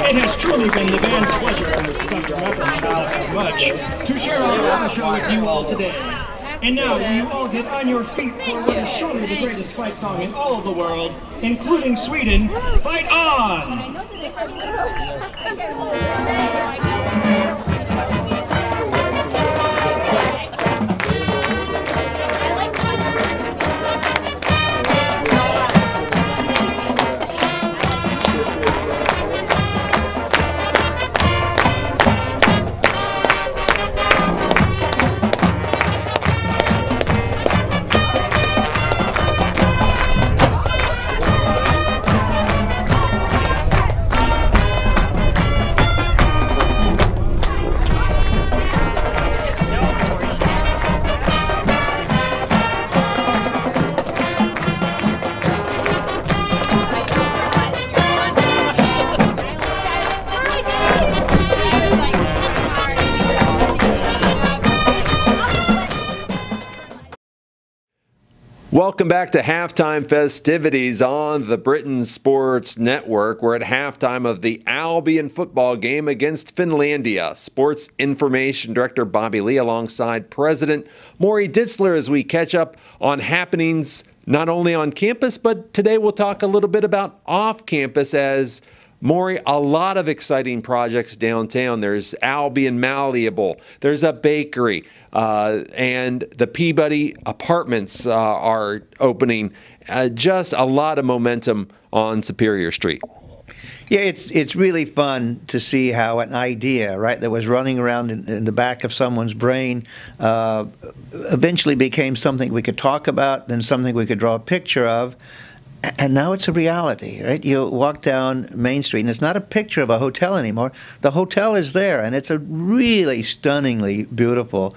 It has truly been the band's pleasure, Dr. McElhaga, much, to share our show with you all today. And now, will you all get on your feet for what is surely the greatest fight song in all of the world, including Sweden, Fight On! Welcome back to halftime festivities on the Britain Sports Network. We're at halftime of the Albion football game against Finlandia. Sports Information Director Bobby Lee alongside President Maury Ditzler as we catch up on happenings not only on campus, but today we'll talk a little bit about off campus as Maury, a lot of exciting projects downtown. There's Albion Malleable, there's a bakery, and the Peabody Apartments are opening. Just a lot of momentum on Superior Street. Yeah, it's really fun to see how an idea, right, that was running around in the back of someone's brain eventually became something we could talk about, then something we could draw a picture of. And now it's a reality, right? You walk down Main Street, and it's not a picture of a hotel anymore. The hotel is there, and it's a really stunningly beautiful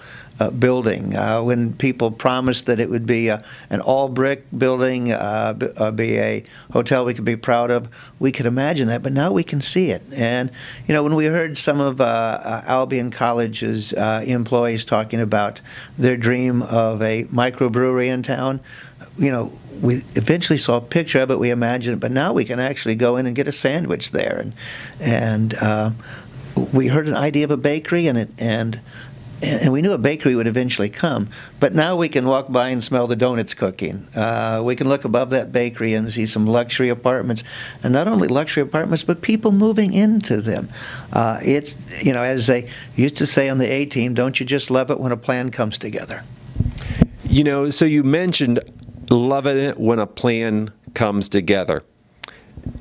building. When people promised that it would be an all-brick building, be a hotel we could be proud of, we could imagine that, but now we can see it. And, you know, when we heard some of Albion College's employees talking about their dream of a microbrewery in town, you know, we eventually saw a picture of it, we imagined it, but now we can actually go in and get a sandwich there. And we heard an idea of a bakery, and we knew a bakery would eventually come, but now we can walk by and smell the donuts cooking. We can look above that bakery and see some luxury apartments, and not only luxury apartments, but people moving into them. It's, you know, as they used to say on the A-team, don't you just love it when a plan comes together? You know, so you mentioned loving it when a plan comes together.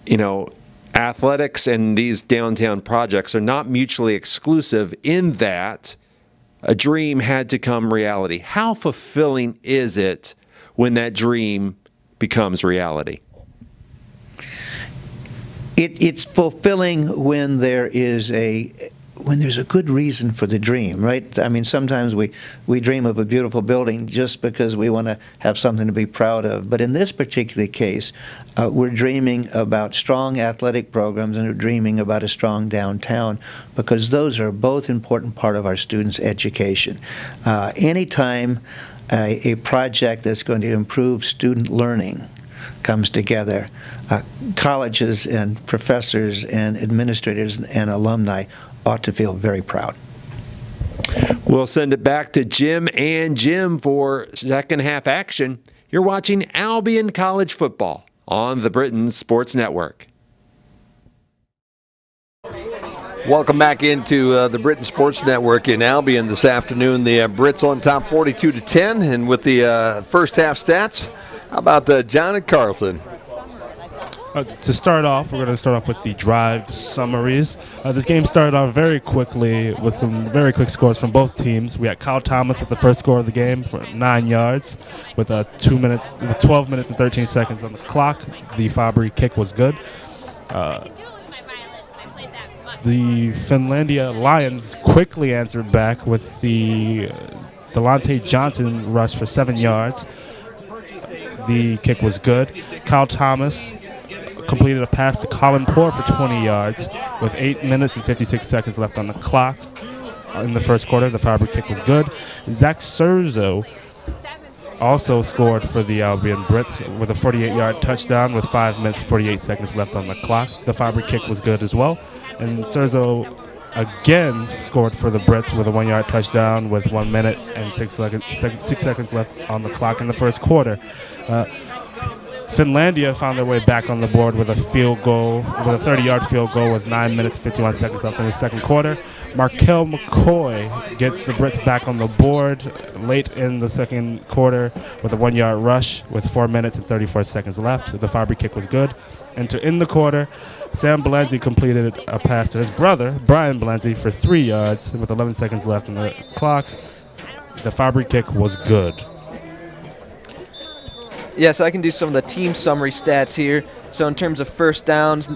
You know, athletics and these downtown projects are not mutually exclusive in that a dream had to come reality. How fulfilling is it when that dream becomes reality? It's fulfilling when there's a good reason for the dream, right? I mean, sometimes we dream of a beautiful building just because we want to have something to be proud of. But in this particular case, we're dreaming about strong athletic programs, and we're dreaming about a strong downtown, because those are both important part of our students' education. Anytime a project that's going to improve student learning comes together, colleges and professors and administrators and alumni ought to feel very proud. We'll send it back to Jim and Jim for second half action. You're watching Albion College football on the Britain Sports Network. Welcome back into the Britain Sports Network in Albion this afternoon. The Brits on top 42-10, and with the first half stats, how about John and Carlton? To start off, we're going to start off with the drive summaries. This game started off very quickly with some very quick scores from both teams. We had Kyle Thomas with the first score of the game for 9 yards with 12 minutes and 13 seconds on the clock. The Fabry kick was good. The Finlandia Lions quickly answered back with the Delonte Johnson rush for 7 yards. The kick was good. Kyle Thomas completed a pass to Colin Poor for 20 yards with 8 minutes and 56 seconds left on the clock. In the first quarter, the Fabry kick was good. Zach Serzo also scored for the Albion Brits with a 48-yard touchdown with 5 minutes and 48 seconds left on the clock. The Fabry kick was good as well. And Serzo again scored for the Brits with a 1-yard touchdown with 1 minute and 6 seconds left on the clock in the first quarter. Finlandia found their way back on the board with a field goal, with a 30-yard field goal with 9 minutes, 51 seconds left in the second quarter. Markel McCoy gets the Brits back on the board late in the second quarter with a 1-yard rush with 4 minutes and 34 seconds left. The Fabry kick was good. And to end the quarter, Sam Belanzi completed a pass to his brother, Brian Belanzi, for 3 yards with 11 seconds left on the clock. The Fabry kick was good. Yes, I can do some of the team summary stats here. So in terms of first downs,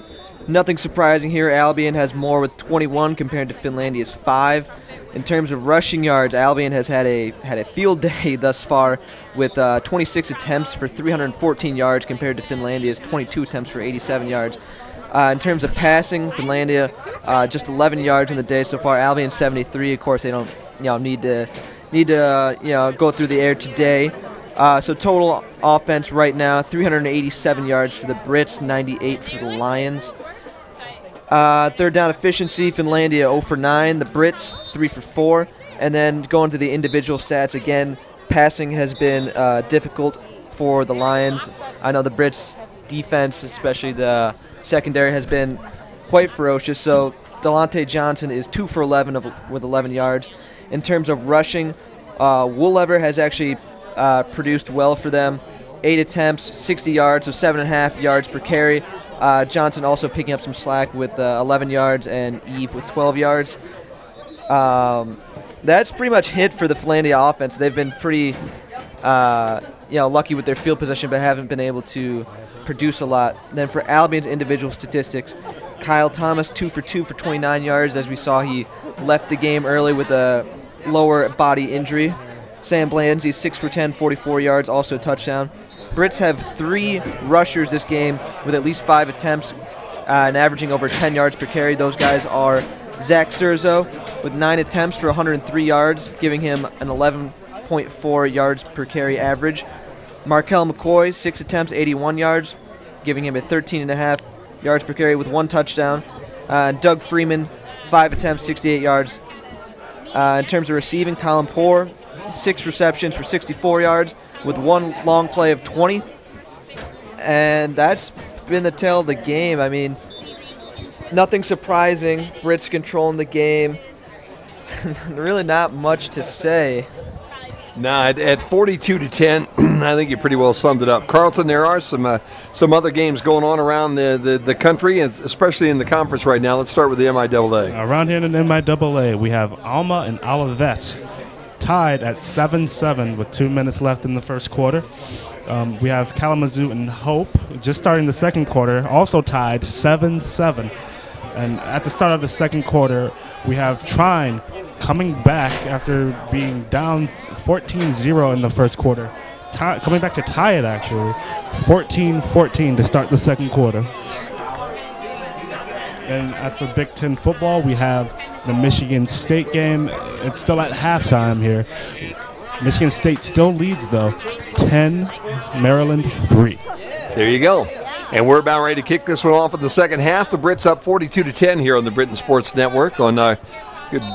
nothing surprising here. Albion has more with 21 compared to Finlandia's 5. In terms of rushing yards, Albion has had a field day thus far with 26 attempts for 314 yards compared to Finlandia's 22 attempts for 87 yards. In terms of passing, Finlandia just 11 yards in the day so far. Albion 73. Of course, they don't need to go through the air today. So total offense right now, 387 yards for the Brits, 98 for the Lions. Third down efficiency, Finlandia 0 for 9, the Brits 3 for 4. And then going to the individual stats again, passing has been difficult for the Lions. I know the Brits' defense, especially the secondary, has been quite ferocious. So Delonte Johnson is 2 for 11 with 11 yards. In terms of rushing, Woollever has actually produced well for them. 8 attempts, 60 yards, so 7.5 yards per carry. Johnson also picking up some slack with 11 yards, and Eve with 12 yards. That's pretty much it for the Finlandia offense. They've been pretty lucky with their field position, but haven't been able to produce a lot. Then for Albion's individual statistics, Kyle Thomas 2 for 2 for 29 yards. As we saw, he left the game early with a lower body injury. Sam Blanzy, 6 for 10, 44 yards, also a touchdown. Brits have 3 rushers this game with at least 5 attempts and averaging over 10 yards per carry. Those guys are Zach Surzo with 9 attempts for 103 yards, giving him an 11.4 yards per carry average. Markel McCoy, 6 attempts, 81 yards, giving him a 13.5 yards per carry with 1 touchdown. Doug Freeman, 5 attempts, 68 yards. In terms of receiving, Colin Poore, 6 receptions for 64 yards with 1 long play of 20. And that's been the tale of the game. I mean, nothing surprising. Brits controlling the game. Really not much to say. Nah, at 42-10, I think you pretty well summed it up. Carlton, there are some other games going on around the country, and especially in the conference right now. Let's start with the MIAA. Around here in the MIAA, we have Alma and Olivet tied at 7-7 with 2 minutes left in the first quarter. We have Kalamazoo and Hope just starting the second quarter, also tied 7-7. And at the start of the second quarter, we have Trine coming back after being down 14-0 in the first quarter. Coming back to tie it, actually. 14-14 to start the second quarter. And as for Big Ten football, we have the Michigan State game. It's still at halftime here. Michigan State still leads, though, 10, Maryland 3. There you go. And we're about ready to kick this one off in the second half. The Brits up 42-10 here on the Britain Sports Network.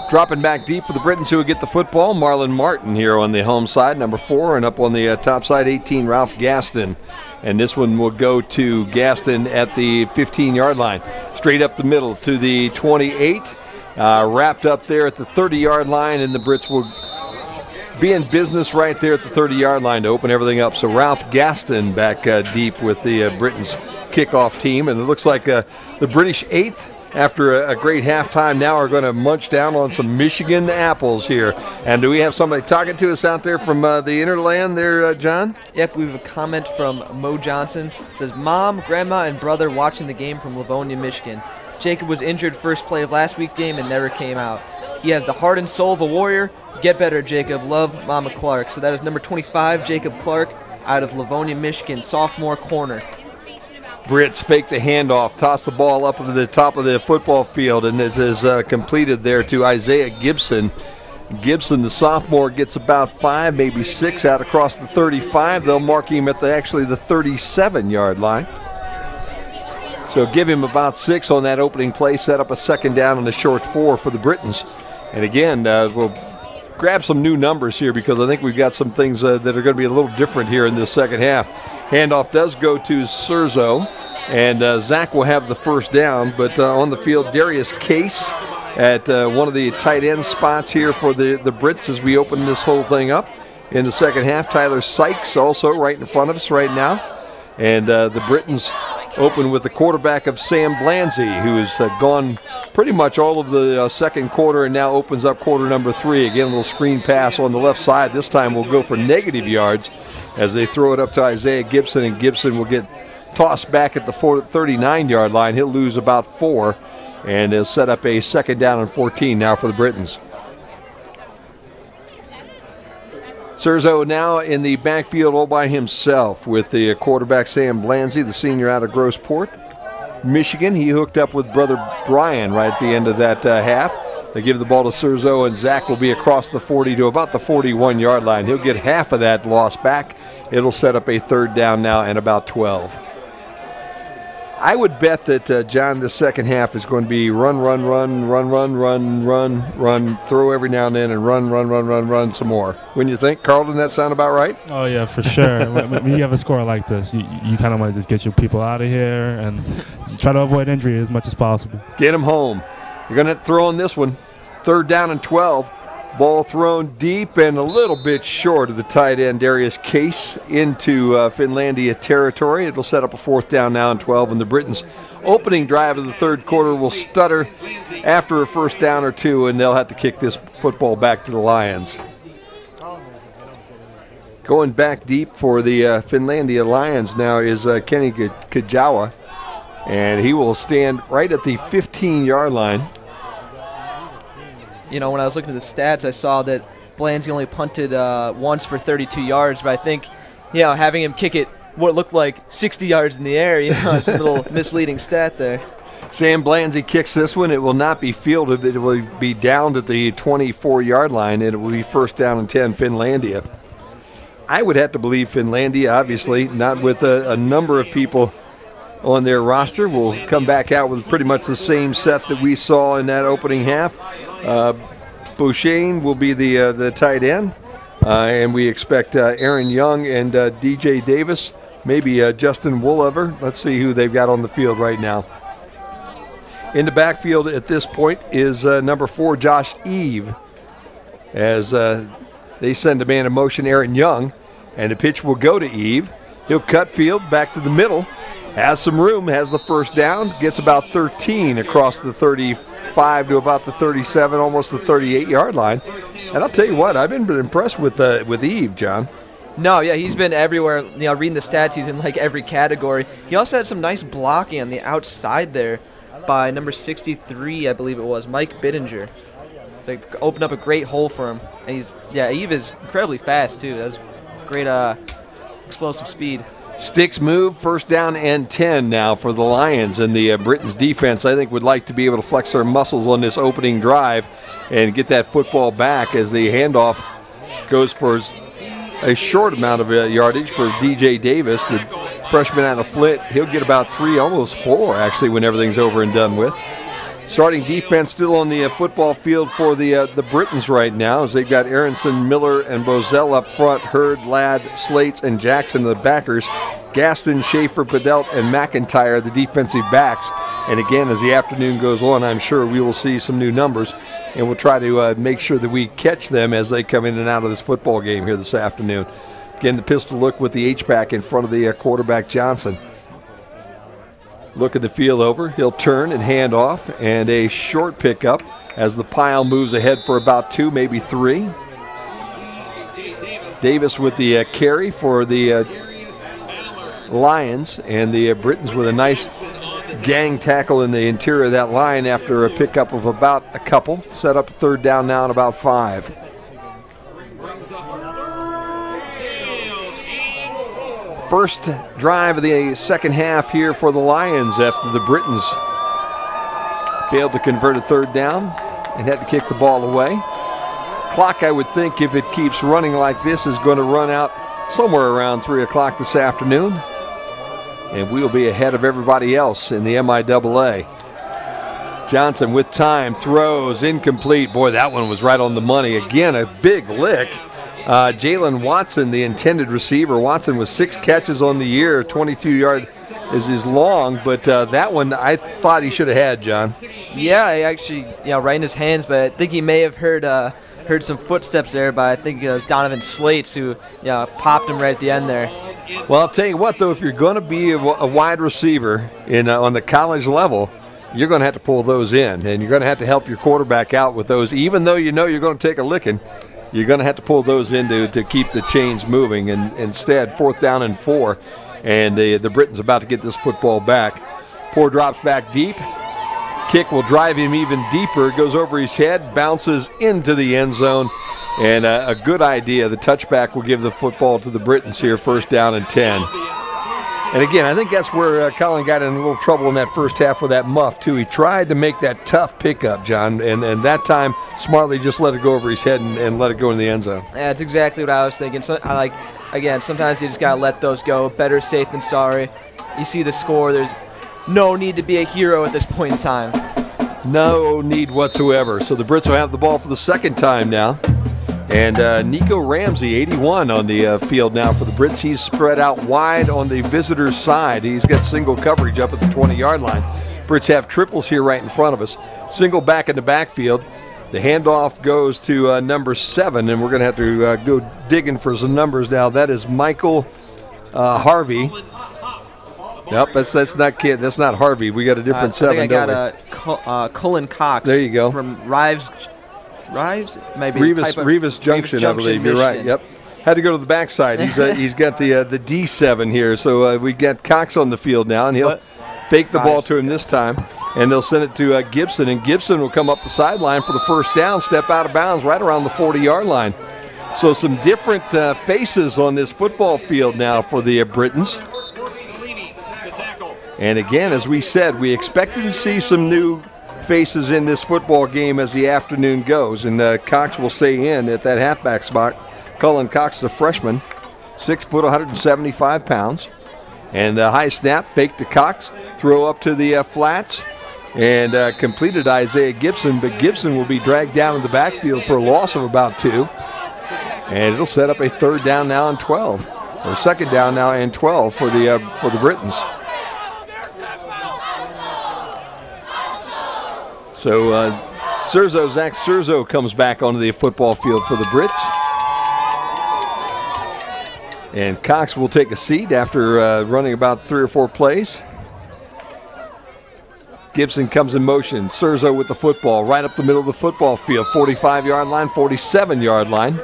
Dropping back deep for the Britons who would get the football. Marlon Martin here on the home side, number 4, and up on the top side, 18, Ralph Gaston. And this one will go to Gaston at the 15-yard line. Straight up the middle to the 28. Wrapped up there at the 30-yard line, and the Brits will be in business right there at the 30-yard line to open everything up. So Ralph Gaston back deep with the Britons kickoff team. And it looks like the British 8th, after a great halftime, now are going to munch down on some Michigan apples here. And do we have somebody talking to us out there from the Interland there, John? Yep, we have a comment from Mo Johnson. It says, Mom, Grandma, and brother watching the game from Livonia, Michigan. Jacob was injured first play of last week's game and never came out. He has the heart and soul of a warrior. Get better, Jacob. Love, Mama Clark. So that is number 25, Jacob Clark, out of Livonia, Michigan, sophomore corner. Brits fake the handoff, toss the ball up to the top of the football field, and it is completed there to Isaiah Gibson. Gibson, the sophomore, gets about 5, maybe 6 out across the 35. They'll mark him at the 37-yard line. So give him about 6 on that opening play, set up a second down and a short 4 for the Britons. And again, we'll grab some new numbers here because I think we've got some things that are going to be a little different here in this second half. Handoff does go to Surzo, and Zach will have the first down, but on the field, Darius Case at one of the tight end spots here for the Brits as we open this whole thing up in the second half. Tyler Sykes also right in front of us right now. And the Britons open with the quarterback of Sam Blanzy, who has gone pretty much all of the second quarter and now opens up quarter number 3. Again, a little screen pass on the left side. This time we'll go for negative yards as they throw it up to Isaiah Gibson, and Gibson will get tossed back at the 39-yard line. He'll lose about 4, and he'll set up a second down and 14 now for the Britons. Surzo now in the backfield all by himself with the quarterback Sam Blanzy, the senior out of Grossport, Michigan. He hooked up with brother Brian right at the end of that half. They give the ball to Surzo, and Zach will be across the 40 to about the 41-yard line. He'll get half of that loss back. It'll set up a third down now and about 12. I would bet that, John, the second half is going to be run, throw every now and then, and run some more. Wouldn't you think? Carlton, that sound about right? Oh, yeah, for sure. When you have a score like this, you kind of want to just get your people out of here and try to avoid injury as much as possible. Get them home. You're going to have to throw on this one. Third down and 12. Ball thrown deep and a little bit short of the tight end, Darius Case, into Finlandia territory. It'll set up a fourth down now and 12, and the Britons' opening drive of the third quarter will stutter after a first down or 2, and they'll have to kick this football back to the Lions. Going back deep for the Finlandia Lions now is Kenny Kajawa, and he will stand right at the 15-yard line. when I was looking at the stats, I saw that Blanzy only punted once for 32 yards, but I think, having him kick it what looked like 60 yards in the air, it's a little misleading stat there. Sam Blanzy kicks this one. It will not be fielded. It will be downed at the 24-yard line, and it will be first down and 10, Finlandia. I would have to believe Finlandia, obviously, not with a number of people on their roster, will come back out with pretty much the same set that we saw in that opening half. Beauchesne will be the tight end, and we expect Aaron Young and DJ Davis, maybe Justin Woolover. Let's see who they've got on the field right now. In the backfield at this point is number 4, Josh Eve, as they send a man in motion, Aaron Young, and the pitch will go to Eve. He'll cut field back to the middle, has some room, has the first down, gets about 13 across the 35 to about the 37, almost the 38-yard line. And I'll tell you what, I've been impressed with Eve, John. No, yeah, he's been everywhere. Reading the stats, he's in like every category. He also had some nice blocking on the outside there by number 63, I believe it was, Mike Bittinger. They opened up a great hole for him. And Eve is incredibly fast, too. That was great explosive speed. Sticks move, first down and 10 now for the Lions. And the Britons defense, I think, would like to be able to flex their muscles on this opening drive and get that football back as the handoff goes for a short amount of yardage for DJ Davis, the freshman out of Flint. He'll get about 3, almost 4, actually, when everything's over and done with. Starting defense still on the football field for the Britons right now, as they've got Aronson, Miller, and Bozell up front, Hurd, Ladd, Slates, and Jackson the backers, Gaston, Schaefer, Padelt, and McIntyre the defensive backs. And again, as the afternoon goes on, I'm sure we will see some new numbers, and we'll try to make sure that we catch them as they come in and out of this football game here this afternoon. Again, the pistol look with the H-back in front of the quarterback, Johnson. Look at the field over. He'll turn and hand off, and a short pickup as the pile moves ahead for about 2, maybe 3. Davis with the carry for the Lions, and the Britons with a nice gang tackle in the interior of that line after a pickup of about a couple. Set up third down now at about 5. First drive of the second half here for the Lions after the Britons failed to convert a third down and had to kick the ball away. Clock, I would think, if it keeps running like this, is going to run out somewhere around 3 o'clock this afternoon. And we'll be ahead of everybody else in the MIAA. Johnson with time, throws, incomplete. Boy, that one was right on the money. Again, a big lick. Jalen Watson, the intended receiver. Watson with 6 catches on the year. 22-yard is long, but that one I thought he should have had, John. Yeah, he actually, right in his hands, but I think he may have heard some footsteps there, but I think it was Donovan Slates who popped him right at the end there. Well, I'll tell you what, though, if you're going to be a wide receiver on the college level, you're going to have to pull those in, and you're going to have to help your quarterback out with those, even though you know you're going to take a licking. You're going to have to pull those in to keep the chains moving. And instead, 4th down and 4, and the Britons about to get this football back. Poor drops back deep. Kick will drive him even deeper. Goes over his head, bounces into the end zone, and a good idea. The touchback will give the football to the Britons here, 1st down and 10. And again, I think that's where Colin got in a little trouble in that first half with that muff, too. He tried to make that tough pickup, John, and that time smartly just let it go over his head and let it go in the end zone. Yeah, that's exactly what I was thinking. So, again, sometimes you just got to let those go. Better safe than sorry. You see the score. There's no need to be a hero at this point in time. No need whatsoever. So the Brits will have the ball for the second time now. And Nico Ramsey, 81 on the field now for the Brits. He's spread out wide on the visitor's side. He's got single coverage up at the 20-yard line. Brits have triples here right in front of us. Single back in the backfield. The handoff goes to number 7, and we're going to have to go digging for some numbers now. That is Michael Harvey. Nope, that's not kid. That's not Harvey. We got a different 7. I got Cullen Cox. There you go. From Rives, maybe Rivas Junction, I believe. Michigan. You're right. Yep. Had to go to the backside. He's got the D7 here. So we got Cox on the field now, and fake the ball to him this time, and they'll send it to Gibson, and Gibson will come up the sideline for the first down, step out of bounds right around the 40-yard line. So some different faces on this football field now for the Britons. And again, as we said, we expected to see some new faces in this football game as the afternoon goes, and Cox will stay in at that halfback spot. Cullen Cox, the freshman, 6 foot, 175 pounds. And the high snap, fake to Cox, throw up to the flats, and completed Isaiah Gibson, but Gibson will be dragged down in the backfield for a loss of about 2. And it'll set up a third down now and 12, or second down now and 12 for the Britons. So Zach Surzo comes back onto the football field for the Brits. And Cox will take a seat after running about 3 or 4 plays. Gibson comes in motion. Surzo with the football right up the middle of the football field. 45-yard line, 47-yard line.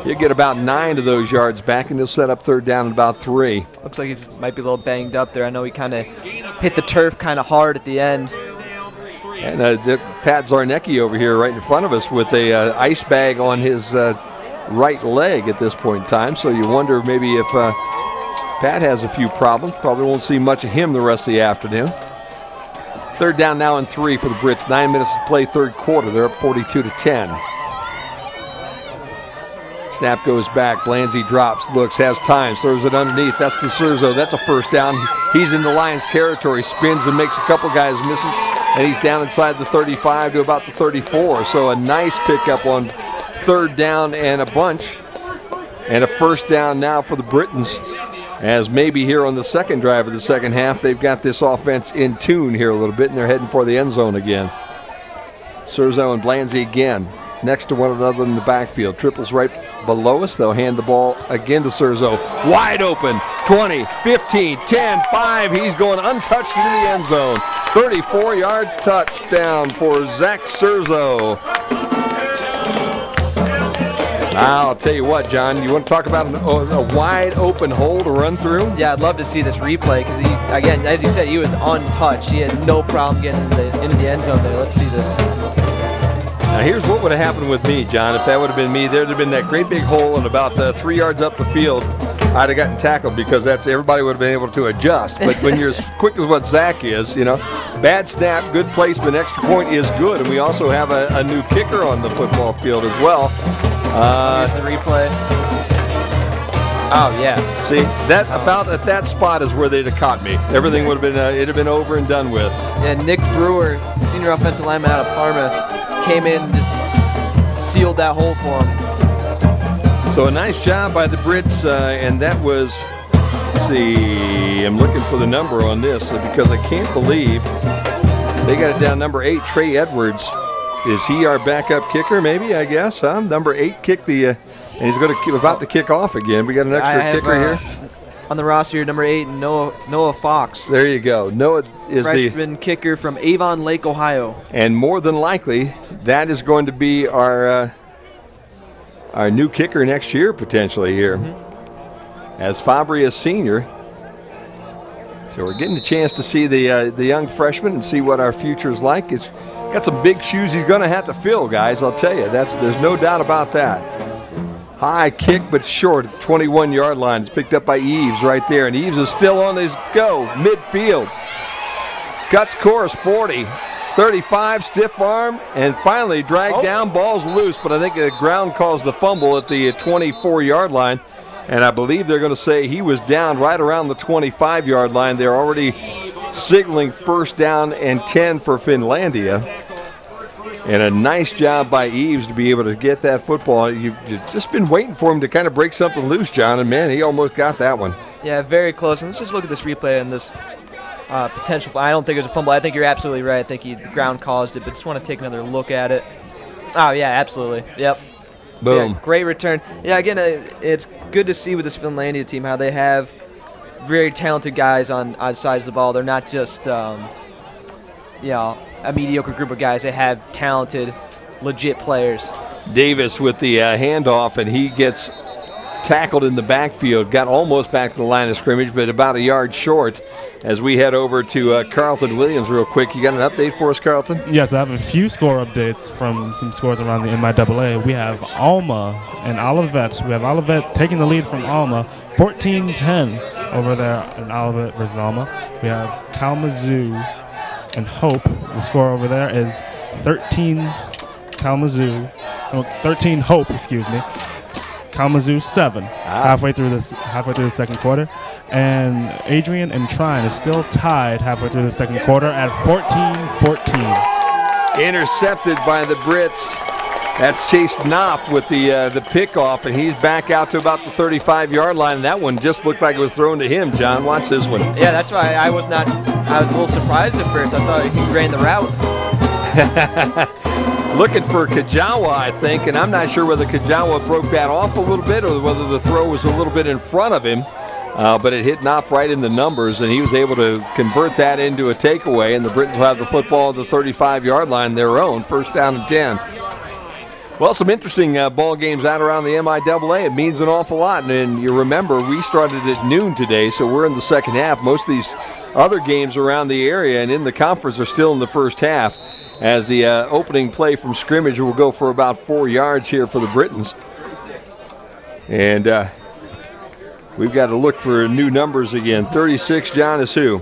He'll get about 9 of those yards back, and he'll set up third down at about 3. Looks like he might be a little banged up there. I know he kind of hit the turf kind of hard at the end. And Pat Zarnecki over here right in front of us with a ice bag on his right leg at this point in time. So you wonder maybe if Pat has a few problems. Probably won't see much of him the rest of the afternoon. Third down now and 3 for the Brits. 9 minutes to play third quarter. They're up 42-10. Snap goes back. Blanzy drops, looks, has time, throws it underneath. That's to Surzo. That's a first down. He's in the Lions' territory. Spins and makes a couple guys misses. And he's down inside the 35 to about the 34. So a nice pickup on third down and a bunch. And a first down now for the Britons. As maybe here on the second drive of the second half, they've got this offense in tune here a little bit, and they're heading for the end zone again. Surzo and Blanzy again, next to one another in the backfield. Triples right below us. They'll hand the ball again to Surzo. Wide open, 20, 15, 10, 5. He's going untouched into the end zone. 34-yard touchdown for Zach Surzo. I'll tell you what, John, you want to talk about a wide open hole to run through? Yeah, I'd love to see this replay because, again, as you said, he was untouched. He had no problem getting into the end zone there. Let's see this. Now, here's what would have happened with me, John. If that would have been me, there would have been that great big hole, and about 3 yards up the field, I'd have gotten tackled because everybody would have been able to adjust. But when you're as quick as what Zach is, bad snap, good placement, extra point is good. And we also have a new kicker on the football field as well. Here's the replay. Oh, yeah. See, about at that spot is where they'd have caught me. Everything would have been, it'd have been over and done with. Yeah, Nick Brewer, senior offensive lineman out of Parma, came in and just sealed that hole for him. So a nice job by the Brits, and that was, let's see, I'm looking for the number on this because I can't believe they got it down number 8, Trey Edwards. Is he our backup kicker, maybe, I guess, huh? Number 8 kicked and he's about to kick off again. We got an extra kicker here. On the roster, number 8, Noah Fox. There you go. Noah is freshman kicker from Avon Lake, Ohio. And more than likely, that is going to be our new kicker next year, potentially here. Mm-hmm. As Fabry is senior. So we're getting a chance to see the young freshman and see what our future is like. It's got some big shoes he's going to have to fill, guys. I'll tell you. There's no doubt about that. High kick, but short at the 21-yard line. It's picked up by Eves right there, and Eves is still on his go, midfield. Cuts course, 40, 35, stiff arm, and finally dragged down, ball's loose, but I think the ground caused the fumble at the 24-yard line, and I believe they're going to say he was down right around the 25-yard line. They're already signaling first down and 10 for Finlandia. And a nice job by Eves to be able to get that football. You've just been waiting for him to kind of break something loose, John, and man, he almost got that one. Yeah, very close. And let's just look at this replay and this potential. I don't think it was a fumble. I think you're absolutely right. I think the ground caused it, but just want to take another look at it. Oh, yeah, absolutely. Yep. Boom. Yeah, great return. Yeah, again, it's good to see with this Finlandia team how they have very talented guys on sides of the ball. They're not just, a mediocre group of guys. They have talented, legit players. Davis with the handoff, and he gets tackled in the backfield, got almost back to the line of scrimmage, but about a yard short. As we head over to Carlton Williams real quick. You got an update for us, Carlton? Yes, I have a few score updates from some scores around the MIAA. We have Alma and Olivet. We have Olivet taking the lead from Alma, 14-10 over there in Olivet versus Alma. We have Kalamazoo and Hope. The score over there is 13 Hope, excuse me. Kalamazoo 7 halfway through the second quarter, and Adrian and Trine is still tied halfway through the second quarter at 14-14. Intercepted by the Brits. That's Chase Knopf with the pickoff, and he's back out to about the 35-yard line. And that one just looked like it was thrown to him. John, watch this one. Yeah, that's why I was a little surprised at first. I thought he ran the route. Looking for Kajawa, I think, and I'm not sure whether Kajawa broke that off a little bit or whether the throw was a little bit in front of him, but it hit Knopf right in the numbers, and he was able to convert that into a takeaway, and the Britons will have the football at the 35-yard line, their own, 1st down and 10. Well, some interesting ball games out around the MIAA. It means an awful lot, and you remember we started at noon today, so we're in the second half. Most of these other games around the area and in the conference are still in the first half, as the opening play from scrimmage will go for about 4 yards here for the Britons. And we've got to look for new numbers again. 36, John, is who?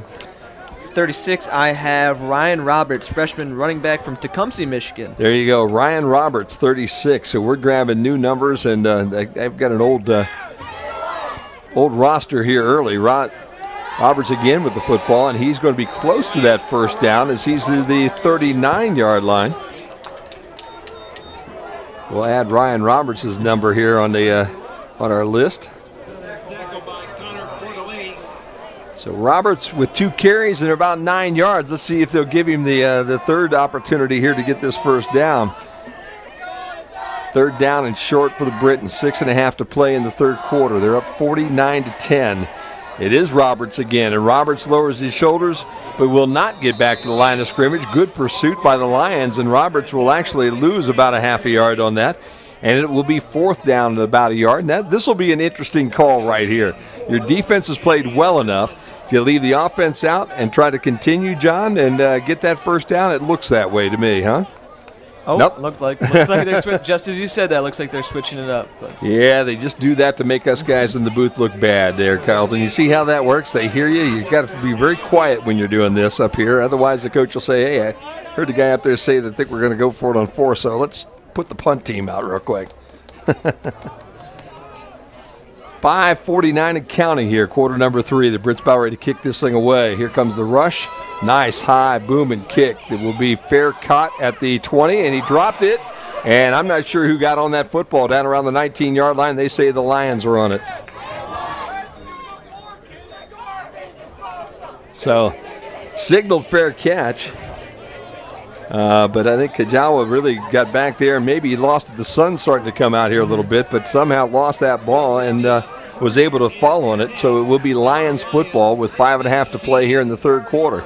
36, I have Ryan Roberts, freshman running back from Tecumseh, Michigan. There you go, Ryan Roberts, 36. So we're grabbing new numbers, and I've got an old roster here early. Roberts again with the football, and he's going to be close to that 1st down as he's to the 39-yard line. We'll add Ryan Roberts' number here on our list. So Roberts with 2 carries and about 9 yards. Let's see if they'll give him the third opportunity here to get this 1st down. 3rd down and short for the Britons. 6.5 to play in the 3rd quarter. They're up 49-10. It is Roberts again, and Roberts lowers his shoulders but will not get back to the line of scrimmage. Good pursuit by the Lions, and Roberts will actually lose about a half a yard on that, and it will be 4th down at about a yard. Now, this will be an interesting call right here. Your defense has played well enough to leave the offense out and try to continue, John, and get that 1st down. It looks that way to me, huh? Oh, nope. looks like they're just as you said that. Looks like they're switching it up. But. Yeah, they just do that to make us guys in the booth look bad there, Carlton. You see how that works? They hear you. You got to be very quiet when you're doing this up here. Otherwise, the coach will say, "Hey, I heard the guy up there say they think we're going to go for it on 4, so let's put the punt team out real quick." 5:49 and counting here, quarter number 3. The Brits about ready to kick this thing away. Here comes the rush. Nice high booming kick. It will be fair caught at the 20, and he dropped it. And I'm not sure who got on that football down around the 19-yard line. They say the Lions were on it. So, signaled fair catch. But I think Kajawa really got back there. Maybe he lost it. The sun's starting to come out here a little bit, but somehow lost that ball and was able to fall on it. So it will be Lions football with 5.5 to play here in the 3rd quarter.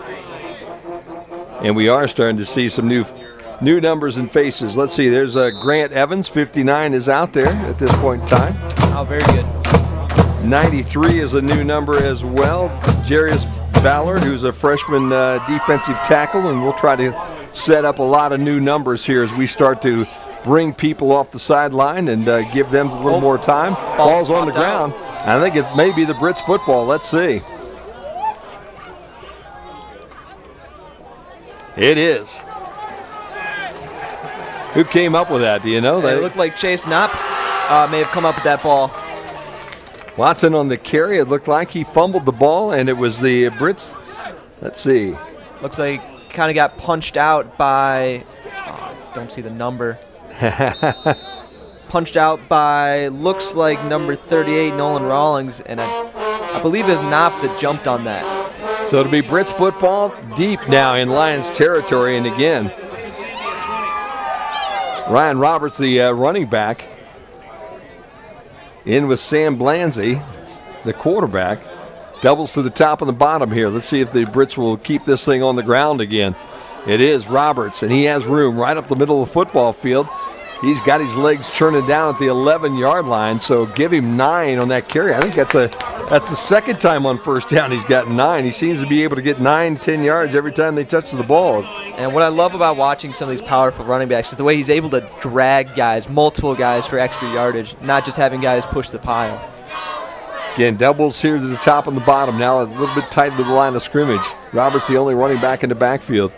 And we are starting to see some new numbers and faces. Let's see. There's Grant Evans. 59 is out there at this point in time. Oh, very good. 93 is a new number as well. Jarius Ballard, who's a freshman defensive tackle, and we'll try to set up a lot of new numbers here as we start to bring people off the sideline and give them a little more time. Ball's on the ground. I think it may be the Brits football. Let's see. It is. Who came up with that? Do you know? It looked like Chase Knopf may have come up with that ball. Watson on the carry. It looked like he fumbled the ball, and it was the Brits. Let's see. Looks like kind of got punched out by, don't see the number. Punched out by, looks like number 38, Nolan Rawlings, and I believe it was Knopf that jumped on that. So it'll be Brits football deep now in Lions territory, and again, Ryan Roberts, the running back, in with Sam Blanzy, the quarterback. Doubles to the top and the bottom here. Let's see if the Brits will keep this thing on the ground again. It is Roberts, and he has room right up the middle of the football field. He's got his legs churning down at the 11-yard line, so give him 9 on that carry. I think that's the second time on first down he's got 9. He seems to be able to get 9, 10 yards every time they touch the ball. And what I love about watching some of these powerful running backs is the way he's able to drag guys, multiple guys for extra yardage, not just having guys push the pile. Again, doubles here to the top and the bottom. Now a little bit tight to the line of scrimmage. Roberts the only running back in the backfield.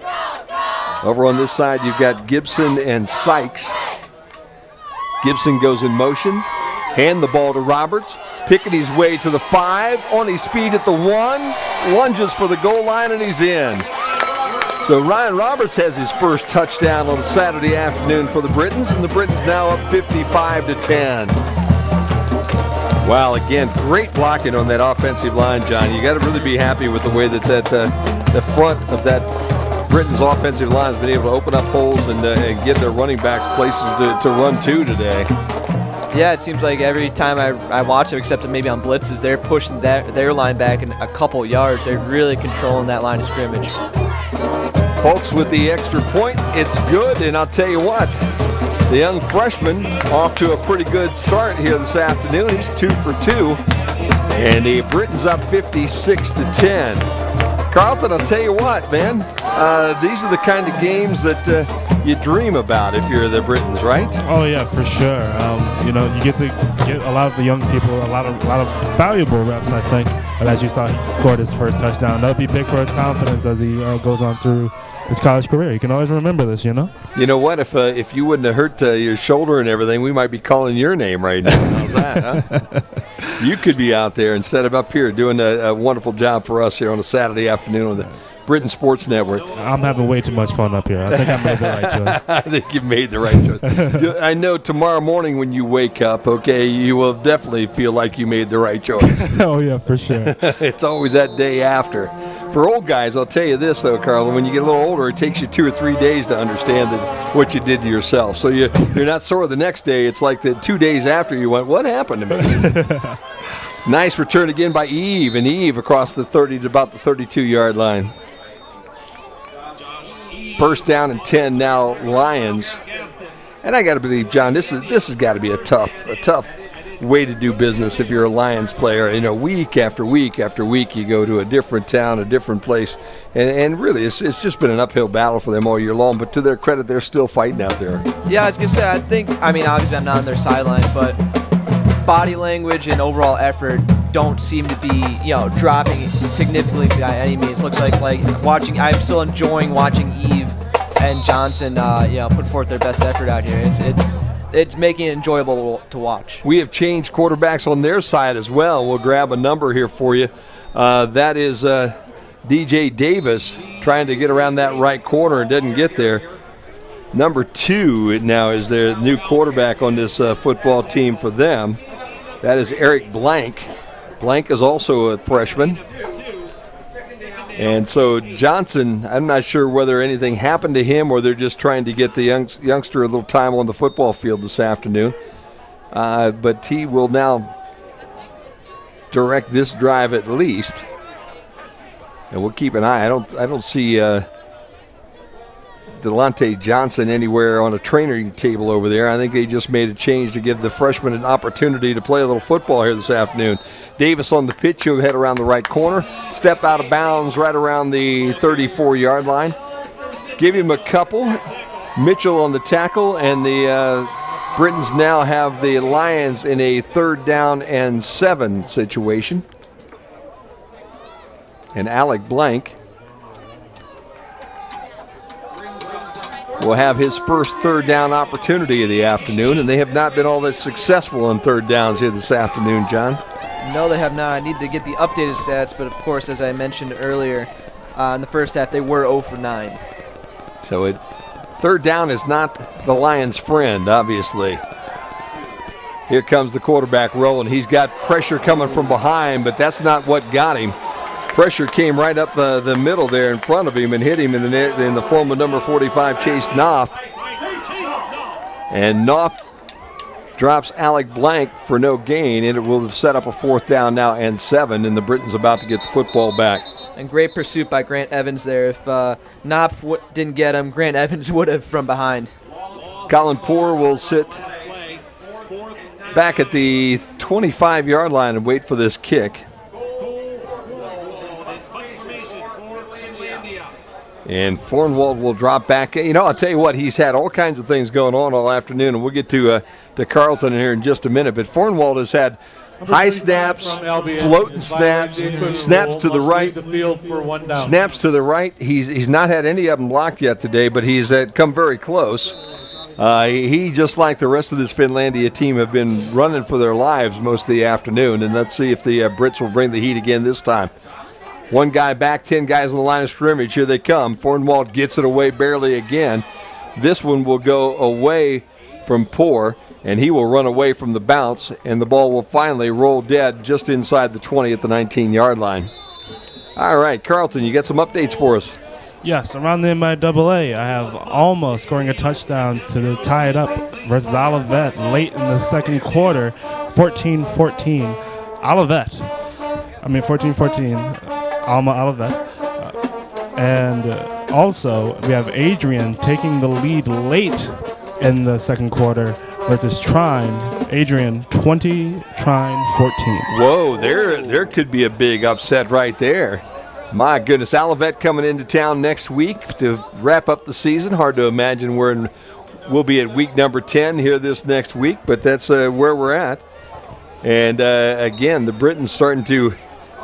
Over on this side, you've got Gibson and Sykes. Gibson goes in motion. Hand the ball to Roberts. Picking his way to the 5. On his feet at the 1. Lunges for the goal line, and he's in. So Ryan Roberts has his first touchdown on a Saturday afternoon for the Britons, and the Britons now up 55-10. Wow, again, great blocking on that offensive line, John. You got to really be happy with the way that the front of that Britain's offensive line has been able to open up holes and get their running backs places to run to today. Yeah, it seems like every time I watch them, except maybe on blitzes, they're pushing their line back in a couple yards. They're really controlling that line of scrimmage. Folks, with the extra point, it's good, and I'll tell you what, the young freshman off to a pretty good start here this afternoon. He's 2 for 2, and the Britons up 56-10. Carlton, I'll tell you what, man, these are the kind of games that you dream about if you're the Britons, right? Oh yeah, for sure. You know, you get to get a lot of the young people a lot of valuable reps, I think. And as you saw, he scored his first touchdown. That'll be big for his confidence as he goes on through his college career. You can always remember this, you know? You know what? If you wouldn't have hurt your shoulder and everything, we might be calling your name right now. How's that, huh? You could be out there instead of up here doing a wonderful job for us here on a Saturday afternoon on the Britain Sports Network. I'm having way too much fun up here. I think I made the right choice. I think you made the right choice. I know tomorrow morning when you wake up, okay, you will definitely feel like you made the right choice. Oh, yeah, for sure. It's always that day after. For old guys, I'll tell you this, though, Carl, when you get a little older, it takes you 2 or 3 days to understand what you did to yourself. So you're not sore the next day. It's like the 2 days after you went, what happened to me? Nice return again by Eve, and Eve across the 30 to about the 32-yard line. First down and 10 now, Lions. And I got to believe, John, this has got to be a tough way to do business if you're a Lions player. You know, week after week after week, you go to a different town, a different place, and really, it's just been an uphill battle for them all year long. But to their credit, they're still fighting out there. Yeah, I was gonna say, obviously I'm not on their sideline, but body language and overall effort don't seem to be, dropping significantly by any means. Looks like I'm still enjoying watching Eve and Johnson, put forth their best effort out here. It's making it enjoyable to watch. We have changed quarterbacks on their side as well. We'll grab a number here for you. That is DJ Davis trying to get around that right corner and didn't get there. Number 2 now is their new quarterback on this football team for them. That is Eric Blank. Blank is also a freshman. And so Johnson, I'm not sure whether anything happened to him or they're just trying to get the youngster a little time on the football field this afternoon. But he will now direct this drive at least. And we'll keep an eye. I don't see Delonte Johnson anywhere on a training table over there. I think they just made a change to give the freshman an opportunity to play a little football here this afternoon. Davis on the pitch. He'll head around the right corner. Step out of bounds right around the 34-yard line. Give him a couple. Mitchell on the tackle, and the Britons now have the Lions in a 3rd down and 7 situation. And Alec Blank will have his first 3rd down opportunity of the afternoon, and they have not been all that successful on 3rd downs here this afternoon, John. No, they have not. I need to get the updated stats, but of course, as I mentioned earlier, in the first half, they were 0 for 9. So 3rd down is not the Lions' friend, obviously. Here comes the quarterback rolling. He's got pressure coming from behind, but that's not what got him. Pressure came right up the middle there in front of him and hit him in the form of number 45, Chase Knopf. And Knopf drops Alec Blank for no gain, and it will set up a 4th down now and 7, and the Britons about to get the football back. And great pursuit by Grant Evans there. If Knopf didn't get him, Grant Evans would have from behind. Colin Poore will sit back at the 25-yard line and wait for this kick. And Fornwald will drop back. You know, I'll tell you what, he's had all kinds of things going on all afternoon, and we'll get to Carlton in here in just a minute. But Fornwald has had high snaps, floating snaps, snaps to the right, snaps to the right. He's not had any of them blocked yet today, but he's come very close. He, just like the rest of this Finlandia team, have been running for their lives most of the afternoon. And let's see if the Brits will bring the heat again this time. One guy back, 10 guys on the line of scrimmage. Here they come. Fornwald gets it away barely again. This one will go away from Poore, and he will run away from the bounce, and the ball will finally roll dead just inside the 20 at the 19-yard line. All right, Carlton, you got some updates for us. Yes, around the MIAA, I have Alma scoring a touchdown to tie it up versus Olivet late in the second quarter, 14-14. 14-14. Alma Olivet. And also, we have Adrian taking the lead late in the second quarter versus Trine. Adrian 20, Trine 14. Whoa, there could be a big upset right there. My goodness, Olivet coming into town next week to wrap up the season. Hard to imagine we'll be at week number 10 here this next week, but that's where we're at. And again, the Britons starting to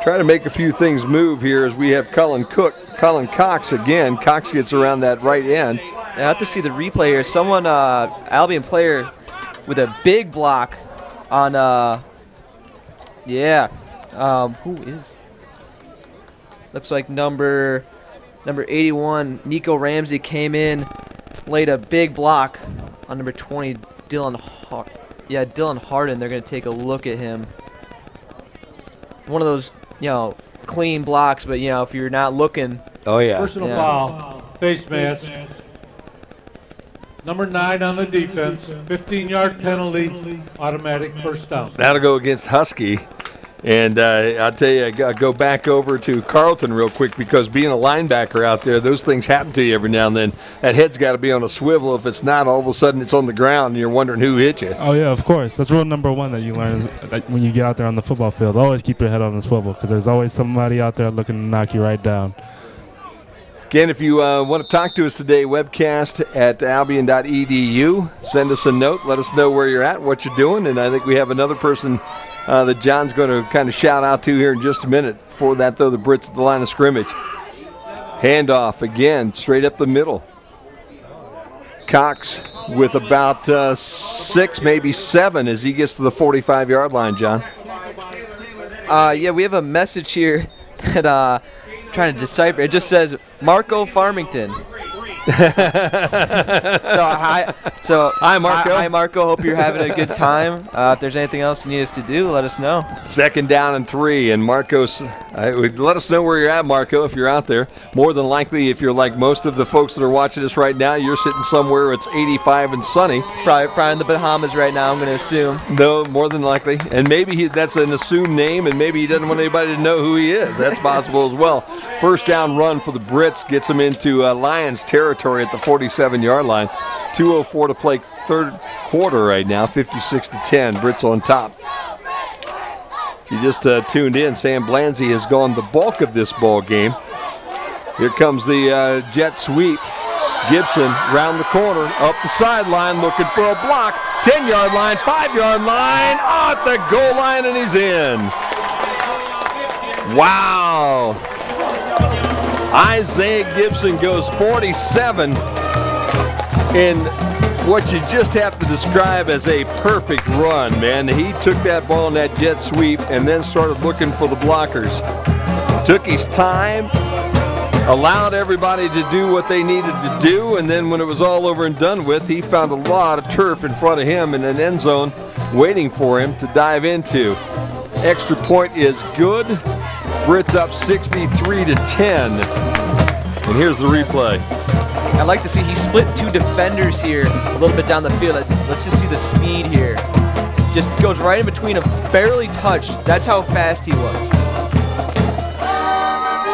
try to make a few things move here as we have Colin Cox again. Cox gets around that right end. I have to see the replay here. Someone, Albion player with a big block on, who is? Looks like number 81, Nico Ramsey, came in, laid a big block on number 20, Dylan Harden. They're going to take a look at him. One of those, clean blocks, but, if you're not looking. Oh, yeah. Personal foul, face mask. Number 9 on the defense, 15-yard penalty, automatic first down. That'll go against Husky. And I'll tell you, I go back over to Carlton real quick, because being a linebacker out there, those things happen to you every now and then. That head's got to be on a swivel. If it's not, all of a sudden it's on the ground and you're wondering who hit you. Oh, yeah, of course. That's rule number 1 that you learn when you get out there on the football field. Always keep your head on the swivel, because there's always somebody out there looking to knock you right down. Again, if you want to talk to us today, webcast at albion.edu. Send us a note. Let us know where you're at, what you're doing. And I think we have another person that John's going to kind of shout out to here in just a minute. Before that, though, the Brits at the line of scrimmage. Handoff again, straight up the middle. Cox with about 6, maybe 7 as he gets to the 45-yard line, John. We have a message here that I'm trying to decipher. It just says Marco Farmington. Hi, Marco. Hi, Marco. Hope you're having a good time. If there's anything else you need us to do, let us know. 2nd down and 3, and Marco's. Let us know where you're at, Marco, if you're out there. More than likely, if you're like most of the folks that are watching us right now, you're sitting somewhere it's 85 and sunny. Probably in the Bahamas right now, I'm going to assume. No, more than likely. And maybe that's an assumed name, and maybe he doesn't want anybody to know who he is. That's possible as well. 1st down run for the Brits gets them into Lions territory at the 47-yard line. 2:04 to play third quarter right now, 56-10. Brits on top. If you just tuned in, Sam Blanzy has gone the bulk of this ball game. Here comes the jet sweep. Gibson round the corner, up the sideline, looking for a block. 10-yard line, 5-yard line, at the goal line, and he's in. Wow. Isaiah Gibson goes 47 in what you just have to describe as a perfect run, man. He took that ball in that jet sweep and then started looking for the blockers. Took his time, allowed everybody to do what they needed to do, and then when it was all over and done with, he found a lot of turf in front of him in an end zone waiting for him to dive into. Extra point is good. Brits up 63-10. And here's the replay. I'd like to see he split 2 defenders here a little bit down the field. Let's just see the speed here. Just goes right in between them, barely touched. That's how fast he was.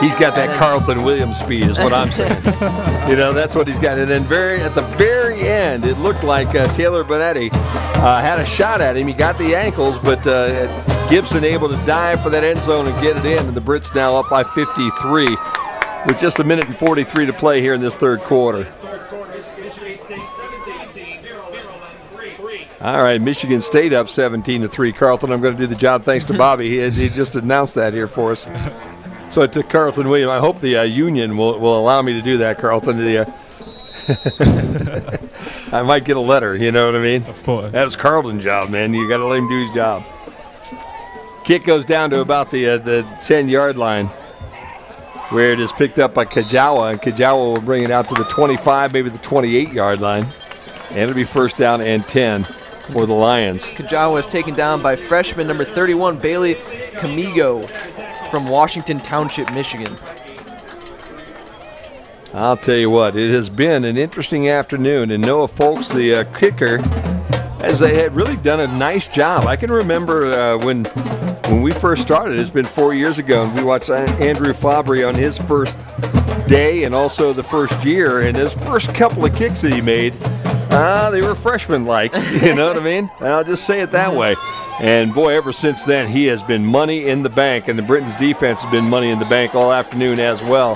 He's got that Carlton Williams speed, is what I'm saying. That's what he's got. And then at the very end, it looked like Taylor Bonetti had a shot at him. He got the ankles, but Gibson able to dive for that end zone and get it in. And the Brits now up by 53 with just 1:43 to play here in this third quarter. All right, Michigan State up 17-3. Carlton, I'm going to do the job thanks to Bobby. He just announced that here for us. So it took Carlton Williams. I hope the union will allow me to do that, Carlton. I might get a letter, you know what I mean? Of course. That was Carlton's job, man. You got to let him do his job. Kick goes down to about the 10-yard line, where it is picked up by Kajawa, and Kajawa will bring it out to the 25, maybe the 28-yard line. And it'll be first down and 10 for the Lions. Kajawa is taken down by freshman number 31, Bailey Camigo from Washington Township, Michigan. I'll tell you what, it has been an interesting afternoon. And Noah Folks, the kicker, as they had really done a nice job. I can remember when we first started, it's been 4 years ago, and we watched Andrew Fabry on his first day and also the first year. And his first couple of kicks that he made, they were freshman-like, you know what I mean? I'll just say it that way. And, boy, ever since then, he has been money in the bank, and the Britons' defense has been money in the bank all afternoon as well,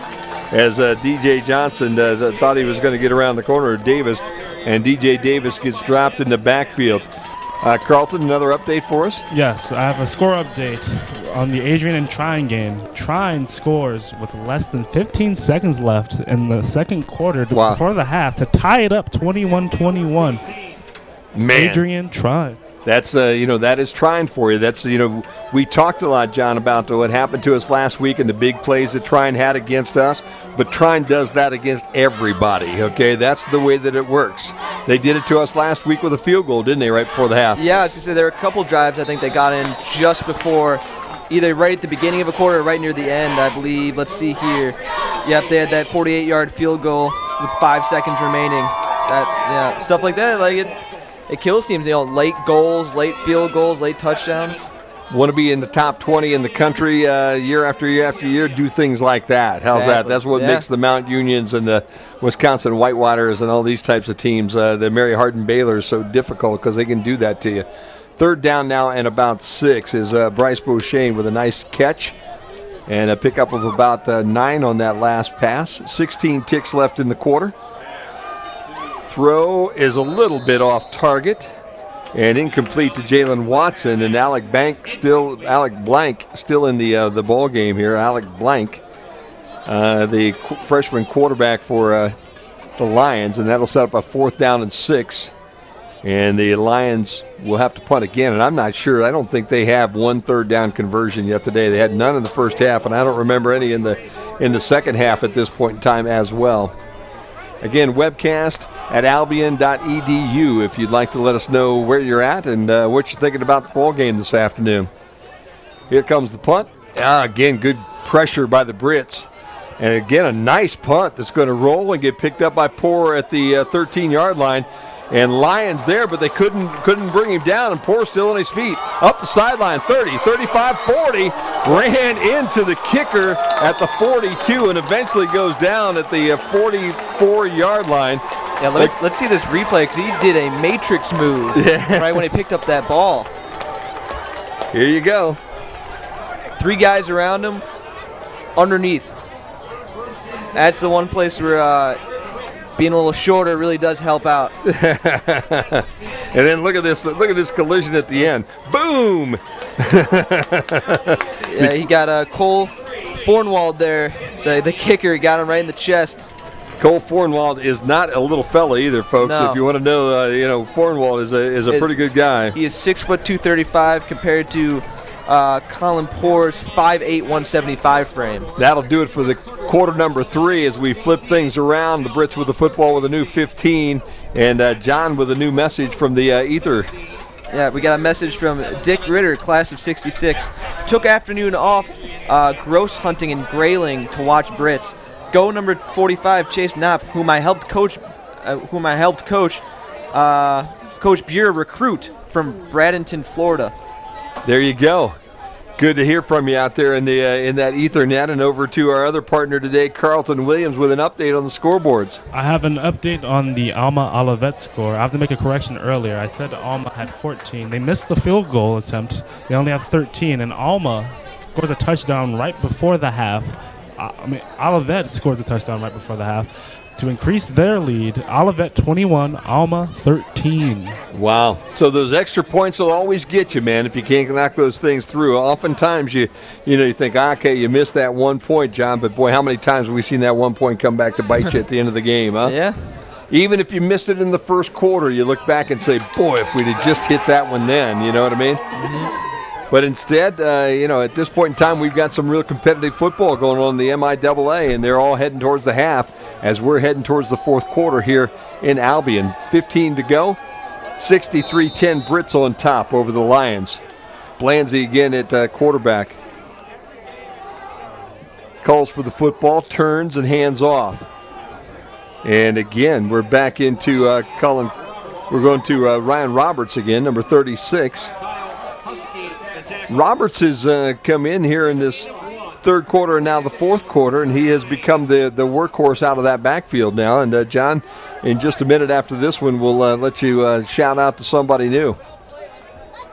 as D.J. Johnson thought he was going to get around the corner of Davis, and D.J. Davis gets dropped in the backfield. Carlton, another update for us? Yes, I have a score update on the Adrian and Trine game. Trine scores with less than 15 seconds left in the second quarter before the half to tie it up 21-21. Man. Adrian Trine. That's, that is Trine for you. That's, we talked a lot, John, about what happened to us last week and the big plays that Trine had against us, but Trine does that against everybody, okay? That's the way that it works. They did it to us last week with a field goal, didn't they, right before the half? Yeah, I was going to say there were a couple drives I think they got in just before, either right at the beginning of a quarter or right near the end, I believe. Let's see here. Yep, they had that 48-yard field goal with 5 seconds remaining. Stuff like that, it kills teams, late goals, late field goals, late touchdowns. Want to be in the top 20 in the country year after year after year, do things like that. How's that? That's what makes the Mount Unions and the Wisconsin Whitewaters and all these types of teams, the Mary Hardin Baylors, so difficult because they can do that to you. Third down now and about 6 is Bryce Beauchesne with a nice catch and a pickup of about 9 on that last pass. 16 ticks left in the quarter. Throw is a little bit off target and incomplete to Jalen Watson, and Alec Blank still in the ball game here. Alec Blank, the freshman quarterback for the Lions, and that'll set up a 4th down and 6. And the Lions will have to punt again, and I'm not sure. I don't think they have one third down conversion yet today. They had none in the first half, and I don't remember any in the second half at this point in time as well. Again, webcast at albion.edu if you'd like to let us know where you're at and what you're thinking about the ball game this afternoon. Here comes the punt. Again, good pressure by the Brits. And again, a nice punt that's going to roll and get picked up by Poor at the 13-yard line. And Lions there, but they couldn't bring him down, and Poor still on his feet. Up the sideline, 30, 35, 40. Ran into the kicker at the 42 and eventually goes down at the 44-yard line. Yeah, let's see this replay because he did a matrix move right when he picked up that ball. Here you go. 3 guys around him, underneath. That's the one place where being a little shorter really does help out. And then look at this collision at the end. Boom! Yeah, he got Cole Fornwald there, the kicker. He got him right in the chest. Cole Fornwald is not a little fella either, folks. No. If you want to know, Fornwald is a pretty good guy. He is 6 foot 235 compared to Colin Poor's 5'8", 175 frame. That'll do it for the quarter number 3 as we flip things around. The Brits with the football with a new 15, and John with a new message from the ether. Yeah, we got a message from Dick Ritter, class of 66. Took afternoon off grouse hunting in Grayling to watch Brits. Go number 45, Chase Knopf, whom I helped coach Coach Buer recruit from Bradenton, Florida. There you go. Good to hear from you out there in that Ethernet, and over to our other partner today, Carlton Williams, with an update on the scoreboards. I have an update on the Alma Olivet score. I have to make a correction earlier. I said Alma had 14. They missed the field goal attempt. They only have 13, and Alma scores a touchdown right before the half. Olivet scores a touchdown right before the half to increase their lead. Olivet 21, Alma 13. Wow. So those extra points will always get you, man, if you can't knock those things through. Oftentimes you think, okay, you missed that 1 point, John, but boy, how many times have we seen that 1 point come back to bite you at the end of the game, huh? Yeah. Even if you missed it in the first quarter, you look back and say, boy, if we'd have just hit that one then, you know what I mean? Mm-hmm. But instead, at this point in time, we've got some real competitive football going on in the MIAA, and they're all heading towards the half as we're heading towards the fourth quarter here in Albion. 15 to go. 63-10 Brits on top over the Lions. Blanzy again at quarterback. Calls for the football, turns and hands off. And again, we're back into Colin. We're going to Ryan Roberts again, number 36. Roberts has come in here in this third quarter and now the fourth quarter, and he has become the workhorse out of that backfield now. And, John, in just a minute after this one, we'll let you shout out to somebody new.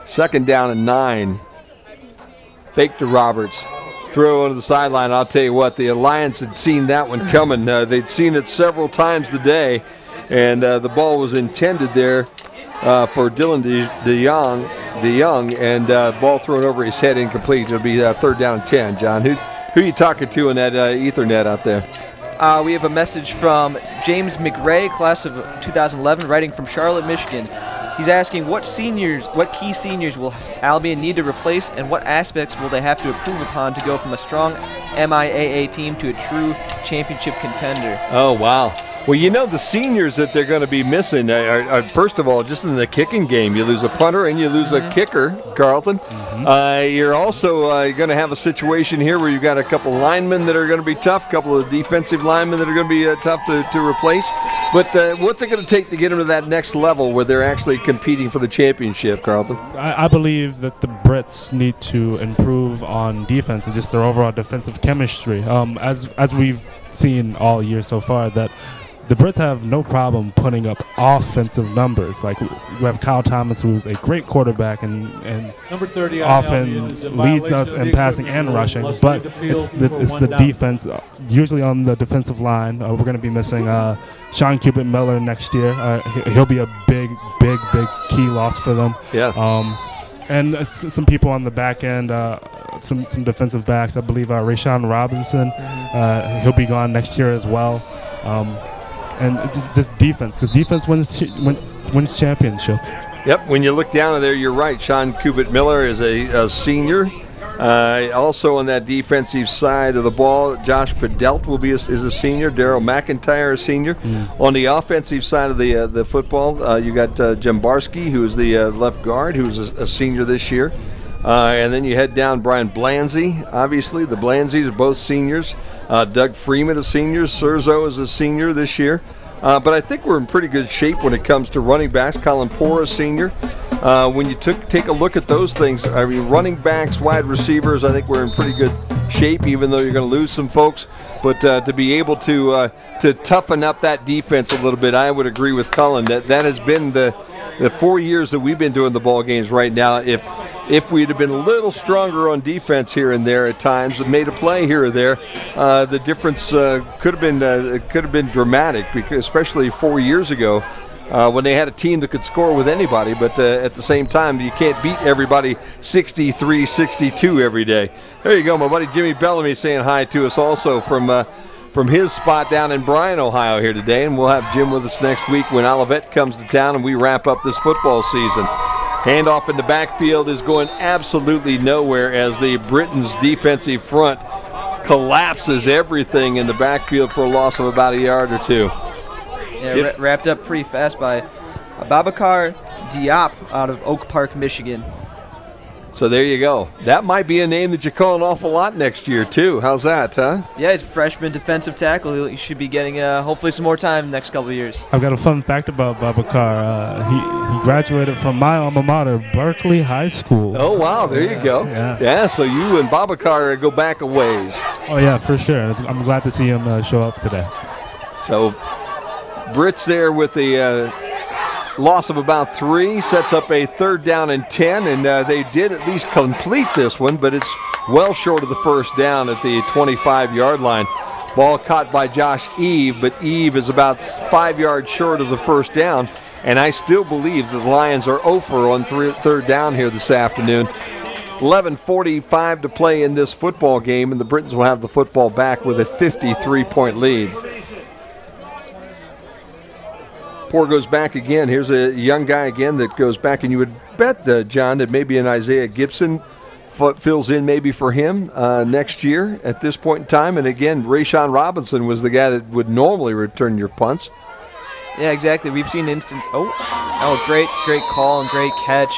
2nd down and 9. Fake to Roberts. Throw onto the sideline. I'll tell you what, the Alliance had seen that one coming. They'd seen it several times today, and the ball was intended there for Dylan DeYoung, and ball thrown over his head, incomplete. It'll be 3rd down and 10. John, who are you talking to in that Ethernet out there? We have a message from James McRae, class of 2011, writing from Charlotte, Michigan. He's asking what key seniors will Albion need to replace, and what aspects will they have to improve upon to go from a strong MIAA team to a true championship contender? Oh, wow. Well, the seniors that they're going to be missing are, first of all, just in the kicking game. You lose a punter and you lose a kicker, Carlton. Mm-hmm. You're also going to have a situation here where you've got a couple linemen that are going to be tough, a couple of defensive linemen that are going to be tough to replace. But what's it going to take to get them to that next level where they're actually competing for the championship, Carlton? I believe that the Brits need to improve on defense and just their overall defensive chemistry. As we've seen all year so far, that the Brits have no problem putting up offensive numbers. Like, we have Kyle Thomas, who's a great quarterback and number 30 often leads us in passing and rushing. But it's the defense, usually on the defensive line. We're going to be missing Sean Cubitt-Miller next year. He'll be a big key loss for them. Yes. And some people on the back end, some defensive backs. I believe Rayshawn Robinson, he'll be gone next year as well. And just defense, because defense wins championships. Yep, when you look down there, you're right. Sean Cubitt-Miller is a senior. Also on that defensive side of the ball, Josh Padelt is a senior. Daryl McIntyre, a senior. Mm. On the offensive side of the football, you got Jembarski, who is the left guard, who's a senior this year. And then you head down Brian Blanzy. Obviously, the Blanzys are both seniors. Doug Freeman, a senior. Serzo is a senior this year. But I think we're in pretty good shape when it comes to running backs. Colin Poore, a senior. When you take a look at those things, I mean, running backs, wide receivers, I think we're in pretty good shape, even though you're going to lose some folks. But to be able to toughen up that defense a little bit, I would agree with Colin. That has been the 4 years that we've been doing the ball games right now. If we'd have been a little stronger on defense here and there at times and made a play here or there, the difference could have been dramatic, because especially 4 years ago when they had a team that could score with anybody. But at the same time, you can't beat everybody 63-62 every day. There you go, my buddy Jimmy Bellamy saying hi to us also from his spot down in Bryan, Ohio here today. And we'll have Jim with us next week when Olivet comes to town and we wrap up this football season. Handoff in the backfield is going absolutely nowhere as the Britons' defensive front collapses everything in the backfield for a loss of about a yard or two. Yeah, wrapped up pretty fast by Babakar Diop out of Oak Park, Michigan. So there you go. That might be a name that you call an awful lot next year, too. How's that, huh? Yeah, he's a freshman defensive tackle. He should be getting hopefully some more time in the next couple of years. I've got a fun fact about Babacar. He graduated from my alma mater, Berkeley High School. Oh, wow. There you go. Yeah, so you and Babacar go back a ways. Oh, yeah, for sure. I'm glad to see him show up today. So Brits there with the loss of about 3, sets up a 3rd down and 10, and they did at least complete this one, but it's well short of the first down at the 25-yard line. Ball caught by Josh Eve, but Eve is about 5 yards short of the first down, and I still believe that the Lions are 0 for on 3rd down here this afternoon. 11:45 to play in this football game, and the Britons will have the football back with a 53-point lead. Poor goes back again. Here's a young guy again that goes back, and you would bet, John, that maybe an Isaiah Gibson fills in maybe for him next year at this point in time. And again, Rayshawn Robinson was the guy that would normally return your punts. Yeah, exactly. We've seen instance. Oh, great call and great catch.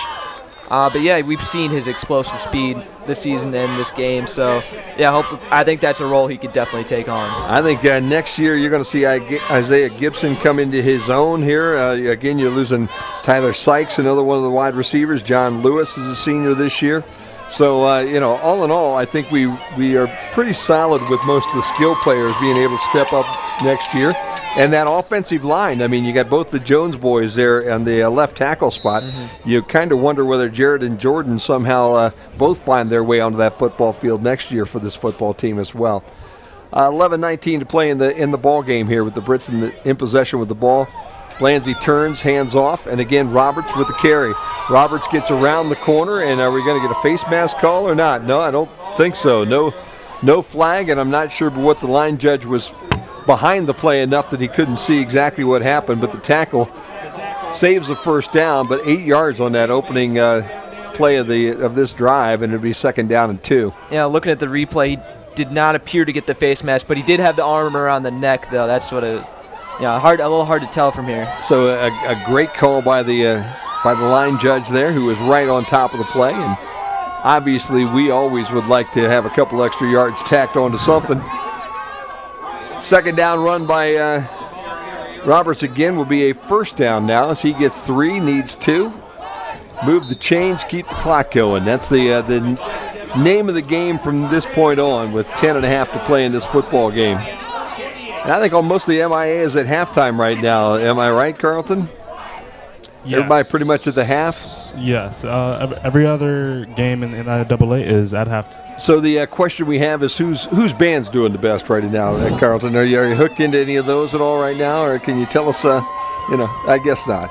But yeah, we've seen his explosive speed this season and this game. So yeah, I think that's a role he could definitely take on. I think next year you're going to see Isaiah Gibson come into his own here. Again, you're losing Tyler Sykes, another one of the wide receivers. John Lewis is a senior this year. So all in all, I think we are pretty solid with most of the skill players being able to step up next year. And that offensive line, I mean, you got both the Jones boys there on the left tackle spot. Mm-hmm. You kind of wonder whether Jared and Jordan somehow both find their way onto that football field next year for this football team as well. 11:19 to play in the ball game here with the Brits in possession with the ball. Blanzy turns, hands off, and again Roberts with the carry. Roberts gets around the corner, and are we going to get a face mask call or not? No, I don't think so. No flag, and I'm not sure what the line judge was behind the play enough that he couldn't see exactly what happened, but the tackle saves the first down, but 8 yards on that opening play of this drive, and it'll be 2nd down and 2. Yeah, looking at the replay, he did not appear to get the face mask, but he did have the arm around the neck, though. That's what a little hard to tell from here. So a great call by the line judge there, who was right on top of the play, and obviously we always would like to have a couple extra yards tacked onto something. 2nd down run by Roberts again will be a 1st down now as he gets 3, needs 2. Move the chains, keep the clock going. That's the name of the game from this point on with 10.5 to play in this football game. And I think most of the MIAA is at halftime right now. Am I right, Carlton? Yes. Everybody pretty much at the half? Yes. Every other game in MIAA is at halftime. So the question we have is whose band's doing the best right now, Carlton? Are you hooked into any of those at all right now, or can you tell us? I guess not.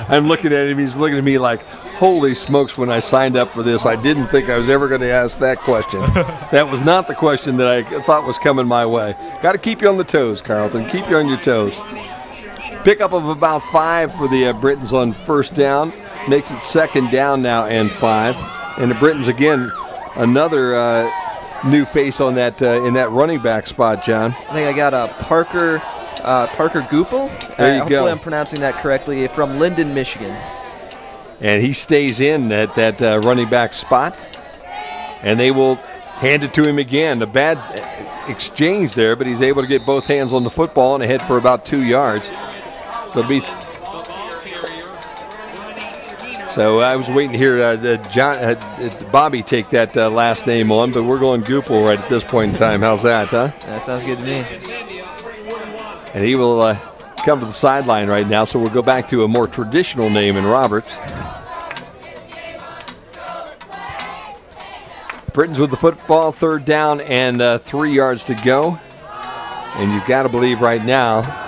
I'm looking at him. He's looking at me like, holy smokes! When I signed up for this, I didn't think I was ever going to ask that question. That was not the question that I thought was coming my way. Got to keep you on the toes, Carlton. Keep you on your toes. Pickup of about 5 for the Britons on 1st down. Makes it 2nd down now and 5. And the Britons, again, another new face on that in that running back spot, John. I think I got a Parker Goupel. There you go. Hopefully I'm pronouncing that correctly, from Linden, Michigan. And he stays in at that running back spot. And they will hand it to him again. A bad exchange there, but he's able to get both hands on the football and ahead for about 2 yards. So it'll be... So I was waiting to hear Bobby take that last name on, but we're going Goupel right at this point in time. How's that, huh? That sounds good to me. And he will come to the sideline right now, so we'll go back to a more traditional name in Roberts. Britons with the football, 3rd down and 3 yards to go. And you've got to believe right now,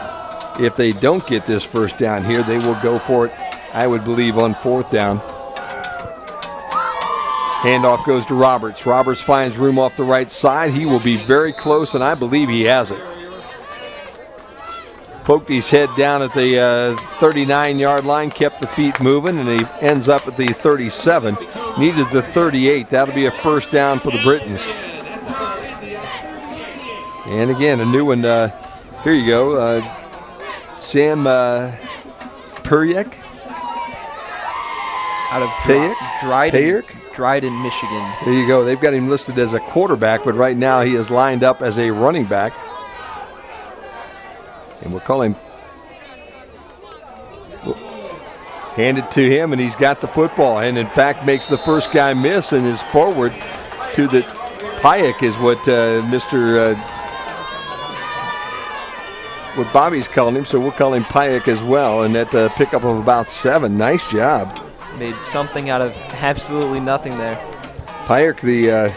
if they don't get this 1st down here, they will go for it, I would believe, on 4th down. Handoff goes to Roberts. Roberts finds room off the right side. He will be very close, and I believe he has it. Poked his head down at the 39-yard line, kept the feet moving, and he ends up at the 37. Needed the 38. That'll be a 1st down for the Britons. And again, a new one. Here you go. Sam Puryek. out of Dryden, Michigan. There you go. They've got him listed as a quarterback, but right now he is lined up as a running back. And we'll call him. Hand it to him, and he's got the football, and in fact makes the first guy miss and is forward to the Payek is what what Bobby's calling him, so we'll call him Payek as well, and that pickup of about 7. Nice job. Made something out of absolutely nothing there. Payek, the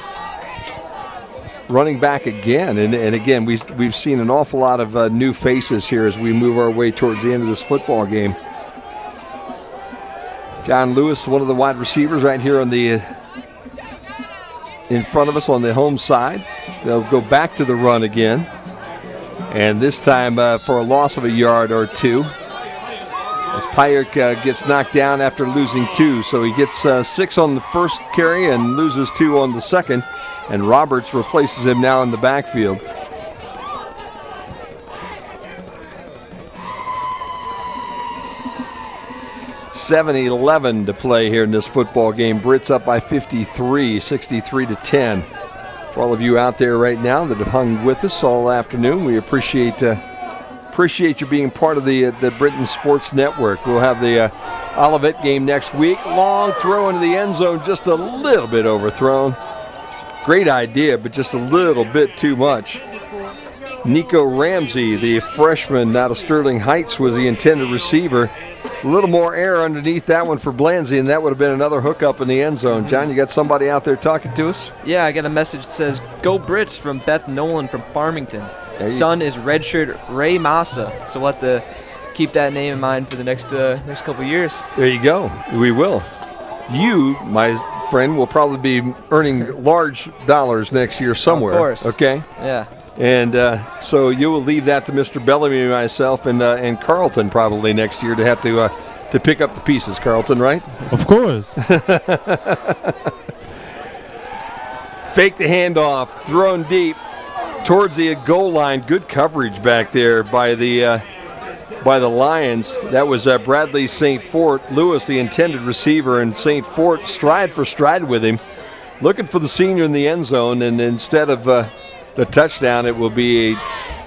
running back again, and again we've seen an awful lot of new faces here as we move our way towards the end of this football game. John Lewis, one of the wide receivers right here on the in front of us on the home side. They'll go back to the run again, and this time for a loss of a yard or 2. As Payek gets knocked down after losing 2, so he gets 6 on the first carry and loses 2 on the second, and Roberts replaces him now in the backfield. .11 to play here in this football game. Brits up by 53, 63-10. For all of you out there right now that have hung with us all afternoon, we appreciate you being part of the Britain Sports Network. We'll have the Olivet game next week. Long throw into the end zone, just a little bit overthrown. Great idea, but just a little bit too much. Nico Ramsey, the freshman out of Sterling Heights, was the intended receiver. A little more air underneath that one for Blanzy, and that would have been another hookup in the end zone. John, you got somebody out there talking to us? Yeah, I got a message that says, "Go Brits" from Beth Nolan from Farmington. Son is redshirt Ray Massa, so we'll have to keep that name in mind for the next couple years. There you go. We will. You, my friend, will probably be earning large dollars next year somewhere. Of course. Okay? Yeah. And so you will leave that to Mr. Bellamy, myself, and Carlton probably next year to have to pick up the pieces, Carlton, right? Of course. Fake the handoff, thrown deep towards the goal line. Good coverage back there by the Lions. That was Bradley St. Fort. Lewis, the intended receiver, and St. Fort stride for stride with him, looking for the senior in the end zone, and instead of the touchdown, it will be a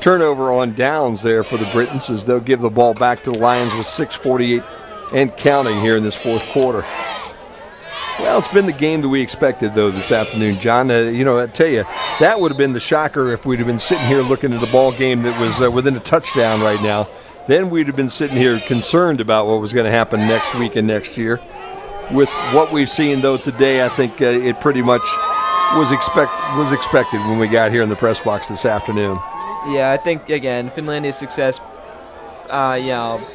turnover on downs there for the Britons as they'll give the ball back to the Lions with 6:48 and counting here in this fourth quarter. Well, it's been the game that we expected, though, this afternoon, John. I tell you, that would have been the shocker if we'd have been sitting here looking at a ball game that was within a touchdown right now. Then we'd have been sitting here concerned about what was going to happen next week and next year. With what we've seen, though, today, I think it pretty much was expected when we got here in the press box this afternoon. Yeah, I think, again, Finlandia's success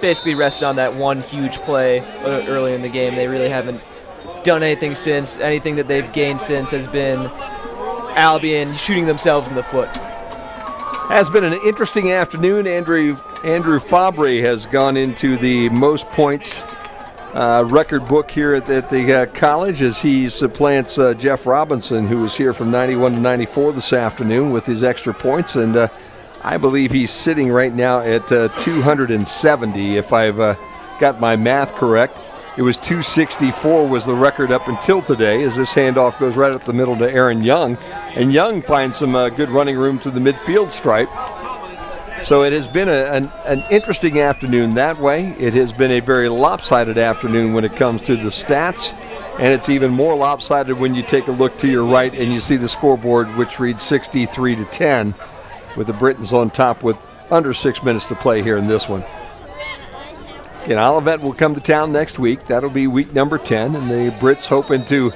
basically rested on that one huge play early in the game. They really haven't done anything since. Anything that they've gained since has been Albion shooting themselves in the foot. Has been an interesting afternoon. Andrew Fabre has gone into the most points record book here at the college as he supplants Jeff Robinson, who was here from 91 to 94 this afternoon with his extra points, and I believe he's sitting right now at 270 if I've got my math correct. It was 264 was the record up until today, as this handoff goes right up the middle to Aaron Young, and Young finds some good running room to the midfield stripe. So it has been an interesting afternoon that way. It has been a very lopsided afternoon when it comes to the stats, and it's even more lopsided when you take a look to your right and you see the scoreboard, which reads 63-10, with the Britons on top with under 6 minutes to play here in this one. Again, Olivet will come to town next week. That'll be week number 10, and the Brits hoping to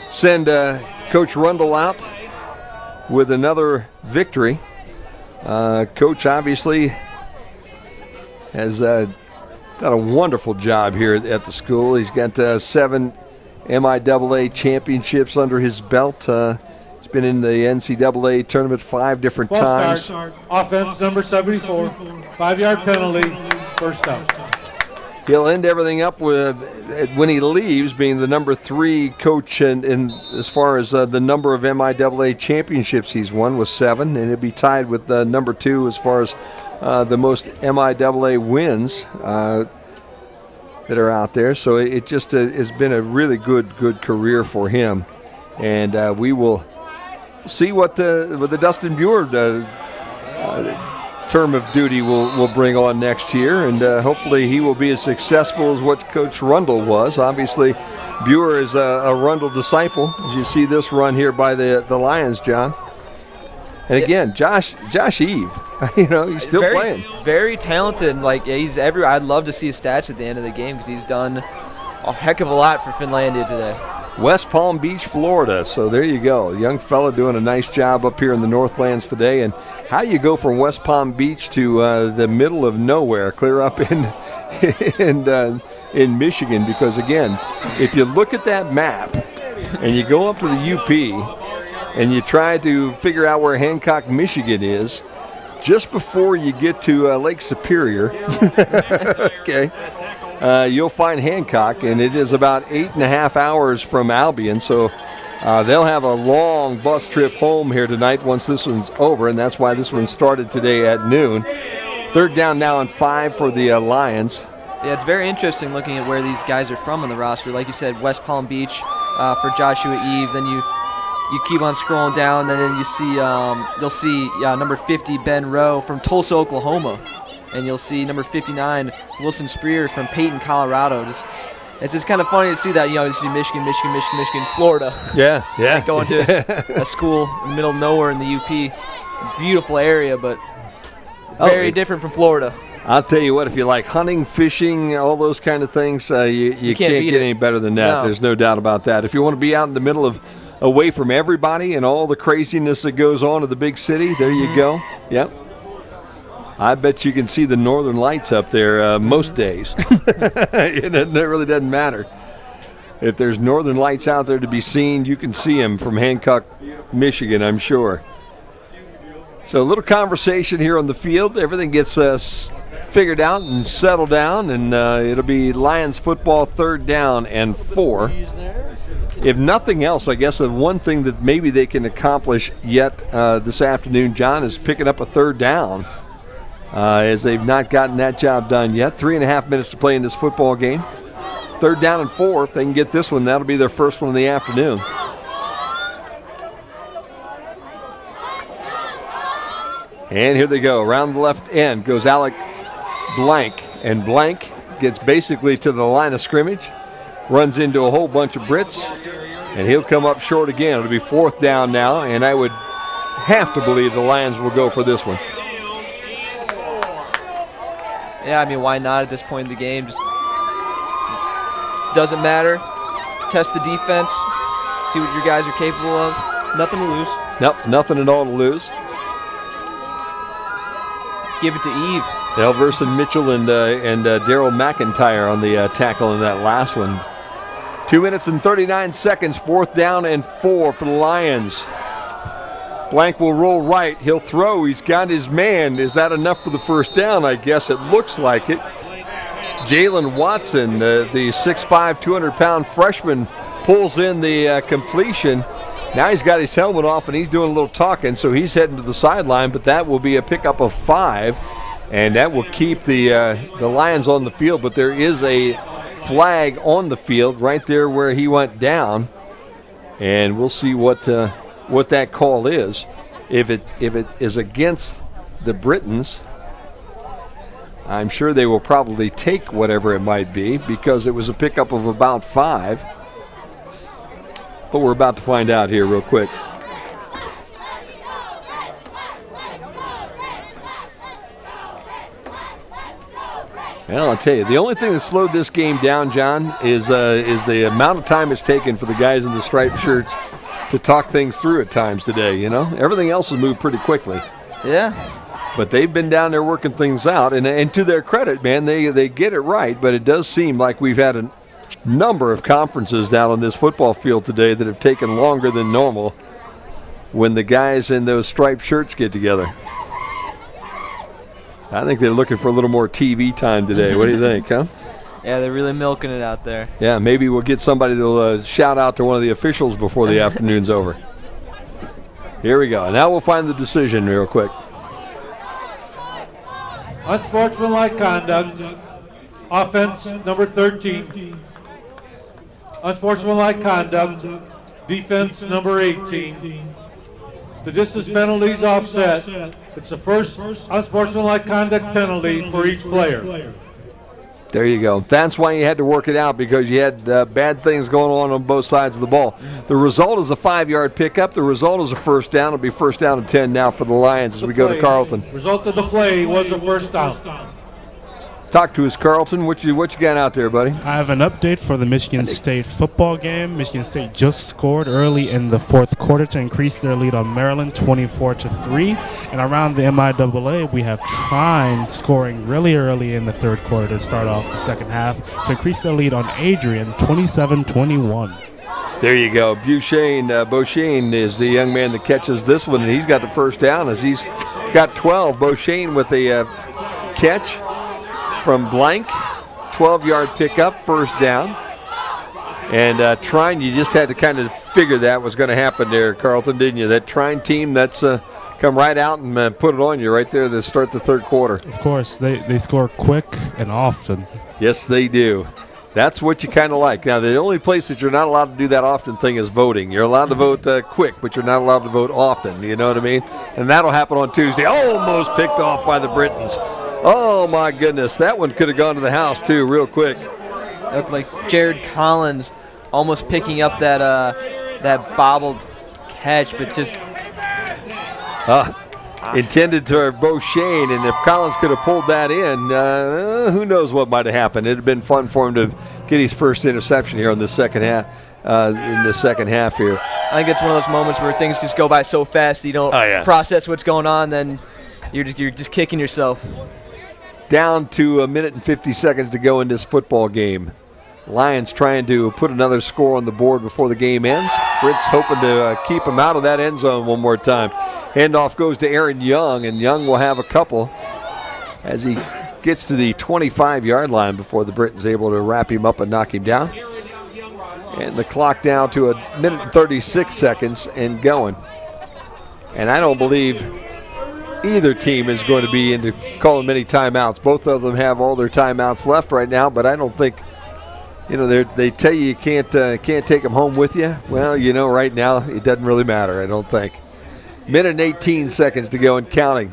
send Coach Rundle out with another victory. Coach obviously has done a wonderful job here at the school. He's got 7 MIAA championships under his belt. He's been in the NCAA tournament 5 different times. Start. Offense number 74, 5-yard penalty, first down. He'll end everything up with, when he leaves, being the number 3 coach in as far as the number of MIAA championships he's won with 7, and he'll be tied with number 2 as far as the most MIAA wins. that are out there. So it just has been a really good career for him. And we will see what the Dustin Buer term of duty will bring on next year. And hopefully he will be as successful as what Coach Rundle was. Obviously, Buer is a Rundle disciple, as you see this run here by the Lions, John. And again, Josh Eve, he's still playing. Very talented. He's everywhere. I'd love to see his stats at the end of the game because he's done a heck of a lot for Finlandia today. West Palm Beach, Florida. So there you go. A young fella doing a nice job up here in the Northlands today. And how you go from West Palm Beach to the middle of nowhere, clear up in Michigan, because again, if you look at that map and you go up to the UP and you try to figure out where Hancock, Michigan is, just before you get to Lake Superior, okay, you'll find Hancock, and it is about 8.5 hours from Albion. So they'll have a long bus trip home here tonight once this one's over, and that's why this one started today at noon. 3rd down now and 5 for the Lions. Yeah, it's very interesting looking at where these guys are from on the roster. Like you said, West Palm Beach for Joshua Eve. Then you keep on scrolling down, and then you see you'll see number 50 Ben Rowe from Tulsa, Oklahoma, and you'll see number 59 Wilson Spreer from Peyton, Colorado. It's just kind of funny to see that. You see Michigan, Florida. Yeah. Going to a school in the middle of nowhere in the UP. Beautiful area, but very different from Florida. I'll tell you what, if you like hunting, fishing, all those kind of things, you can't get any better than that. No. There's no doubt about that. If you want to be out in the middle of, away from everybody and all the craziness that goes on in the big city, there you go. Yep. I bet you can see the northern lights up there most days. It really doesn't matter. If there's northern lights out there to be seen, you can see them from Hancock, Michigan, I'm sure. So a little conversation here on the field. Everything gets figured out and settled down, and it'll be Lions football 3rd down and 4. If nothing else, I guess the one thing that maybe they can accomplish yet this afternoon, John, is picking up a 3rd down, as they've not gotten that job done yet. 3.5 minutes to play in this football game. 3rd down and 4. If they can get this one, that'll be their first one of the afternoon. And here they go. Around the left end goes Alec Blank. And Blank gets basically to the line of scrimmage, runs into a whole bunch of Brits, and he'll come up short again. It'll be 4th down now, and I would have to believe the Lions will go for this one. Yeah, why not at this point in the game? Just doesn't matter. Test the defense, see what your guys are capable of. Nothing to lose. Nope, nothing at all to lose. Give it to Eve. Elverson Mitchell and Daryl McIntyre on the tackle in that last one. 2 minutes and 39 seconds, 4th down and 4 for the Lions. Blank will roll right. He'll throw. He's got his man. Is that enough for the 1st down? I guess it looks like it. Jalen Watson, the 6'5", 200-pound freshman, pulls in the completion. Now he's got his helmet off, and he's doing a little talking, so he's heading to the sideline, but that will be a pickup of 5, and that will keep the Lions on the field. But there is a flag on the field right there where he went down, and we'll see what that call is. If it is against the Britons, I'm sure they will probably take whatever it might be, because it was a pickup of about 5. But we're about to find out here real quick. Well, I'll tell you, the only thing that slowed this game down, John, is the amount of time it's taken for the guys in the striped shirts to talk things through at times today. Everything else has moved pretty quickly. Yeah. But they've been down there working things out, and to their credit, man, they get it right. But it does seem like we've had a number of conferences down on this football field today that have taken longer than normal when the guys in those striped shirts get together. I think they're looking for a little more TV time today. What do you think, huh? Yeah, they're really milking it out there. Yeah, maybe we'll get somebody to shout out to one of the officials before the afternoon's over. Here we go. Now we'll find the decision real quick. Unsportsmanlike conduct. Offense number 13. Unsportsmanlike conduct. Defense number 18. The distance penalty is offset. It's the first unsportsmanlike conduct penalty for each player. There you go. That's why you had to work it out, because you had bad things going on both sides of the ball. The result is a 5-yard pickup. The result is a first down. It'll be first down and 10 now for the Lions as we go to Carleton. Result of the play was a first down. Talk to us, Carleton. What you got out there, buddy? I have an update for the Michigan State football game. Michigan State just scored early in the fourth quarter to increase their lead on Maryland 24-3. And around the MIAA, we have Trine scoring really early in the third quarter to start off the second half to increase their lead on Adrian 27-21. There you go. Beauchene is the young man that catches this one, and he's got the first down as he's got 12. Beauchene with a catch from Blank, 12-yard pickup, first down. And Trine, you just had to kind of figure that was going to happen there, Carleton, didn't you? That Trine team, that's come right out and put it on you right there to start the third quarter. Of course, they score quick and often. Yes, they do. That's what you kind of like. Now, the only place that you're not allowed to do that often thing is voting. You're allowed to vote quick, but you're not allowed to vote often. You know what I mean? And that'll happen on Tuesday. Almost picked off by the Britons. Oh, my goodness. That one could have gone to the house, too, real quick. It looked like Jared Collins almost picking up that bobbled catch, but just... intended to Beauchene, and if Collins could have pulled that in, who knows what might have happened. It would have been fun for him to get his first interception here in the second half. Here, I think it's one of those moments where things just go by so fast you don't process what's going on. Then you're just kicking yourself. Down to a minute and 50 seconds to go in this football game. Lions trying to put another score on the board before the game ends. Brits hoping to keep him out of that end zone one more time. Handoff goes to Aaron Young, and Young will have a couple as he gets to the 25-yard line before the Britons able to wrap him up and knock him down. And the clock down to a minute and 36 seconds and going. And I don't believe either team is going to be into calling many timeouts. Both of them have all their timeouts left right now, but I don't think, they tell you can't take them home with you. Well, right now it doesn't really matter, I don't think. Minute and 18 seconds to go and counting.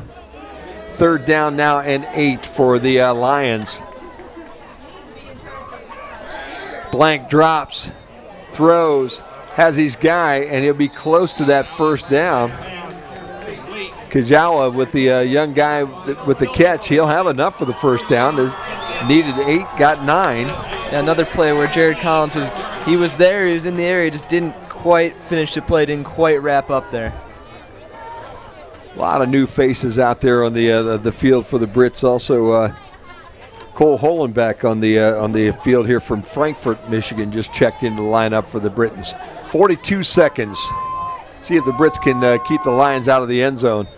Third down now and 8 for the Lions. Blank drops, throws, has his guy, and he'll be close to that first down. Kajawa with the young guy with the catch, he'll have enough for the first down. Needed 8, got 9. Yeah, another play where Jared Collins he was there, he was in the area, just didn't quite finish the play, didn't quite wrap up there. A lot of new faces out there on the field for the Brits. Also, Cole Holenbeck on the field here from Frankfort, Michigan, just checked into the lineup for the Britons. 42 seconds. See if the Brits can keep the Lions out of the end zone.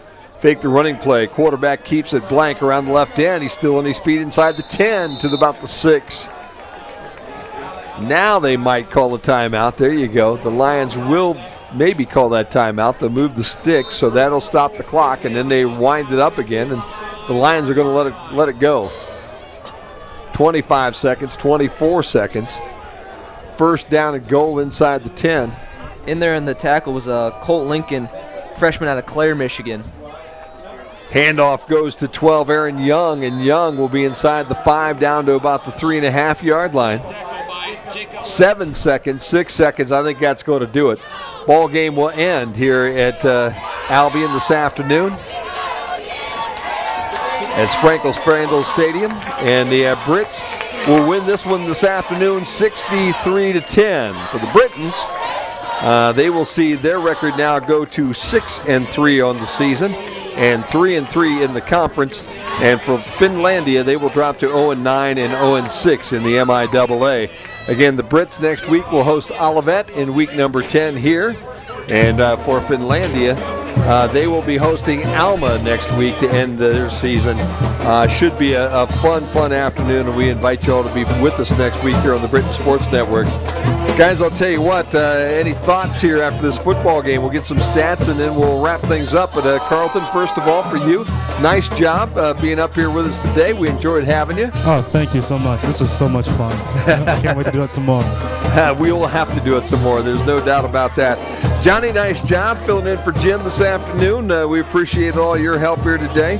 Fake the running play. Quarterback keeps it blank around the left end. He's still on his feet inside the 10 to about the 6. Now they might call a timeout. There you go. The Lions will maybe call that timeout. They'll move the stick, so that'll stop the clock, and then they wind it up again, and the Lions are going to let it go. 25 seconds, 24 seconds. First down and goal inside the 10. In there in the tackle was Colt Lincoln, freshman out of Clare, Michigan. Handoff goes to 12, Aaron Young, and Young will be inside the 5 down to about the 3.5-yard line. 7 seconds, 6 seconds, I think that's going to do it. Ball game will end here at Albion this afternoon at Sprankle-Sprandel Stadium, and the Brits will win this one this afternoon 63-10. For the Britons, they will see their record now go to 6-3 on the season and 3-3 in the conference. And for Finlandia, they will drop to 0-9 and 0-6 in the MIAA. Again, the Brits next week will host Olivet in week number 10 here. And for Finlandia, They will be hosting Alma next week to end their season. Should be a fun afternoon, and we invite you all to be with us next week here on the Britain Sports Network. Guys, I'll tell you what, any thoughts here after this football game? We'll get some stats, and then we'll wrap things up. But Carlton, first of all, for you, nice job being up here with us today. We enjoyed having you. Oh, thank you so much. This was so much fun. I can't wait to do it some more. We will have to do it some more. There's no doubt about that. Johnny, nice job filling in for Jim this afternoon. We appreciate all your help here today.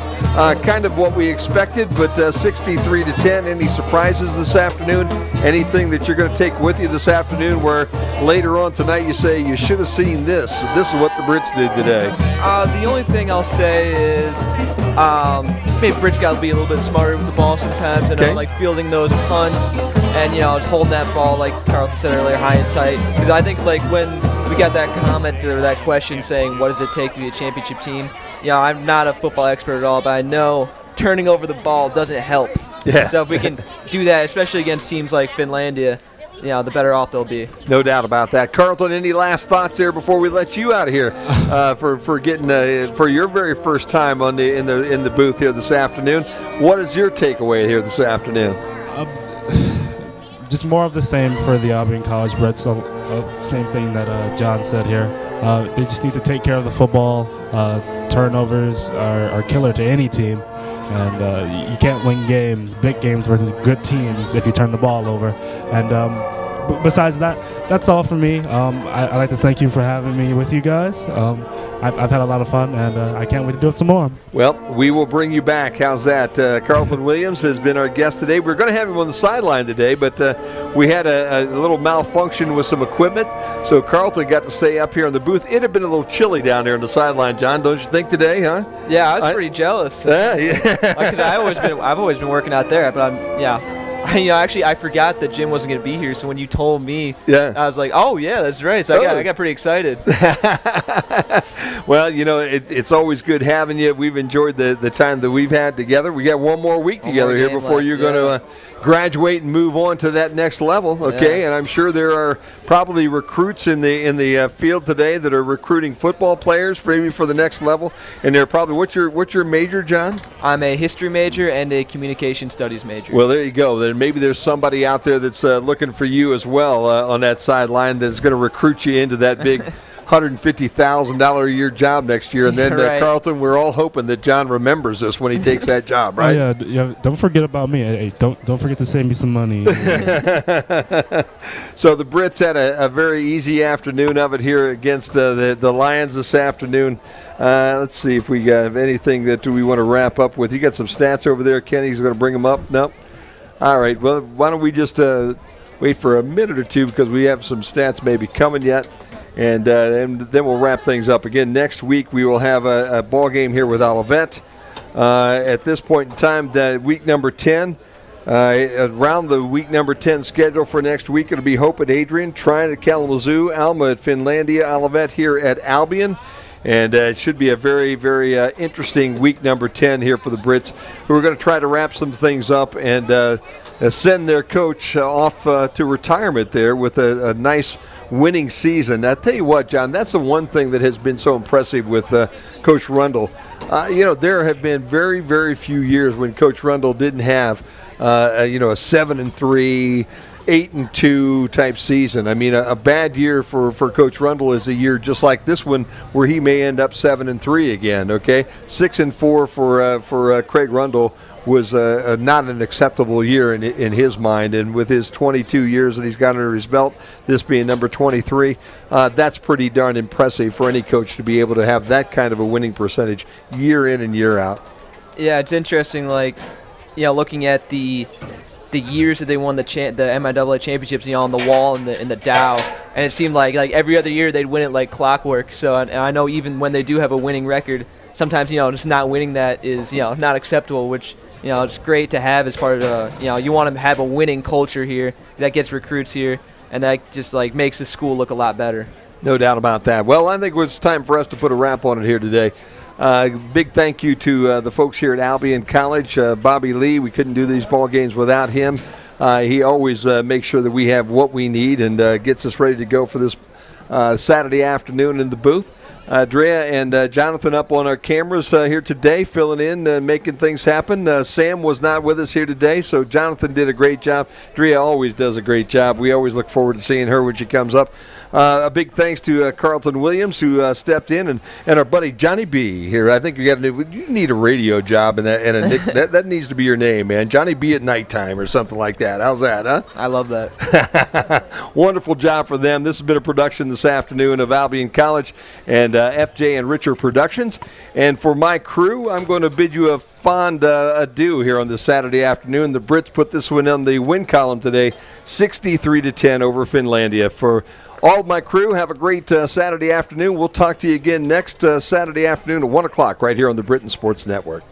Kind of what we expected, but 63-10. Any surprises this afternoon? Anything that you're going to take with you this afternoon where later on tonight you say you should have seen this? This is what the Brits did today. The only thing I'll say is maybe Brits got to be a little bit smarter with the ball sometimes, and like fielding those punts, and just holding that ball, like Carlton said earlier, high and tight. Because I think like when we got that comment or that question saying what does it take to be a championship team, I'm not a football expert at all, but I know turning over the ball doesn't help. Yeah. So if we can do that, especially against teams like Finlandia, the better off they'll be. No doubt about that. Carlton, any last thoughts there before we let you out of here for getting for your very first time on in the booth here this afternoon? What is your takeaway here this afternoon? Just more of the same for the Albion College Brits. So same thing that John said here. They just need to take care of the football. Turnovers are killer to any team. And you can't win big games versus good teams if you turn the ball over. And besides that, that's all for me. I'd like to thank you for having me with you guys. I've had a lot of fun, and I can't wait to do it some more. Well, we will bring you back. How's that? Carlton Williams has been our guest today. We're going to have him on the sideline today, but we had a little malfunction with some equipment, so Carlton got to stay up here in the booth. It had been a little chilly down there on the sideline, John, don't you think today, huh? Yeah, I was pretty jealous. Yeah. Because I've always been working out there, but actually, I forgot that Jim wasn't going to be here, so when you told me, I was like, oh, yeah, that's right. So I got pretty excited. Well, it's always good having you. We've enjoyed the time that we've had together. We got one more week together here before you're going to graduate and move on to that next level, okay? And I'm sure there are probably recruits in the field today that are recruiting football players maybe for the next level. And they're probably what's your major, John? I'm a history major and a communication studies major. Well, there you go. Then maybe there's somebody out there that's looking for you as well on that sideline that's going to recruit you into that big $150,000 a year job next year. And then right. Carlton, we're all hoping that John remembers us when he takes that job, right? Oh, yeah. Don't forget about me. Hey, don't forget to save me some money. So the Brits had a very easy afternoon of it here against the Lions this afternoon. Let's see if we have anything that we want to wrap up with. You got some stats over there, Kenny. He's going to bring them up. Nope. All right. Well, why don't we just wait for a minute or two because we have some stats maybe coming yet. And then we'll wrap things up. Again, next week we will have a ball game here with Olivet. At this point in time, week number 10, around the week number 10 schedule for next week, it'll be Hope at Adrian, Tryon at Kalamazoo, Alma at Finlandia, Olivet here at Albion. And it should be a very, very interesting week number 10 here for the Brits, who are going to try to wrap some things up and send their coach off to retirement there with a nice winning season. I tell you what, John, that's the one thing that has been so impressive with Coach Rundle. There have been very, very few years when Coach Rundle didn't have a 7-3, 8-2 type season. I mean, a bad year for Coach Rundle is a year just like this one where he may end up 7-3 again. Okay, 6-4 for Craig Rundle was not an acceptable year in his mind, and with his 22 years that he's got under his belt, this being number 23, that's pretty darn impressive for any coach to be able to have that kind of a winning percentage year in and year out. Yeah, it's interesting, looking at the years that they won the MIAA championships, on the wall in the Dow, and it seemed like every other year they'd win it like clockwork. So and I know even when they do have a winning record, sometimes just not winning that is not acceptable, which it's great to have as part of you want to have a winning culture here that gets recruits here, and that just makes the school look a lot better. No doubt about that. Well, I think it was time for us to put a wrap on it here today. Big thank you to the folks here at Albion College. Bobby Lee, we couldn't do these ball games without him. He always makes sure that we have what we need and gets us ready to go for this Saturday afternoon in the booth. Drea and Jonathan up on our cameras here today, filling in, making things happen. Sam was not with us here today, so Jonathan did a great job. Drea always does a great job. We always look forward to seeing her when she comes up. A big thanks to Carlton Williams, who stepped in, and our buddy Johnny B here. I think you need a radio job, and a nick, that needs to be your name, man. Johnny B at nighttime or something like that. How's that, huh? I love that. Wonderful job for them. This has been a production this afternoon of Albion College and FJ and Richard Productions. And for my crew, I'm going to bid you a fond adieu here on this Saturday afternoon. The Brits put this one on the win column today, 63-10 over Finlandia. For all of my crew, have a great Saturday afternoon. We'll talk to you again next Saturday afternoon at 1 o'clock right here on the Britain Sports Network.